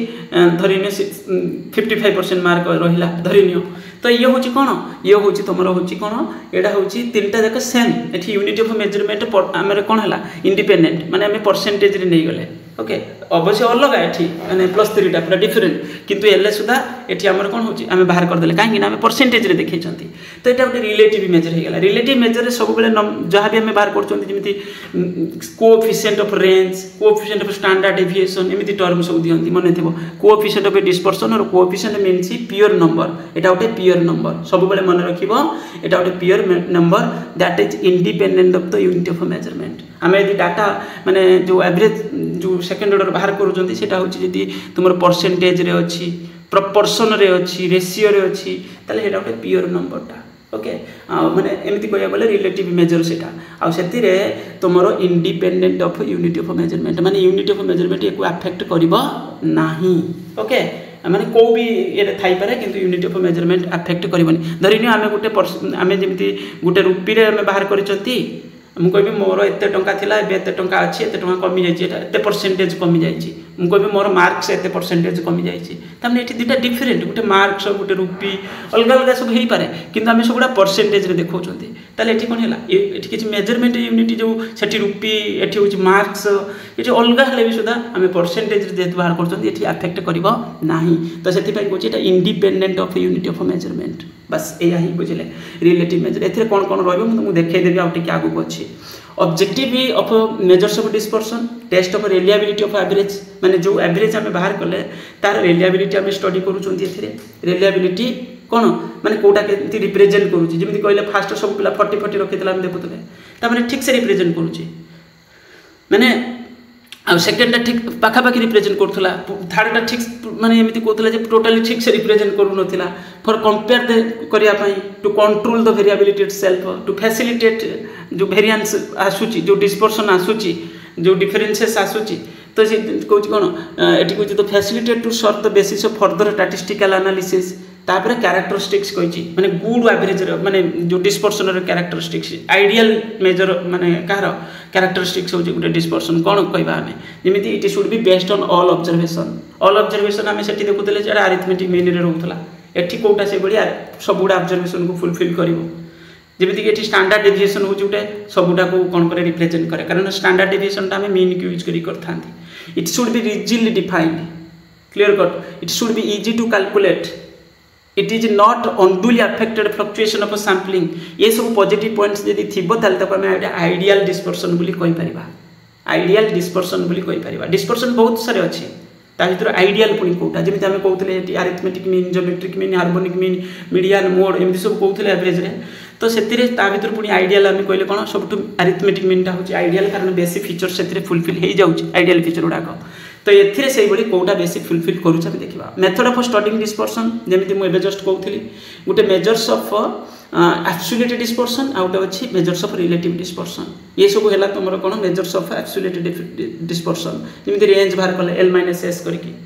धरिने 55% मार्क रहिला धरिनियो तो ये होछि कोन ये होछि तमरो होछि कोन एडा होछि तीनटा जाक सेम एठी यूनिट ऑफ मेजरमेंट हमरे कोन हला इंडिपेंडेंट माने हमें परसेंटेज रे नै गले ओके अवश्य अलग एठी माने प्लस 3 टा पूरा डिफरेंट किंतु एले सुदा एठी हमर कोन होछि हमें बाहर कर देले काहे कि हमें परसेंटेज रे देखै छथि तो एटा गोटे रिलेटिव मेजर हे गेला रिलेटिव मेजर रे सब बेले जहां भी हमें बाहर करछथि जेमिति coefficient of range coefficient of standard deviation एमिति टर्म सब दियंती मने थेबो कोएफिशिएंट ऑफ डिस्पर्सन और कोएफिशिएंट मीन्स प्योर नंबर एटा गोटे प्योर नंबर सब बेले मन रखिबो एटा गोटे pure number that is independent of the unit of measurement हमें यदि डाटा माने जो एवरेज जो सेकेंड ऑर्डर बाहर करूछंती सेटा होछि यदि तुमर परसेंटेज रे अछि प्रपोर्शन रे अछि रेशियो रे अछि ताले हेटा गोटे प्योर नंबरटा ओके माने एमिति कहया बोले रिलेटिव मेजर सेटा आ सेति रे तुमरो independent of unit of measurement माने यूनिट ऑफ मेजरमेंट एको अफेक्ट करिवो नाही ओके माने को भी ये थाई पारे किंतु यूनिट ऑफ मेजरमेंट अफेक्ट करिवनी धरिनियो आमे गोटे आमे जेमिति गोटे रुपी रे आमे बाहर करिसंती मु कहबी मोर एते टंका थिला एबे एते टंका अछि एते टंका कमी जाइछि एते परसेंटेज कमी जाइछि मु कहबी मोर मार्क्स एते परसेंटेज कमी जाइछि तमने एठी दुटा डिफरेंट गोटे मार्क्स गोटे रुपी अलग अलग सब हेई पारे किंतु आमे सबुडा परसेंटेज रे देखौछंती ताले एठी कोन हैला एठी किछि मेजरमेंट यूनिट जो सेठी रुपी एठी होछि मार्क्स एठी अलग हले भी सुदा आमे परसेंटेज रे जेत बाहर करछंती एठी अफेक्ट करिवो नाही तो सेति पय कोछि एटा independent of unit of measurement बस एया ही बुझले रिलेटिव मेजर एथे कोन कोन रहबो मु देखै देबी आउट के आगु अछि objective of measures of dispersion test of reliability of average माने जो एवरेज हमें बाहर करले तार रिलायबिलिटी हम स्टडी करूछंती एथिरे रिलायबिलिटी कोन माने कोटा के रिप्रेजेंट करूछि जेमिति कहले फास्ट सब पिला 40 रखितला हम देखुतले ता माने ठीक से रिप्रेजेंट करूछि माने आ सेकेंडटा ठीक पाखा पाखी रिप्रेजेंट करथला थर्डटा ठीक माने एमिति कहतला जे टोटली ठीक से रिप्रेजेंट करू नथिला फॉर कंपेयर करिया पई to control the variability itself to facilitate जो वेरिएंस आसुची जो डिस्पर्सन आसुची जो डिफरेंसेस आसुची तो से कहूँ कौन एटी कहूँ तो facilitate to serve the basis of further statistical analysis तापर कैरेक्टरिस्टिक्स कही माने गुड एवरेज माने जो डिस्पर्सन रे कैरेक्टरिस्टिक्स आइडियल मेजर माने कार कैरेक्टरिस्टिक्स हो गोटे डिस्पर्सन कौन कहबा हमें जमी it should be based on all observation आम से देखुले अरिथमेटिक मीन रे रोला एटी कौटा से सब गुड़ा ऑब्जर्वेशन को फुलफिल कर जमीक स्टैंडर्ड डेविएशन हूँ गोटे सबुटा को कौन करे रिप्रेजेंट करे कारण स्टैंडर्ड डेविएशन आम मीन को यूज करता it should be rigidly defined clear cut it should be easy to calculate it is not unduly affected fluctuation of sampling ये सब पॉजिटिव पॉइंट्स यदि थी आइडियल डिस्पर्सन बोली कहि परिबा आइडियल डिस्पर्सन बोली कहि परिबा डिस्पर्सन बहुत सारे अच्छे भर आइडियल पुणी कौटा जमी आम कहते arithmetic mean geometric mean harmonic mean median mode एमती सब कहते एवरेज तो से भर पुणी आइडियल आम कहले कौन सब अरिथमेटिक मीनटा हूँ आइडियल कारण बेसी फीचर से फुलफिल हो जाऊँगी आइडियल फीचर गुड़ाक तो ये कौटा बेसी फुलफिल करूँ देखा मेथड ऑफ स्टडिंग डिस्पर्सन जमी मुझे जस्ट कहती गोटे मेजर्स ऑफ एब्सोल्यूट डिस्पर्सन आउ गोटे अच्छी मेजर्स ऑफ रिलेटिव डिस्पर्सन ये सब है तुम कौन मेजर्स ऑफ एब्सोल्यूट डिस्पर्सन जमी रेंज बाहर कले L-S करके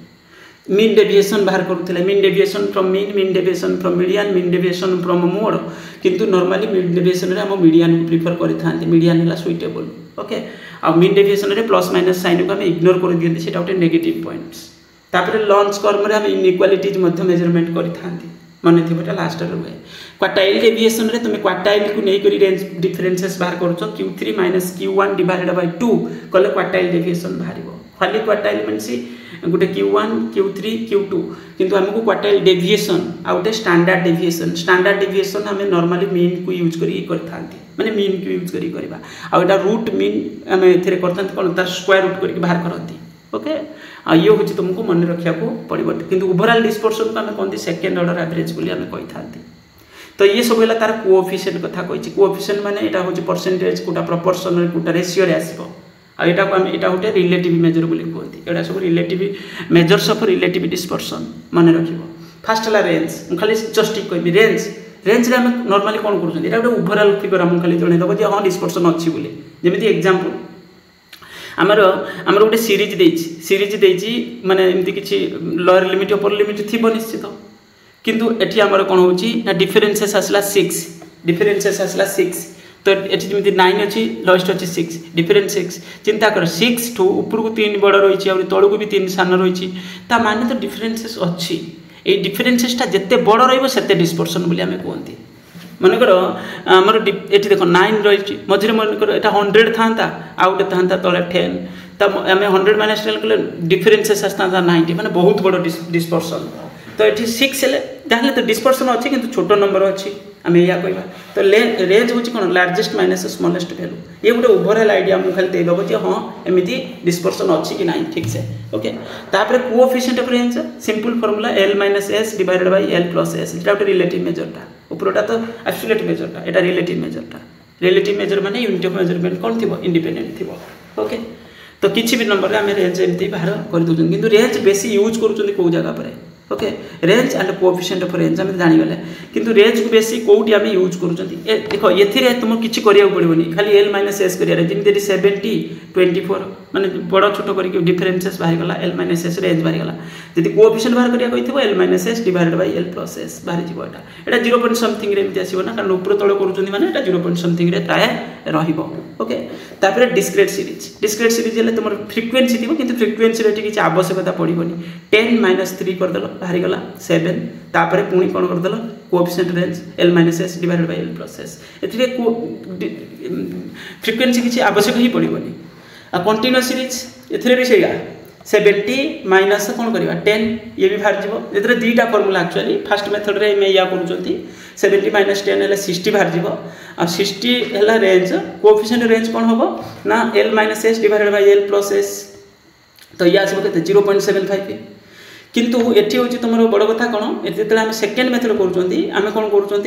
मीन डेविएशन बाहर करूँ mean deviation from mean deviation from median mean deviation from mode किंतु नॉर्मली मीन डेविएशन आम मीडियन को प्रिफर करते मीडियन है सुइटेबल ओके आ मीन डेविएशन रे प्लस माइनस साइन को आम इग्नोर कर दिखते से गोटे नेगेटिव पॉइंट्स तापर लंच कर्म आम इनइक्वालिटीज मेजरमेंट करते मन थी लास्ट रुए क्वार्टाइल डेविएशन रे तुम क्वार्टाइल को लेकर रेंज डिफरेंसेस बाहर कर Q3 - Q1 डिवाइडेड बाय 2 कले क्वार्टाइल डेविएशन बाहर खाली क्वार्टाइल मीनस गोटे Q1 Q3 Q2 किंतु हमको क्वार्टाइल डेविएशन आ गोटे स्टैंडर्ड डेविएशन आम नॉर्मली मीन को यूज करते माने मीन को यूज करवा आउटा रूट मीन आम ए करते कौन तार स्क्वायर रूट करके बाहर करती ओके ये हूँ तुमको मन रखा पड़ो कि ओवरऑल डिस्पर्सन को आम कहते सेकेंड ऑर्डर एवरेज बोली आम कही था तो ये सब है तार कोएफिशिएंट कथा कही कोएफिशिएंट माने एटा हूँ परसेंटेज कोटा प्रोपोर्शनल कोटा रेशियो रे आसीबो आ एटा को आम एटा गोटे रिलेटिव मेजर बोली कहती एटा सब relative measures of relative dispersion मन रखिबो फास्ट है रेंज मु खाली जस्ट कहबी रेंज रे आम नॉर्मली कौन करूँ एटा गोटे ओवरऑल फिगर आम खाली जनईदेव जे हाँ डिस्पर्सन अच्छी बोली जमी एग्जांपल आमर गोटे सीरीज देछि माने एमती किछि लोअर लिमिट अपर लिमिट थी निश्चित किंतु एठी आमर कौन होछि ना डिफरेंसेस आसला 6 तो एठी जमी 9 अच्छी लोएस्ट अच्छी 6 डिफरेंस 6 चिंता कर 6 ठू ऊपर को 3 बड़ रही और तलू को भी 3 सान रही माने तो डिफरेंसेस अच्छी ये डिफरेंसेसटा जिते बड़ रते डिस्पर्सन बोली आम कहती मनकर आमर ये देख 9 रही मझे मनकर यहाँ 100 था आउ गोटे था तले 10 तब आम 100 - 10 कले डिफरेंसेस आसता 90 माने बहुत बड़ डिस्पर्सन तो ये 6 है तो डिस्पर्सन अच्छी कि छोट नंबर अच्छी आम या कहवा तो रेंज हूँ कौन लार्जेस्ट माइनस स्मॉलेस्ट वैल्यू ये गोटे ओवरऑल आइडिया मुझे खाली देदेव जे हाँ एमती डिस्पर्सन अच्छी कि ना ठीक से ओके तापर coefficient of range simple formula L-S divided by L+S ये गोटे रिलेटिव मेजरटा ऊपरटा तो एब्सोल्यूट मेजरटा एटा रिलेटिव मेजर माने यूनिट ऑफ मेजरमेंट कौन थी इंडिपेंडेंट थी ओके तो किसी भी नंबर आम रेंज एमती बाहर कर दूसरी किंतु रेंज बेसी यूज करूँ कौ जगह पर okay range and coefficient of range आम जानीगले किंतु रेंज को बेसी कौटी आम यूज करूँ देख ये तुम किसी करा पड़ोनी खाली L-S करें जमी 70 24 माने बड़ छोट कर डिफरेंसेस बाहरीगला L-S रेंज बाहरीगला जब कोएफिशिएंट बाहर करा L-S डिवाइडेड बाय L+S बाहरी जीव एटा 0 पॉइंट समथिंग रे आसो ना कारण ऊपर तल करूँ माने 0 पॉइंट समथिंग रे प्राय रहिबो ओके तापर डिस्क्रीट सीरीज हेल्ले तुम फ्रिक्वेन्सी थी कि फ्रिक्वेन्सी रे किसी आवश्यकता पड़ोनी 10 - 3 करदेल बाहरीगला 7 तापर पुणी कौन करदेल coefficient range L-S divided by L+S एथिरे फ्रिक्वेन्सी किसी आवश्यक ही पड़ोनी आ कंटिन्यूअस सीरीज एथिरे भी सेया 70 माइनस कौन करवा 10 ये भी बाहर जीव ये दुईटा फॉर्मूला एक्चुअली फास्ट मेथड रे मैं या करूँ 70 - 10 है 60 बाहर जीव आ 60 है रेंज कोएफिशिएंट रेंज कौन हम ना L-S डिवाइडेड बाय L+S तो ये आसो के 0.75 किंतु एटी हूँ तुम बड़ कथा कौन जो आम सेकेंड मेथड करें कौन करूँ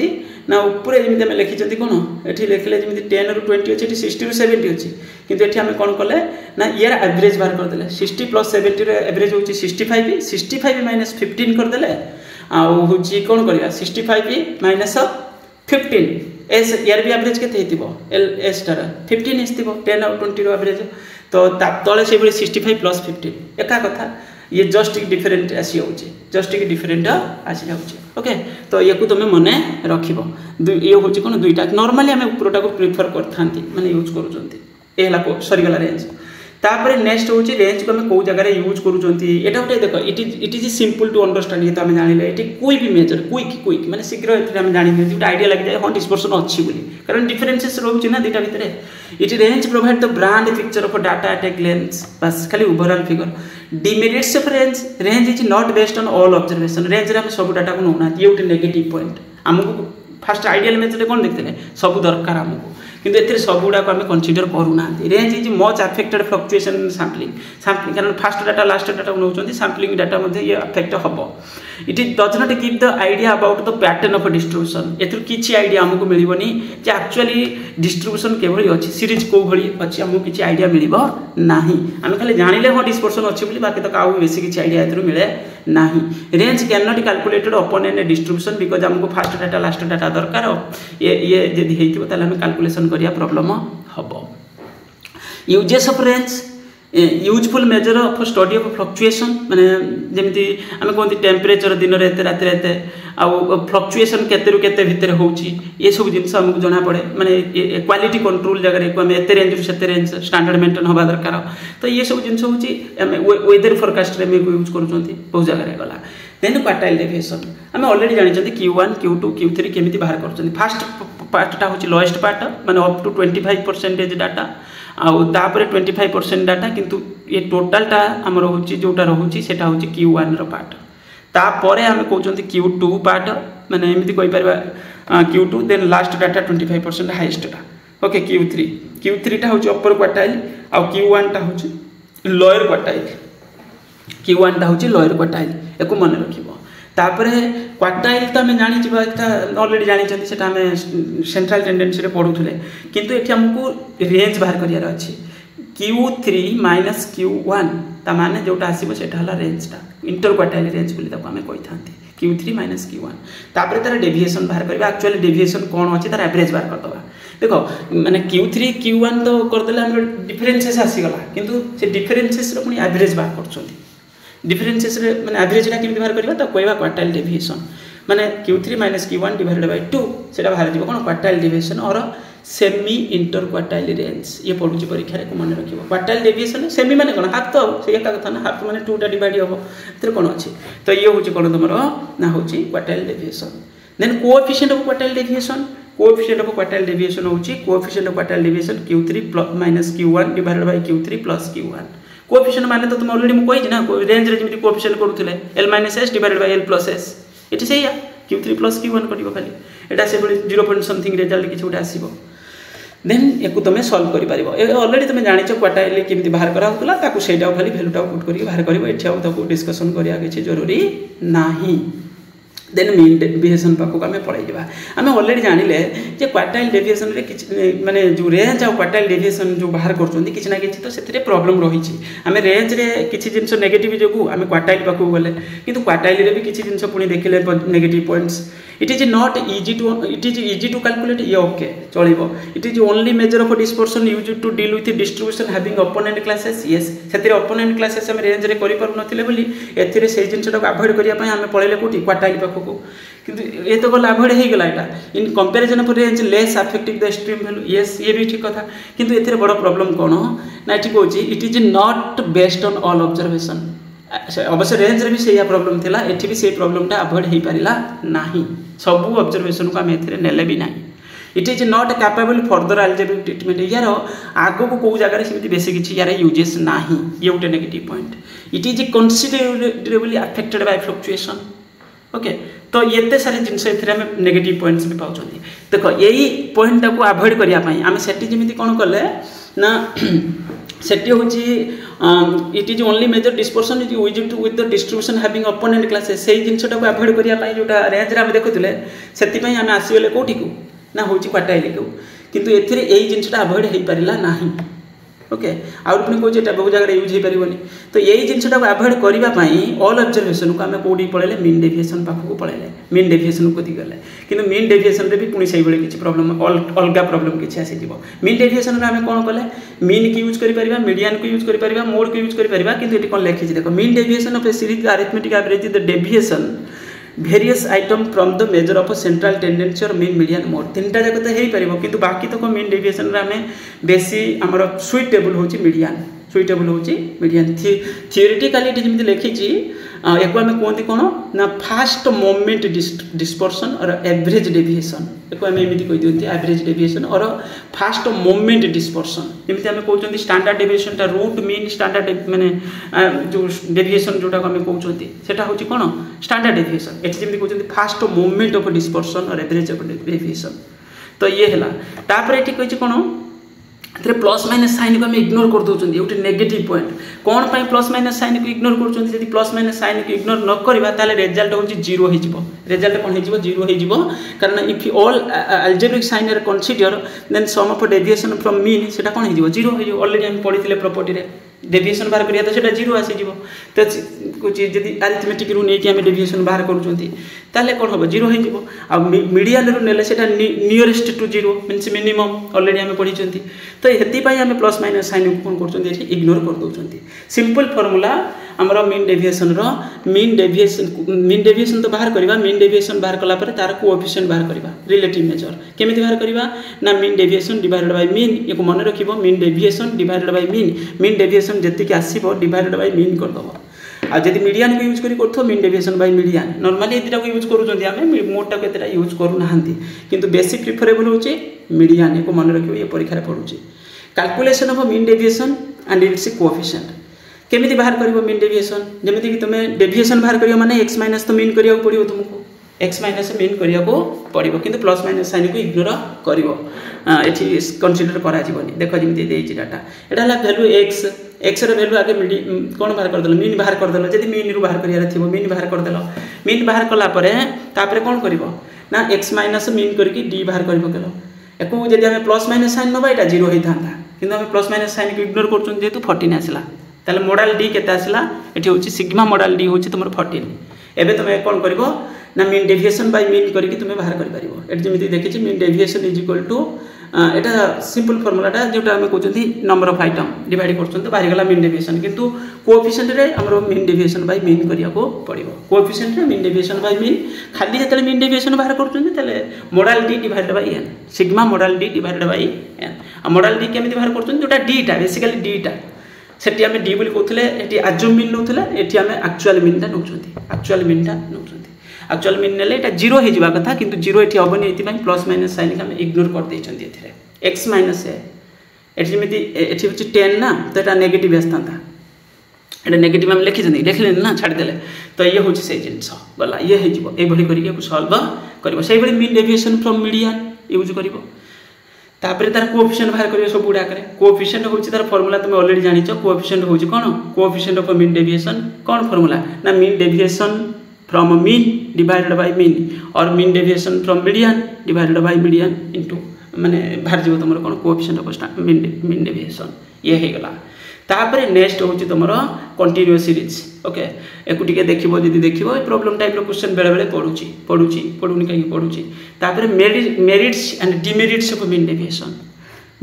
ना ऊपर जमी आम लिखी कौन ये लिखले जमी 10 ରୁ 20 अच्छी 60 ରୁ 70 अच्छी किंतु ये आम कौन कले ना यार एवरेज बाहर करदे 60 + 70 एवरेज हूँ 65 - 15 करदे आउ हूँ कौन करवा 65 - 15 एस यार भी एवरेज के एस टार 15 एस थी 10 और 20 एवरेज तो तले से 65 + 15 एका कथा ये जस्ट डिफरेंट आसी जाऊँगी जस्ट डिफरेंट आसी जाऊँगी ओके तो ये तुम मन रख ये हूँ कौन दुईटा नॉर्मली आम उपरटा को प्रिफर करते माने यूज करूँ सरीगला रेंज तापर नेक्स्ट हूँ रेंज को आम कौ जगह यूज करूँगा गोटे देख इट इज सिंपल टू अंडरस्टांड ये तो आम जाने ये क्विक मेजर क्विक माने शीघ्र ये जानी गोटे आइडिया लग जाए हाँ डिस्पर्सन अच्छी बोली कारण डिफरेन्सेस रोचे ना दुटा भितर it range provide the brand picture of data at A glens बस खाली overall figure demerits of range is not based on all observation range रे हम सब डाटा को नौना ये गोटे नेगेटिव पॉइंट आमको फास्ट आइडियल मेथड कौन देखते सब दरकार आमको किंतु एथिरे सब गुड़ाक आम कनसीडर करूना range is much affected fluctuation sampling कारण फास्ट डाटा लास्ट डाटा को नौकरी सैम्पलिंग डाटा ये अफेक्ट हम it does not give the idea about the pattern of distribution एथुर किछि आइडिया हमको मिलबनी जे एक्चुअली डिस्ट्रीब्यूशन केभली अछि सीरीज को भली अछि हमको किछि आइडिया मिलिबो नाही आम खाली जानिले हो डिस्पर्सन अछि बोली बाकी तो काउ बेसी किछि आइडिया एथुर मिले नाही range can not calculated upon an distribution because हमको फास्ट डाटा लास्ट डाटा दरकार ये जदि हेतिबो ताले हम कैलकुलेशन करिया प्रॉब्लम हबो uses of range useful measure of study of fluctuation माने जेमती आम कहते टेम्परेचर दिन में एत राति एत आउ फ्लक्चुएशन केते केते भितर होउची ये सब जिनस हमको जना पड़े माने क्वालिटी कंट्रोल जगह को आम एत रेंज से रेंज स्टैंडर्ड मेंटेन होबा दरकार तो ये सब जिनस होउची वेदर फोरकास्ट रे यूज करूछंती बहुत जगह गला देन क्वार्टाइल डेविएशन आम ऑलरेडी जानिछंती Q1 Q2 Q3 केमिति बाहर करछंती फर्स्ट पार्टटा होची लोएस्ट पार्ट माने अप टू 25% डाटा आउ तापर 25% डाटा किंतु ये टोटालटा आम रोचे जोटा रोचे सेटा होची Q1 रो पार्ट तापर आम कहते Q2 पार्ट माने एमती कहि परबा Q2 then last data 25% highest data okay Q3 टा होची अपर क्वार्टाइल आउ Q1 टा होची लोअर क्वार्टाइल Q1 टा होची लोअर क्वार्टाइल एको मन रखिबो तापर क्वार्टाइल तो आम जानी ऑलरेडी जानी से आम सेंट्रल टेंडेंसी रे पढ़ुले किंतु एठी हमको रेंज बाहर करियार अछि Q3 माइनस Q1 ता माने जोटा आसीबो सेटा हला रेंजटा इंटर क्वार्टाइल रेंज बोली ताको आम कहि थांती Q3 माइनस Q1 तापर तार डेविएशन बाहर करबा एक्चुअली डेविएशन कोन अछि तार एवरेज बाहर कर दबा देखो माने Q3 Q1 तो कर देला हम डिफरेंसेस आसी गला किंतु से डिफरेंसेस रो पुनी एवरेज बाहर करछोंती डिफरेंसेस रे माने एवरेजटा केमि बाहर करबा त कोइबा क्वार्टाइल डेविएशन माने Q3 minus Q1 divided bye 2 सेटा बाहर दिबो कोन क्वार्टाइल डेविएशन और सेमी इंटर क्वार्टाइल रेंज ये पढुची परीक्षा रे को मन रखिबो क्वार्टाइल डेविएशन सेमी माने कोन हाफ तो से एका कथा ना हाफ माने 2 टा डिवाइड होबो एतर कोन अछि तो ये होची कोन तमरो ना होची quartile deviation then coefficient of quartile deviation coefficient of quartile deviation होची coefficient of quartile deviation Q3 minus Q1 divided by Q3 plus Q1 coefficient माने तो तुम ऑलरेडी मु कहि ना रेंज रे जेमि कोएफिशिएंट करूथिले L - S divided by L + S एठी सेया Q3 + Q1 कटिबो खाली एटा से 0 पॉइंट समथिंग रिजल्ट किछ उठा आसीबो देन एको तमे सॉल्व करि परिबो ए ऑलरेडी तमे जानि छ क्वार्टाइल केमि बाहर करा होतला ताकू सेटा खाली वैल्यूटा पुट करि बाहर करिवो एठी आउ ताकू डिस्कशन करिया किछ जरूरी नाही देन मीन डेविएशन पाखक आम पड़े जावा आम ऑलरेडी जानिले जे क्वार्टाइल डेविएशन रे किछ माने जो रेंज आ क्वार्टाइल डेविएशन जो बाहर करछोंती किछ ना किछ तो सेथिरे प्रॉब्लम रही छी आम रेंज रे किछ जिंस नेगेटिव जोगु आम क्वार्टाइल पाखक गले किंतु क्वार्टाइल रे भी किछ जिंस पुनी देखिले negative points it is easy to calculate ये ओके चलिबो it is only measure of dispersion used to deal with distribution having opponent classes yes सेथिरे ओपोनेंट क्लासेस हम रेंज रे करि पारु नथिले बोली एथिरे सेही जिंसटा को अवॉइड करिया पय हम पळेले कोठी क्वार्टाइल पाखक किंतु ये तो गला अवॉइड हे गला एटा in comparison of range less affecting the extreme value yes ये भी ठीक कथा किंतु एथिरे बड़ प्रॉब्लम कोन ना ठीक होची it is not based on all observation अवश्य रेंज रे भी सेया प्रॉब्लम थिला एठी भी से प्रॉब्लमटा अवॉइड हे परिला नाही सब ऑब्जर्वेशन को हम एथिरे नेले भी नाही it is not capable further algebraic treatment यार आगो को कोउ जगह सेमति बेसी किछि यार यूजेस नाही ये उटे negative point it is considerably affected by fluctuation okay तो ये सारे जिनस एथिरे नेगेटिव पॉइंट्स भी पाउछंती देखो यही पॉइंट को अवॉइड करिया पई हम सेठी जेमिति कोन करले ना सेठी होची it is only measure dispersion is used with the distribution having opponent classes सेही जिनसटा को अवॉइड करिया पई जोटा रेंज रे हम देखुतले सेति पई हम आसीले कोठी को ना होची क्वार्टाइल को किंतु एथिरे एही जिनसटा अवॉइड हे परिला नाही ओके आउट पुनी को जेटा बहु जगह यूज हे परिबनी तो यही जिनसटा को अवॉइड करिबा पई ऑल ऑब्जर्वेशन को हम कोडी पळेले मीन डेविएशन पाखु को पळेले मीन डेविएशन को दिगले किंतु मीन डेविएशन रे भी पुनी सही बेले किछि प्रॉब्लम अलगा प्रॉब्लम किछि आसी दिबो मीन डेविएशन रे हम कोन कले मीन की यूज करि परिबा मीडियन को यूज करि परिबा मोड को यूज करि परिबा किंतु एटी कोन लेखि देखो mean deviation of a series arithmetic average is the deviation various item from the measure of central tendency और मीन मीडियन मोड तीनटा जगह तो हे परिबो किंतु बाकी तो को मीन डेविएशन रे हमें बेसी हमर सुइटेबल होची मीडियन सुइटेबल होची मीडियन थियोरेटिकली ये जमी लिखी एक आम कहते कौन ना फास्ट मोमेंट डिस्पर्सन और एवरेज डेविएशन एक आम एमती कही दिखती एवरेज डेविएशन और फास्ट मोमेंट डिस्पर्सन जमी आम कहते standard deviation root mean standard माने जो डेविएशन जोटा आम कहते हैं हूँ कौन स्टैंडर्ड डेविएशन ये जमी कहते फास्ट मोमेंट ऑफ डिस्पर्सन और एवरेज ऑफ डेविएशन तो ये है तापर ये कही कौन प्लस माइनस साइन को आम इग्नोर कर दौरान गोटे नेगेटिव पॉइंट कौन पाई प्लस माइनस साइन को इग्नोर कर प्लस माइनस साइन को इग्नोर न करवा रिजल्ट हूँ जीरो हो रिजल्ट कौन हो जीरो हो कारण if all algebraic sign are consider then sum of deviation from mean से कौन हो जीरो हो ऑलरेडी आम पढ़ी प्रॉपर्टी डेविएशन बाहर करिया तो सेटा जीरो आसीज तो कुछ जदि अरिथमेटिक रू नहीं आम डेविएशन बाहर करें कौन हम जीरो हो मीडियन रू ने nearest to zero means minimum already आम पढ़ी तो ये आम प्लस माइनस साइन कौन कर इग्नोर कर दौरान सिंपल फॉर्मूला आमर मीन डेविएशन मीन डेविएशन तो बाहर करवा मीन डेविएशन बाहर कलापर तार कोएफिशिएंट बाहर करवा रिलेटिव मेजर केमिति बाहर करवा ना mean deviation divided by mean ये मन रखिबो mean deviation divided by mean deviation जति आसीबो डिवाइडेड बाय मीन कर दबो आ जदि मीडियन को यूज करी करथो mean deviation by median normally एतिटा को यूज करूछन्ती आमे मोटा को एतिटा यूज करू नाहंती किंतु बेसी प्रिफरेबल होचे मीडियन को मन रखिबो ये परीक्षा रे पढुची calculation of mean deviation and its coefficient केमिति बाहर करिवो मीन डेविएशन जेमिति कि तुमे डेविएशन बाहर करियो माने x माइनस तो मीन करिया पड़ियो तुमको x माइनस मीन करिया को पड़ियो किंतु प्लस माइनस साइन को इग्नोर करिवो एठी कंसीडर करा जीवनी देखो जेमिति देइछि डाटा एटा हला वैल्यू x रे वैल्यू आगे कोन बाहर कर देलो मीन बाहर कर देलो जदि मीन रु बाहर करिया थिबो मीन बाहर कर देलो मीन बाहर कला परे तापरे कोन करिवो ना x माइनस मीन करके d बाहर करिवो केलो एको जदि हम प्लस माइनस साइन नबा एटा जीरो होई थांता किंतु हम प्लस माइनस साइन को इग्नोर करछन जेतु 14 आसला ताले मॉडल डी केते आसला एठी होची सिग्मा मॉडल डी होची तुमर 14 एबे तुमे कोन करिवो ना मीन डेविएशन बाय मीन करके तुमे बाहर करि परिवो एठी जेमिति देखिछि mean deviation is equal to एटा सिंपल फार्मूलाटा जोटा हम कहउछन्ती नंबर ऑफ आइटम डिवाइड करछन तो बाहर गला मीन डेविएशन किंतु कोएफिशिएंट रे हमरो मीन डेविएशन बाय मीन करिया को पड़िवो कोएफिशिएंट रे मीन डेविएशन बाय मीन खाली जतले मीन डेविएशन बाहर करछन तले model d divided by n sigma model d divided by n आ मॉडल डी केमिति बाहर करछन जोटा डी टा बेसिकली डी टा सेठी आमे डी बोली कहउथले एठी अज्यूम मीन नउथले एठी आमे एक्चुअल मीन टा नउछन्ती एक्चुअल मीन टा नउछन्ती एक्चुअल मीन नेले एटा जीरो हे जिबा कथा किंतु जीरो एठी हबनी एति पई प्लस माइनस साइन हम इग्नोर कर दैछन्ती एथिरे x माइनस ए एठी जेमिति एठी होची 10 ना तो एटा नेगेटिव आस्तांता एटा नेगेटिव हम लिखिले ना छाडी देले तो ये होची से जिंस गला ये हे जिवो ए भली करिके को सॉल्व करबो सेही भली mean deviation from median use करबो तापर तार कोएफिशिएंट बाहर करियो सब गुडा करे कोएफिशिएंट होची तार फार्मूला तुम ऑलरेडी जानिचो कोएफिशिएंट होची कोन कोएफिशिएंट ऑफ मीन डेविएशन कोन फार्मूला ना mean deviation from mean divided by mean और mean deviation from median divided by median into माने बाहर जीव तुम कोन कोएफिशिएंट ऑफ मीन डेविएशन ये हे गला तापर नेक्स्ट होची तुमरो कंटीन्यूअस सीरीज ओके एकु टिके देखिबो जदी देखिबो ए प्रॉब्लम टाइप रो क्वेश्चन बेले बेले पढुनी काई पढुची तापर merits and demerits of mean deviation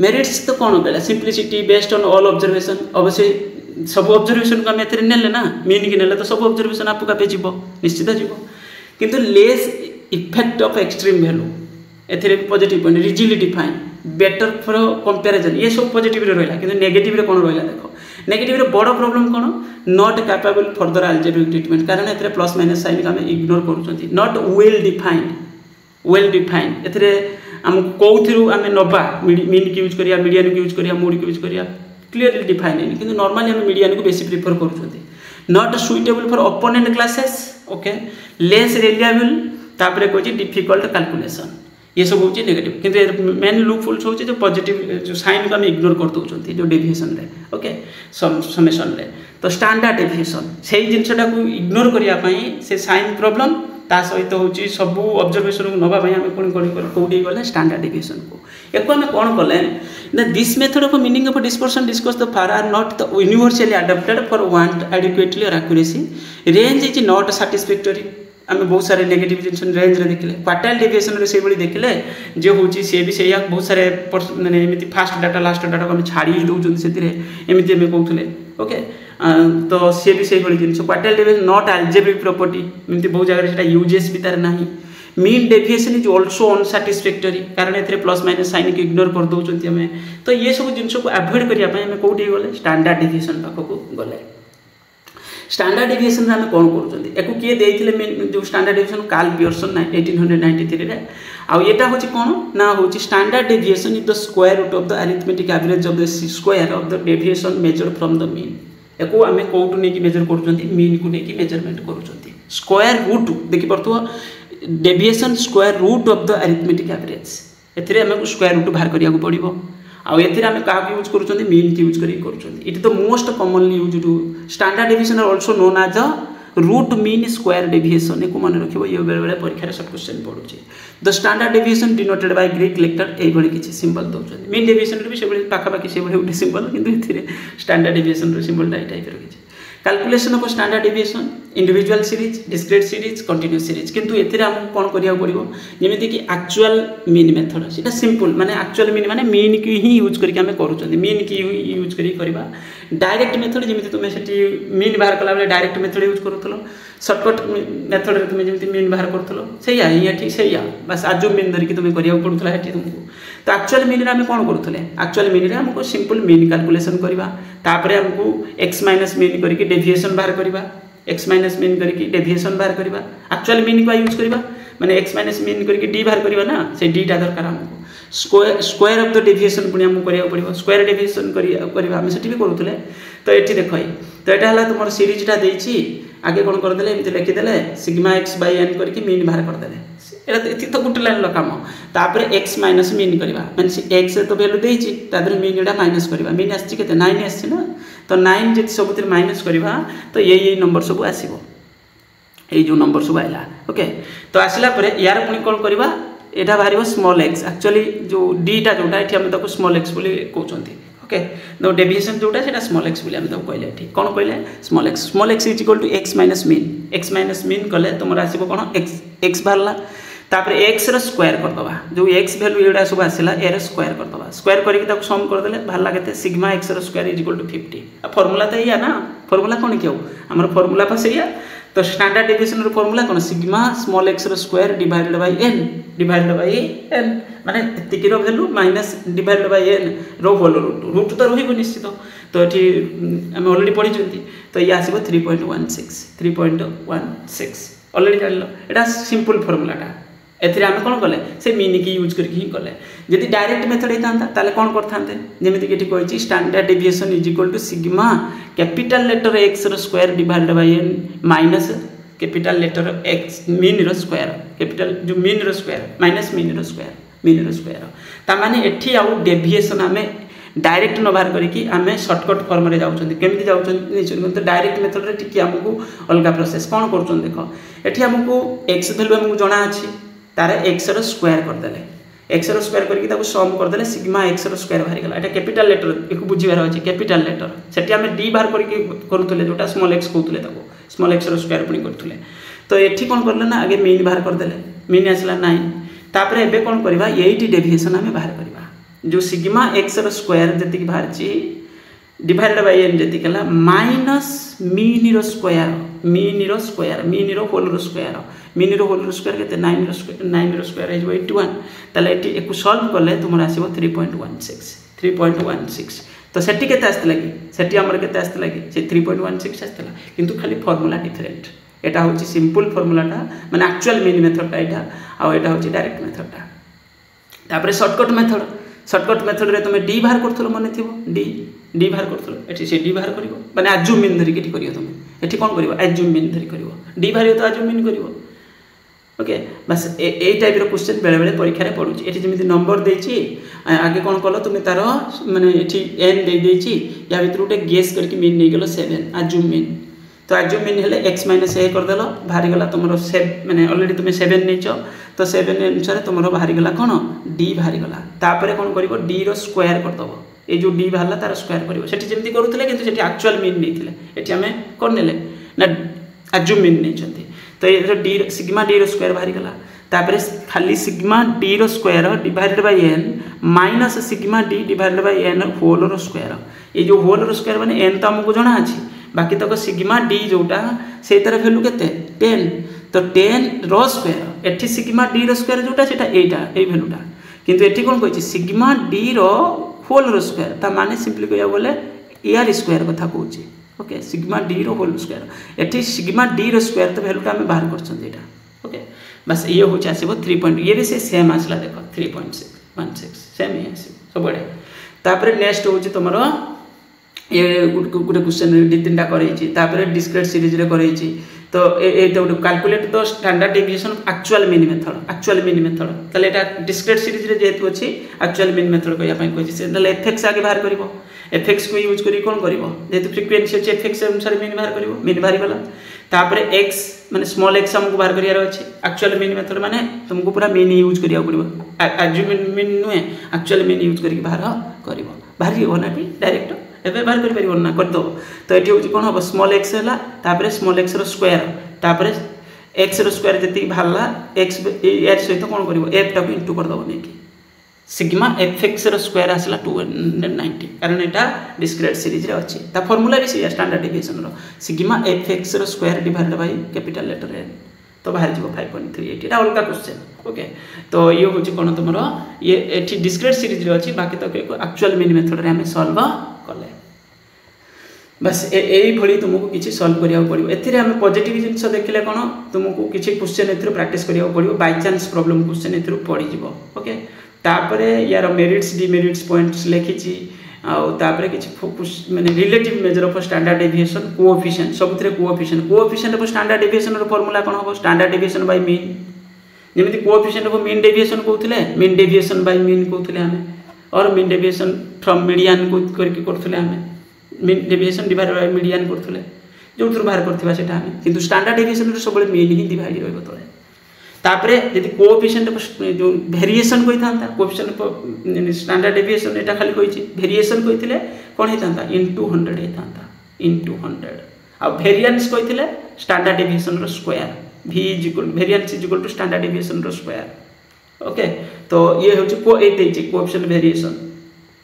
merits तो कोन बेला simplicity based on all observation अवश्य सब ऑब्जर्वेशन को हम एथरे नेले ना मीन की नेले तो सब ऑब्जर्वेशन आपको कापे जीवो निश्चित जीवो किंतु less effect of extreme value एथरे positive point rigidly define better for comparison ये सब पॉजिटिव रे रहला किंतु नेगेटिव रे कोन रहला देखो नेगेटिव रे बड़ problem cone not capable further algebraic treatment कारण एथरे प्लस माइनस साइन हम इग्नोर करूछंती नॉट वेल डिफाइंड एथरे हम कोउथिरु हम नबा मीन की यूज करिया मीडियन की यूज करिया मोड की यूज करिया क्लियरली डिफाइन है किंतु नॉर्मली हम मीडियन को बेसी प्रिफर करूछंती not suitable for open end classes okay less reliable तापरे कोची डिफिकल्ट कैलकुलेशन ये सब होची नेगेटिव किंतु मेन लूप होल्स होची जो पॉजिटिव जो साइन को हम इग्नोर कर दउछंती जो डेविएशन रे ओके समेशन रे तो स्टैंडर्ड डेविएशन सेही जिंसटा को इग्नोर करिया पई से साइन प्रॉब्लम ता सहित होची सब ऑब्जर्वेशन को नबा भाई हम कोन कोडी गले स्टैंडर्ड डेविएशन को एको हम कोन कले this method of meaning of dispersion discuss the far are not the universally adopted for want adequately और accuracy range is not satisfactory आम बहुत सारे नेगेटिव जिन रेंज रे देखले क्वार्टाइल डेविएशन रे से बड़ी देखले जे होची से भी सेया बहुत सारे माने एमिति फास्ट डाटा लास्ट डाटा को हम छाड़ी दउचन सेतिरे एमिति हम कहउथले ओके तो से भी से बड़ी जिन quartile deviation not algebraic property एमिति बहुत जगह सेटा यूजेस भी तार नाही mean deviation is also unsatisfactory कारण ए प्लस माइनस साइन को इग्नोर कर दौरान आम तो ये सब जिन को अवॉइड करने कौटी गले स्टैंडर्ड डेविएशन पाखक गले स्टैंडर्ड डेविएशन आम कौन करूँ किए देते जो स्टैंडर्ड डेविएशन कार्ल पियर्सन 1893 रे आउटा हूँ कौन ना हूँ standard deviation is the square root of the arithmetic average of the square of the deviation measure from the mean याको आम कौटू नहीं मेजर कर मीन को लेकिन मेजरमेंट कर स्क्वायर रूट देखिपे deviation square root of the arithmetic average एमको square root बाहर करिया पड़ो आउ आम क्या यूज कर मीन की यूज कर it the most commonly use to standard deviation also known as the root mean square deviation को मन रखिए ये बेले बेले परीक्षा सब क्वेश्चन पड़ुचे the standard deviation denoted by Greek letter ये किसी सिंबल दौरान मीन डेविएशन भी से पाखापाखि से गोटे सिंबल किंतु स्टैंडर्ड डेविएशन टाइप रखी calculation of standard deviation individual series discrete series continuous series किंतु एथिरे हमको कौन करिया पड़िबो जेमिति कि एक्चुअल मीन मेथड सेटा सिंपल माने एक्चुअल मीन माने मीन की ही यूज करके हमें करूछन मीन की यूज करी करबा डायरेक्ट मेथड जेमिति तुमे सेठी मीन बाहर कला बेले डायरेक्ट मेथड यूज करथलो शॉर्टकट मेथड रे तुमे जेमिति मीन बाहर करथलो सेया ये ठीक सेया बस आजो मीन धरि कि तुमे करिया पड़ुथला हेठी तुमको तो एक्चुअल मीन रे हम कौन करूथले एक्चुअल मीन रे हमको सिंपल मीन कैलकुलेशन करबा तापरे हमको x माइनस मीन करके डेविएशन बाहर करबा x माइनस मीन करके डेविएशन बाहर करबा एक्चुअल मीन को यूज करबा माने x माइनस मीन करके d बाहर करबा ना से d टा दरकार हमको स्क्वायर ऑफ द डेविएशन पुनी हमको करिया पड़िबो स्क्वायर डेविएशन करबा हम सेठी भी करूथले तो एठी देखो तो एटा हला तुमर सीरीज टा देछि आगे कौन करदे एमती लिखिदे सिग्मा एक्स बाय एन करके मीन बाहर करदे ये तो गोटे लाइन कम तापर एक्स माइनस मीन करवा मैंने एक्स तो वैल्यू देती तादर मीन एटा माइनस करवा मीन आसी के 9 आसी ना तो 9 जी सब माइनस करवा तो ये नंबर सब आसो ये जो नंबर सब आला ओके तो आसला यार पुणी कौन करवा यहाँ बाहर स्मॉल एक्स एक्चुअली जो डीटा जोटा ये आम स्मॉल एक्स कहते ओके तो डेविएशन जोटा से स्मॉल एक्स बोली कहले ठीक कौन कहले small x is equal to x minus mean कले तुम आसो कौन एक्स बाहरला तापर एक्स रो स्क्वायर करदबा जो एक्स वैल्यू एडा सब आसला एर स्क्वायर करदबा स्क्वायर करके ताको सम कर देले बाहरला केते सिग्मा एक्स रो square is equal to 50 formula तो या ना फार्मूला कौन कि हमर फार्मूला पास या तो स्टैंडर्ड डेविएशन रो फार्मूला कौन सिग्मा स्मॉल एक्स रो स्क्वायर डिवाइडेड बाय एन माने एतिकी रो value minus divided by N रो होल रूट तो रहिबो निश्चित तो एठी हम ऑलरेडी पढी जंती तो ये आसीबो 3.16 ऑलरेडी जानलो एटा सिंपल फार्मूलाटा एथिरे आम कौन कले से मीन की यूज करके ही कले जदि डायरेक्ट मेथड होता ताले कौन करते जमीक ये कही standard deviation is equal to sigma capital letter x रो square divided by n minus capital letter x mean रो स्क्वायर कैपिटल जो मीन रो स्क्वायर माइनस मीन रो स्क्वायर तामाने एठी आउ डेविएशन आम डायरेक्ट न बाहर करके आम शॉर्टकट फॉर्म रे जाउछन केमिति जाउछन तो डायरेक्ट मेथड रे टिके हमको अलग प्रोसेस कौन करछन देखो एठी हमको एक्स वैल्यू हमको जाना अछि तार एक्स रो स्क्वायर करदेले एक्स रो स्क्वायर करके सम करदेले सिग्मा एक्स रो स्क्वायर बाहर गला एटा कैपिटल लेटर एक बुझिबार अछि कैपिटल लेटर सेठी हम डी बाहर करके करूथले जोटा स्मॉल एक्स कहउथले ताको स्मॉल एक्स रो स्क्वायर पुनी करथले तो एठी कोन करले ना आगे मीन बाहर करदेले मीन आसला 9 तापर एबे कोन करबा 80 डेविएशन हमें बाहर करबा जो सिग्मा एक्स रो स्क्वायर जति बाहर छि डिवाइडेड बाय एन जति कला माइनस मीन रो स्क्वायर मीन रो होल रो स्क्वायर केते 9 रो स्क्वायर है 81 ताले एटी एकु सॉल्व करले तुमर आसीबो 3.16 तो सेटी केते आस्तला कि सेटी हमर केते आस्तला कि से 3.16 आस्तला किंतु खाली फार्मूला डिफरेंट एटा होची सिंपल फार्मूलाटा माने एक्चुअल मीन मेथडटा एटा आ एटा होची डायरेक्ट मेथडटा तापर शॉर्टकट मेथड रे तुम डी बाहर करथलो माने थिबो डी बाहर करथलो एठी से डी बाहर करिवो माने अज्यूम मीन धरि केटी करियो तुम एठी कोन करिवो अज्यूम मीन धरि करिवो डी बाहर तो अज्यूम मीन करिवो ओके बस ए टाइप रो क्वेश्चन बेले बेले परीक्षा रे पडुची एठी जेमिति नंबर देछि आगे कोन कलो तुम तार माने एठी एन दे देछि या भितर उटे गेस करके मीन नै गेलो 7 अज्यूम मीन तो अज्यूम मीन हेले x माइनस a कर देलो बाहर गला तुमरो 7 माने ऑलरेडी तुम 7 नेचो तो 7 अनुसार तुमरो बाहर गला कोन d बाहर गला तापरे कोन करिवो d रो स्क्वायर कर दबो ए जो d बाहरला तार स्क्वायर करिवो सेठी जेमिति करूथले किंतु सेठी एक्चुअल मीन नैथिले एठी हमें कोन नेले ना अज्यूम मीन नैचंती तो ये डी सिग्मा डी रो स्क्वायर बाहर गला तापरे खाली सिग्मा डी रो square divided by n minus sigma d divided by n whole रो स्क्वायर ये जो होल रो स्क्वायर माने n तो हमको जणा अछि बाकी तक सिग्मा डी जोटा से तार वैल्यू केते 10 तो 10 रो स्क्वायर एठी सिग्मा डी रो स्क्वायर जोटा सेटा एटा ए वैल्यूटा किंतु एठी कोन कहछि सिग्मा डी रो होल रो स्क्वायर ता माने सिंपली कहया बोले एआर स्क्वायर कथा कहछि ओके सिग्मा डी रो होल स्क्वायर एठी सिग्मा डी रो स्क्वायर तो वैल्यूटा हम बाहर करछन एटा ओके बस ये हो आसो 3 पॉइंट ये भी से सेम आसला देखो 3.16 सेम ही आसो सब बड़े तापर नेक्स्ट हो तुमर ये गोटे क्वेश्चन दी तीन कर डिस्क्रीट सीरीज रे कर तो ये गोटे calculate the standard deviation of actual mean method ताले एटा डिस्क्रीट सीरीज रे जेतु अछि एक्चुअल मीन मेथड कहया पई कहछि से ताले एफएक्स आगे बाहर करिवो एफएक्स को यूज करी कोन करिवो जेतु फ्रीक्वेंसी अछि एफएक्स अनुसार मीन बाहर करिवो मीन बाहर गला तापर x माने स्मॉल x हमको बाहर करियार अछि एक्चुअल मीन मेथड माने तुमको पूरा मीन यूज करिया पड़िबो एज्यूम मीन नुए एक्चुअल मीन यूज करी बाहर करिवो बाहर हो ना डायरेक्ट एबे बाहर कर परिबो ना कर दो तो एठी होची कोन हो स्मॉल x हला तापर स्मॉल x रो स्क्वायर तापर x रो स्क्वायर जति भाला x यार सहित कोन करिवो f टा इनटू कर दबो नेकी सिग्मा fx रो स्क्वायर आसला 290 कारण एटा डिस्क्रीट सीरीज रे अछि ता फार्मूला भी से स्टैंडर्ड डेविएशन रो सिग्मा fx रो square divided by capital letter n तो बाहर जीवो 5.38 एटा अलगा क्वेश्चन ओके तो ये होची कोन तुमरो ये एठी डिस्क्रीट सीरीज रे अछि बाकी तो एक्चुअल मीन मेथड रे हमें सॉल्व कले बस यही भली तुमको किसी सॉल्व करिया पड़िबो एथिरे हम पॉजिटिव जिंस देखले कोन तुमको किसी क्वेश्चन एथिरे प्रैक्टिस करिया पड़िबो बाय चांस प्रॉब्लम क्वेश्चन एथिरे पड़ी जिवो ओके तापरे यार मेरिट्स डिमेरिट्स पॉइंट्स लिखिची आ तापरे किछि फोकस माने relative measure of standard deviation coefficient सबथिरे कोएफिशिएंट ऑफ स्टैंडर्ड डेविएशन रो फार्मूला कोन हो स्टैंडर्ड डेविएशन बाय मीन जेमिति कोएफिशिएंट ऑफ मीन डेविएशन कहउथिले मीन डेविएशन बाय मीन कहउथिले हमें और मीन डेविएशन फ्रॉम मीडियन को करके करथले हमें mean deviation divided by median करथले जो थ्रू बाहर करथिबा सेटा हमें किंतु स्टैंडर्ड डेविएशन रो सबले मीन ही डिवाइड रहबो तळे तापरे यदि कोएफिशिएंट जो वेरिएशन कोइ थांता कोएफिशिएंट स्टैंडर्ड डेविएशन एटा खाली कोइछि वेरिएशन कोइथिले कोन हे थांता इनटू 100 हे थांता इनटू 100 आ वेरिएंस कोइथिले स्टैंडर्ड डेविएशन रो square v is equal variance is equal to standard deviation रो स्क्वायर ओके तो ये होछि को ए देछि कोएफिशिएंट वेरिएशन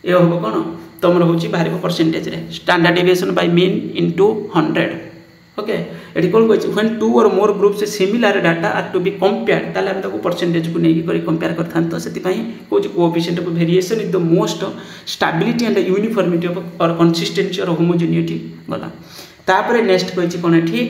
ये होबो कोन तमरो होछि बाहर परसेंटेज रे standard deviation by mean into 100 okay एठी कोन कहछि व्हेन टू और more groups similar data are to be compared ताले हम ताको परसेंटेज को नेकी करी कंपेयर करथान तो सेति पई कोछि coefficient of variation is the most stability and uniformity of और कंसिस्टेंसी और होमोजेनिटी गला तापरे नेक्स्ट कहछि कोन एठी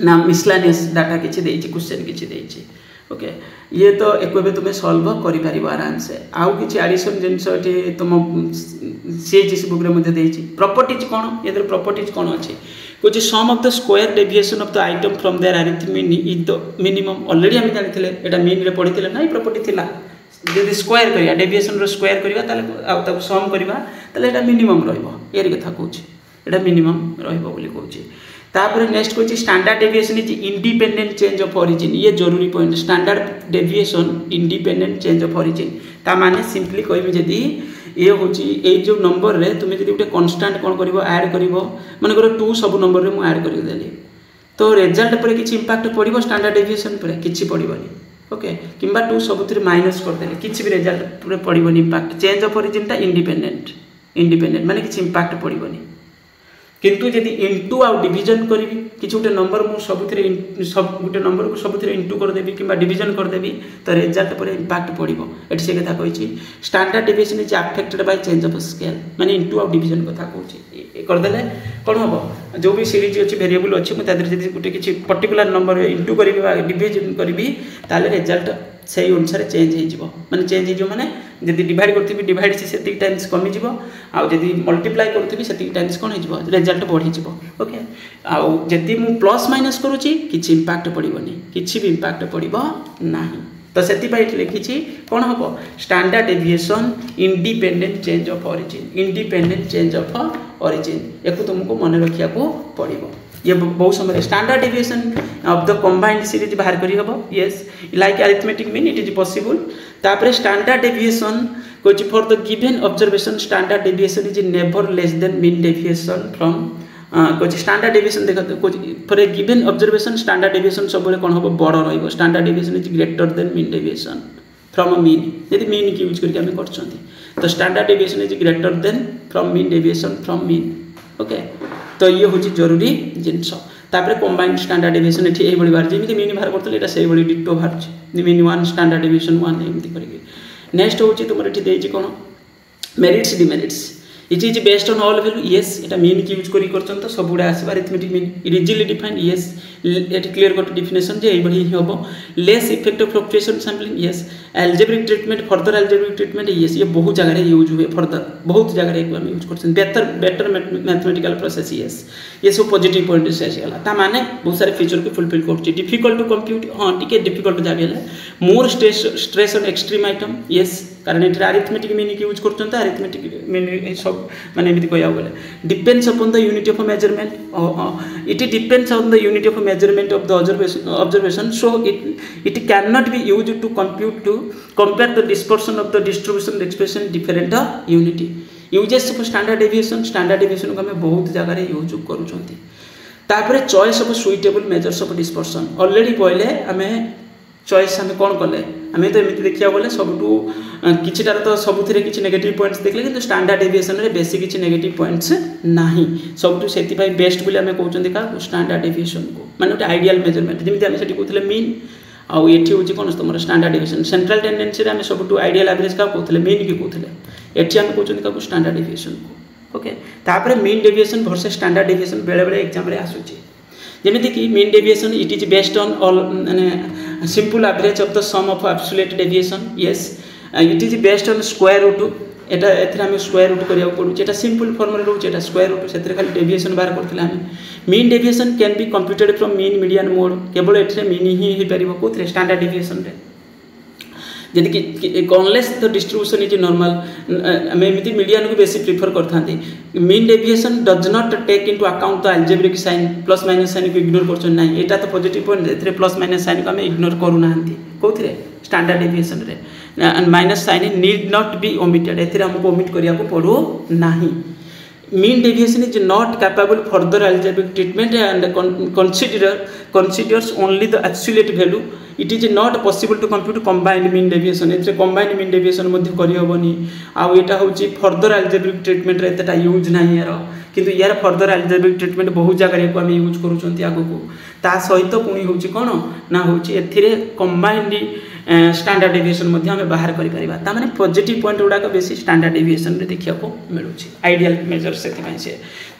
ना मिसलेनियस डाटा किछि देछि क्वेश्चन किछि देछि ओके ये तो एक तुम्हें सॉल्व करि परिबो आराम से आउ किछि एडिशन जिंस एठी तुम सीएचएस बुक रे मध्ये देछि प्रॉपर्टीज कोन एदर प्रॉपर्टीज कोन अछि कुछ sum of the square deviation of the item from their arithmetic is the minimum already हम जानिथिले एटा मीन रे पढिथिले नै प्रॉपर्टी थिला यदि स्क्वायर करिया डेविएशन रो स्क्वायर करिवा ताले आ ताको सम करिवा ताले एटा मिनिमम रहइबो एरी कथा कहूछि एटा मिनिमम रहइबो बोली कहूछि तापर नेक्स्ट कहछि standard deviation is independent change of origin ये जरूरी point standard deviation independent change of origin ता माने सिंपली कहबी जदी ये होची ए जो नंबर रे तुमे जदी उटे कांस्टेंट कोन करबो ऐड करबो माने करो 2 सब नंबर रे मु ऐड करि देली तो रिजल्ट पर किछि इंपैक्ट पड़िबो स्टैंडर्ड डेविएशन पर किछि पड़िबोनी ओके किंबा 2 सब थ्री माइनस कर देली किछि भी रिजल्ट पर पड़िबोनी इंपैक्ट चेंज ऑफ ओरिजिन ता इंडिपेंडेंट माने किछि इंपैक्ट पड़िबोनी किंतु यदि इनटू आउ डिवीजन करी किछि उटे नंबर मु सब गुटे नंबर को सब इनटू कर देबी किबा डिवीजन कर देबी तो रिजल्ट पर इंपैक्ट पड़िबो एठी से कथा कहिछि standard deviation is affected by change of scale माने इनटू आउ डिवीजन कथा कहछि कर देले कोन हबो जो भी सीरीज अछि वेरिएबल अछि मु तादर जदि गुटे किछि पर्टिकुलर नंबर इनटू करबी बा डिवीजन करबी ताले रिजल्ट सेही अनुसार चेंज हे जिवो माने चेंज हे जिवो माने जदि डिवाइड करथिबी डिवाइड से सेति टाइम्स कमी जिवो आ जदि मल्टीप्लाई करथिबी सेति टाइम्स कोन हे जिवो रिजल्ट बढ़ी जिवो ओके आ जदि मु प्लस माइनस करूची किछि इंपैक्ट पड़िबोनी किछि भी इंपैक्ट पड़िबो नाही तो सेति पई लिखिछि कोन हबो standard deviation independent change of origin एको तुमको मन रखिया को पड़िबो ये बहुत समय standard deviation of the combined series बाहर करी हबो yes like arithmetic mean it is possible तापर स्टैंडर्ड डेविएशन कुछ for the given observation standard deviation is never less than mean deviation from कुछ स्टैंडर्ड डेविएशन देखो कुछ for a given observation standard deviation सब बेले कोन हबो बड़ रहइबो standard deviation is greater than mean deviation from a mean यदि मीन की यूज करके हम करछंती तो standard deviation is greater then from mean deviation from mean okay तो ये हूँ जरूरी जिनस तापर कंबाइंड स्टैंडर्ड डेविएशन ये यही बाहर जमी मीन बाहर करते यहाँ से डिटो बाहर मीन 1 स्टैंडर्ड डेविएशन 1 एमती करके नेक्स्ट हूँ तुम ये कौन merits demerits it is based on all value yes एटा मीन की यूज करी करछन तो सब गुडा आसीबा arithmetic mean easily defined yes at clear cut definition जे एई बडी होबो less effect of fluctuation sampling yes algebraic treatment further algebraic treatment yes ये बहुत जगह रे यूज हुए फर्दर बहुत जगह रे हम यूज करछन बेटर मैथमेटिकल प्रोसेस यस ये सब पॉजिटिव पॉइंट से आसीला ता माने बहुत सारे फीचर को फुलफिल करछि डिफिकल्ट टू कंप्यूट हां टिके डिफिकल्ट जाबे more stress on extreme item yes कारण एटा अरिथमेटिक मीन की यूज करछन त अरिथमेटिक मीन सब माने एमती कहया गले depends upon the unit of measurement it depends on the unit of measurement of the observation so it can not be used to compute to compare the dispersion of the distribution expression different unit uses of standard deviation को हमें बहुत जगह रे use करूछंती तापरे choice of suitable measures of dispersion already कहले हमें choice हमें कौन कले आम तो एमती देखा गले सबुठू किटार तो सबुथिरे किसी नेगेटिव पॉइंट्स देखले कि स्टैंडर्ड डेविएशन रे बेसी किसी नेगेटिव पॉइंट्स नाही सबुठू सेति भाई बेस्ट बोली आम कहते का स्टैंडर्ड डेविएशन को माने गोटे आइडियल मेजरमेंट जमी आम से कहते मीन आउ ये हूँ कौन तुम स्टैंडर्ड डेविएशन सेंट्रल टेंडेंसी आम सबुठू आइडियल एवरेज क्या कहते मीन की कहते ये आम कहते क्या स्टैंडर्ड डेविएशन को ओके तापर mean deviation versus standard deviation बेले बेले एग्जाम रे आसुची जेमिति कि mean deviation it is based on all माने simple average of the sum of absolute deviation yes it is based on square root एटा एथरा हम स्क्वायर रूट करिया पड़ू एटा सिंपल फॉर्म रे रहउछ एटा स्क्वायर रूट सेतरे खाली डेविएशन बाहर करथिला हम mean deviation can be computed from mean median mode केवल एथरे मीन ही परिबो कोथरे स्टैंडर्ड डेविएशन रे जदि कि unless the distribution is normal आम एमती मीडियन को बेसी प्रिफर करथांती mean deviation does not take into account the algebraic sign plus minus sign को इग्नोर करछन नै एटा तो पॉजिटिव पॉइंट एथरे प्लस माइनस साइन को हम इग्नोर करू नांती कोथरे स्टैंडर्ड डेविएशन रे and minus sign need not be omitted एथरे हमको ओमिट करिया को पड़ो नाही mean deviation is not capable further algebraic treatment and considers only the absolute value. It is not possible to compute combined mean deviation. एथरे combined mean deviation मध्य करि होबनी आ एटा होची further algebraic treatment रे एटा use नाही यार किंतु यार further algebraic treatment बहुत जगह को हम यूज करूचंती आगो को ता सहित पुनी होची कोन ना होची एथिरे combined स्टैंडर्ड डेविएशन मध्य हम बाहर करि परिबा ता माने पॉजिटिव पॉइंट उडा को बेसी स्टैंडर्ड डेविएशन रे देखिया को मिलुची आइडियल मेजर सेति ପାଇଁ से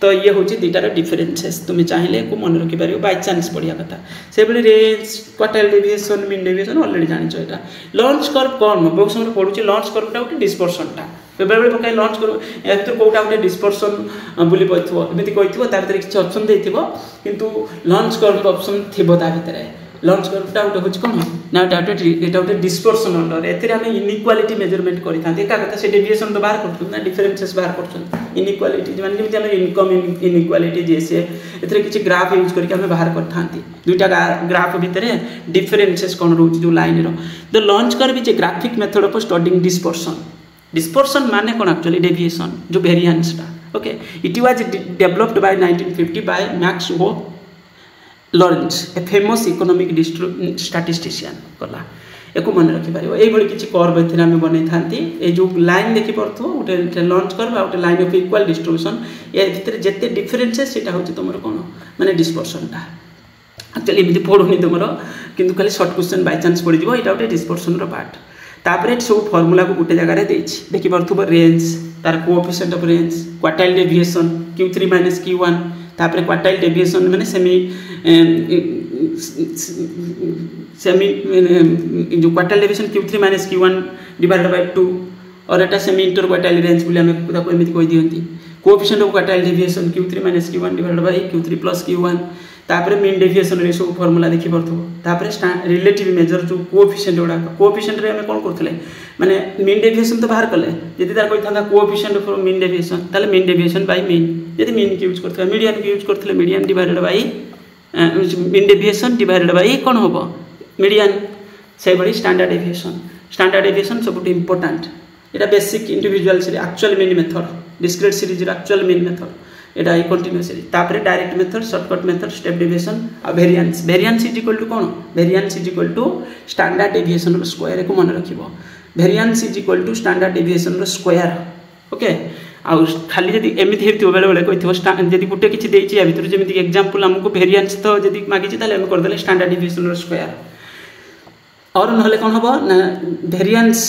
तो ये होची दीटार डिफरेंसेस तुम चाहिले को मन रखि परियो बाय चांस पढिया कथा से बली range quartile deviation mean deviation already जानि छ एटा लॉन्च कर्व कोन बहुत समय पढुची लॉन्च कर्व टा उठी डिस्पर्शन टा बेबे बेबे पकाय लॉन्च कर्व एतो कोटा उठी डिस्पर्शन बुली पइथबो एमिति कइथबो ता भीतर किछ ऑप्शन देइथबो किंतु लॉन्च कर्व ऑप्शन थिबो ता भीतर लॉन्च कर्वटा उठे होची कोन ना एटा उठे डिस्पर्शन अंडर एथिरे हम इनइक्वालिटी मेजरमेंट करि थांते एका कथा से डेविएशन तो बाहर करथु ना डिफरेंसेस बाहर करथु इनइक्वालिटी माने जेमि हम इनकम इनइक्वालिटी जैसे एथिरे किछि ग्राफ यूज करके हम बाहर कर थांती दुईटा ग्राफ भितरे डिफरेंसेस कोन रहउची जो लाइन रो the Lorenz curve is a graphic method of studying dispersion माने कोन एक्चुअली डेविएशन जो वेरिएंस टा okay it was developed by 1950 by Max Lorenz a famous economic statistician कला एको मन रखि पारिबो एई भली किछि कर्व एथिरा हम बनै थांती ए जो लाइन देखि परथो उटे लॉन्च कर्व आ उटे लाइन ऑफ इक्वल डिस्ट्रीब्यूशन ए भितर जते डिफरेंसेस सेटा होछि तमरो कोन माने डिस्पर्शन टा एक्चुअली एमिति पढुनी तमरो किंतु खाली शॉर्ट क्वेश्चन बाय चांस पढि दिबो एटा उटे डिस्पर्शन रो पार्ट तापरे सब फार्मूला को गुटे जगह रे देछि देखि परथबो रेंज तार coefficient of range quartile deviation q3 - q1 तापरे क्वार्टाइल डेविएशन माने सेमी जो quartile deviation q3 - q1 divided bye 2 और एटा सेमी इंटर क्वार्टाइल रेंज बोली हम ताको एमिति कहि दियंती coefficient of quartile deviation q3 - q1 divided by q3 + q1 तापरे मीन डेविएशन रे सब फार्मूला देखि परथबो तापरे रिलेटिव मेजर जो कोएफिशिएंट उडा कोएफिशिएंट रे हम कोन करथले माने मीन डेविएशन तो बाहर करले यदि तार कोइ थांदा कोएफिशिएंट फॉर मीन डेविएशन ताले मीन डेविएशन बाय मीन यदि मीन के यूज करथले मीडियन के यूज करथले median divided by mean deviation divided by कोन होबो मीडियन से बडी स्टैंडर्ड डेविएशन सब इंपोर्टेंट एटा basic individual series actual mean method discrete series actual mean method एटा ई कंटीन्यूअस सीरीज तापरे direct method shortcut method step deviation आ वेरिएंस इज इक्वल टू कोन variance is equal to standard deviation रो square को मन रखिबो variance is equal to standard deviation रो स्क्वायर ओके आउ खाली जब एमती हो बेले बेले कही जब गोटे किसी देती भितर जमी एग्जांपल आमको वेरिएंस तो जब मागी करदे स्टैंडर्ड डिविएशन स्क्वायर और ना कौन हम ना वेरिएंस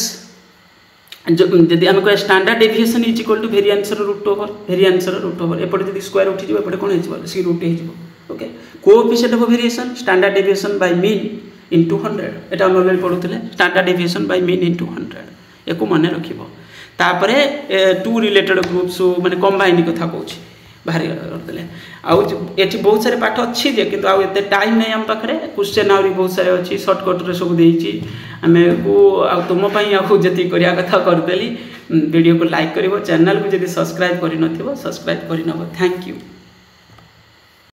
जब आम कह standard deviation is equal to variance root over एपटे जब स्क्वायर उठी एपटे कौन हो सी रूट हो okay coefficient of variation standard deviation by mean into 100 एटा नॉर्मल पढ़ुले standard deviation by mean into 100 एको मन रखिबो तापरे टू रिलेटेड ग्रुप्स माने कंबाइन कथा कहूँ बाहर करदे आउ एठी बहुत सारे पाठ अच्छी जे किंतु आउ एते टाइम नहीं हम पाखरे क्वेश्चन आउरी बहुत सारे अच्छी शॉर्टकट रे सब देइची आमे को आ तुम पई आउ जति करिया कथा करदेली वीडियो को लाइक करिवो चैनल को जदि सब्सक्राइब करि नथिबो सब्सक्राइब करि नबो थैंक यू।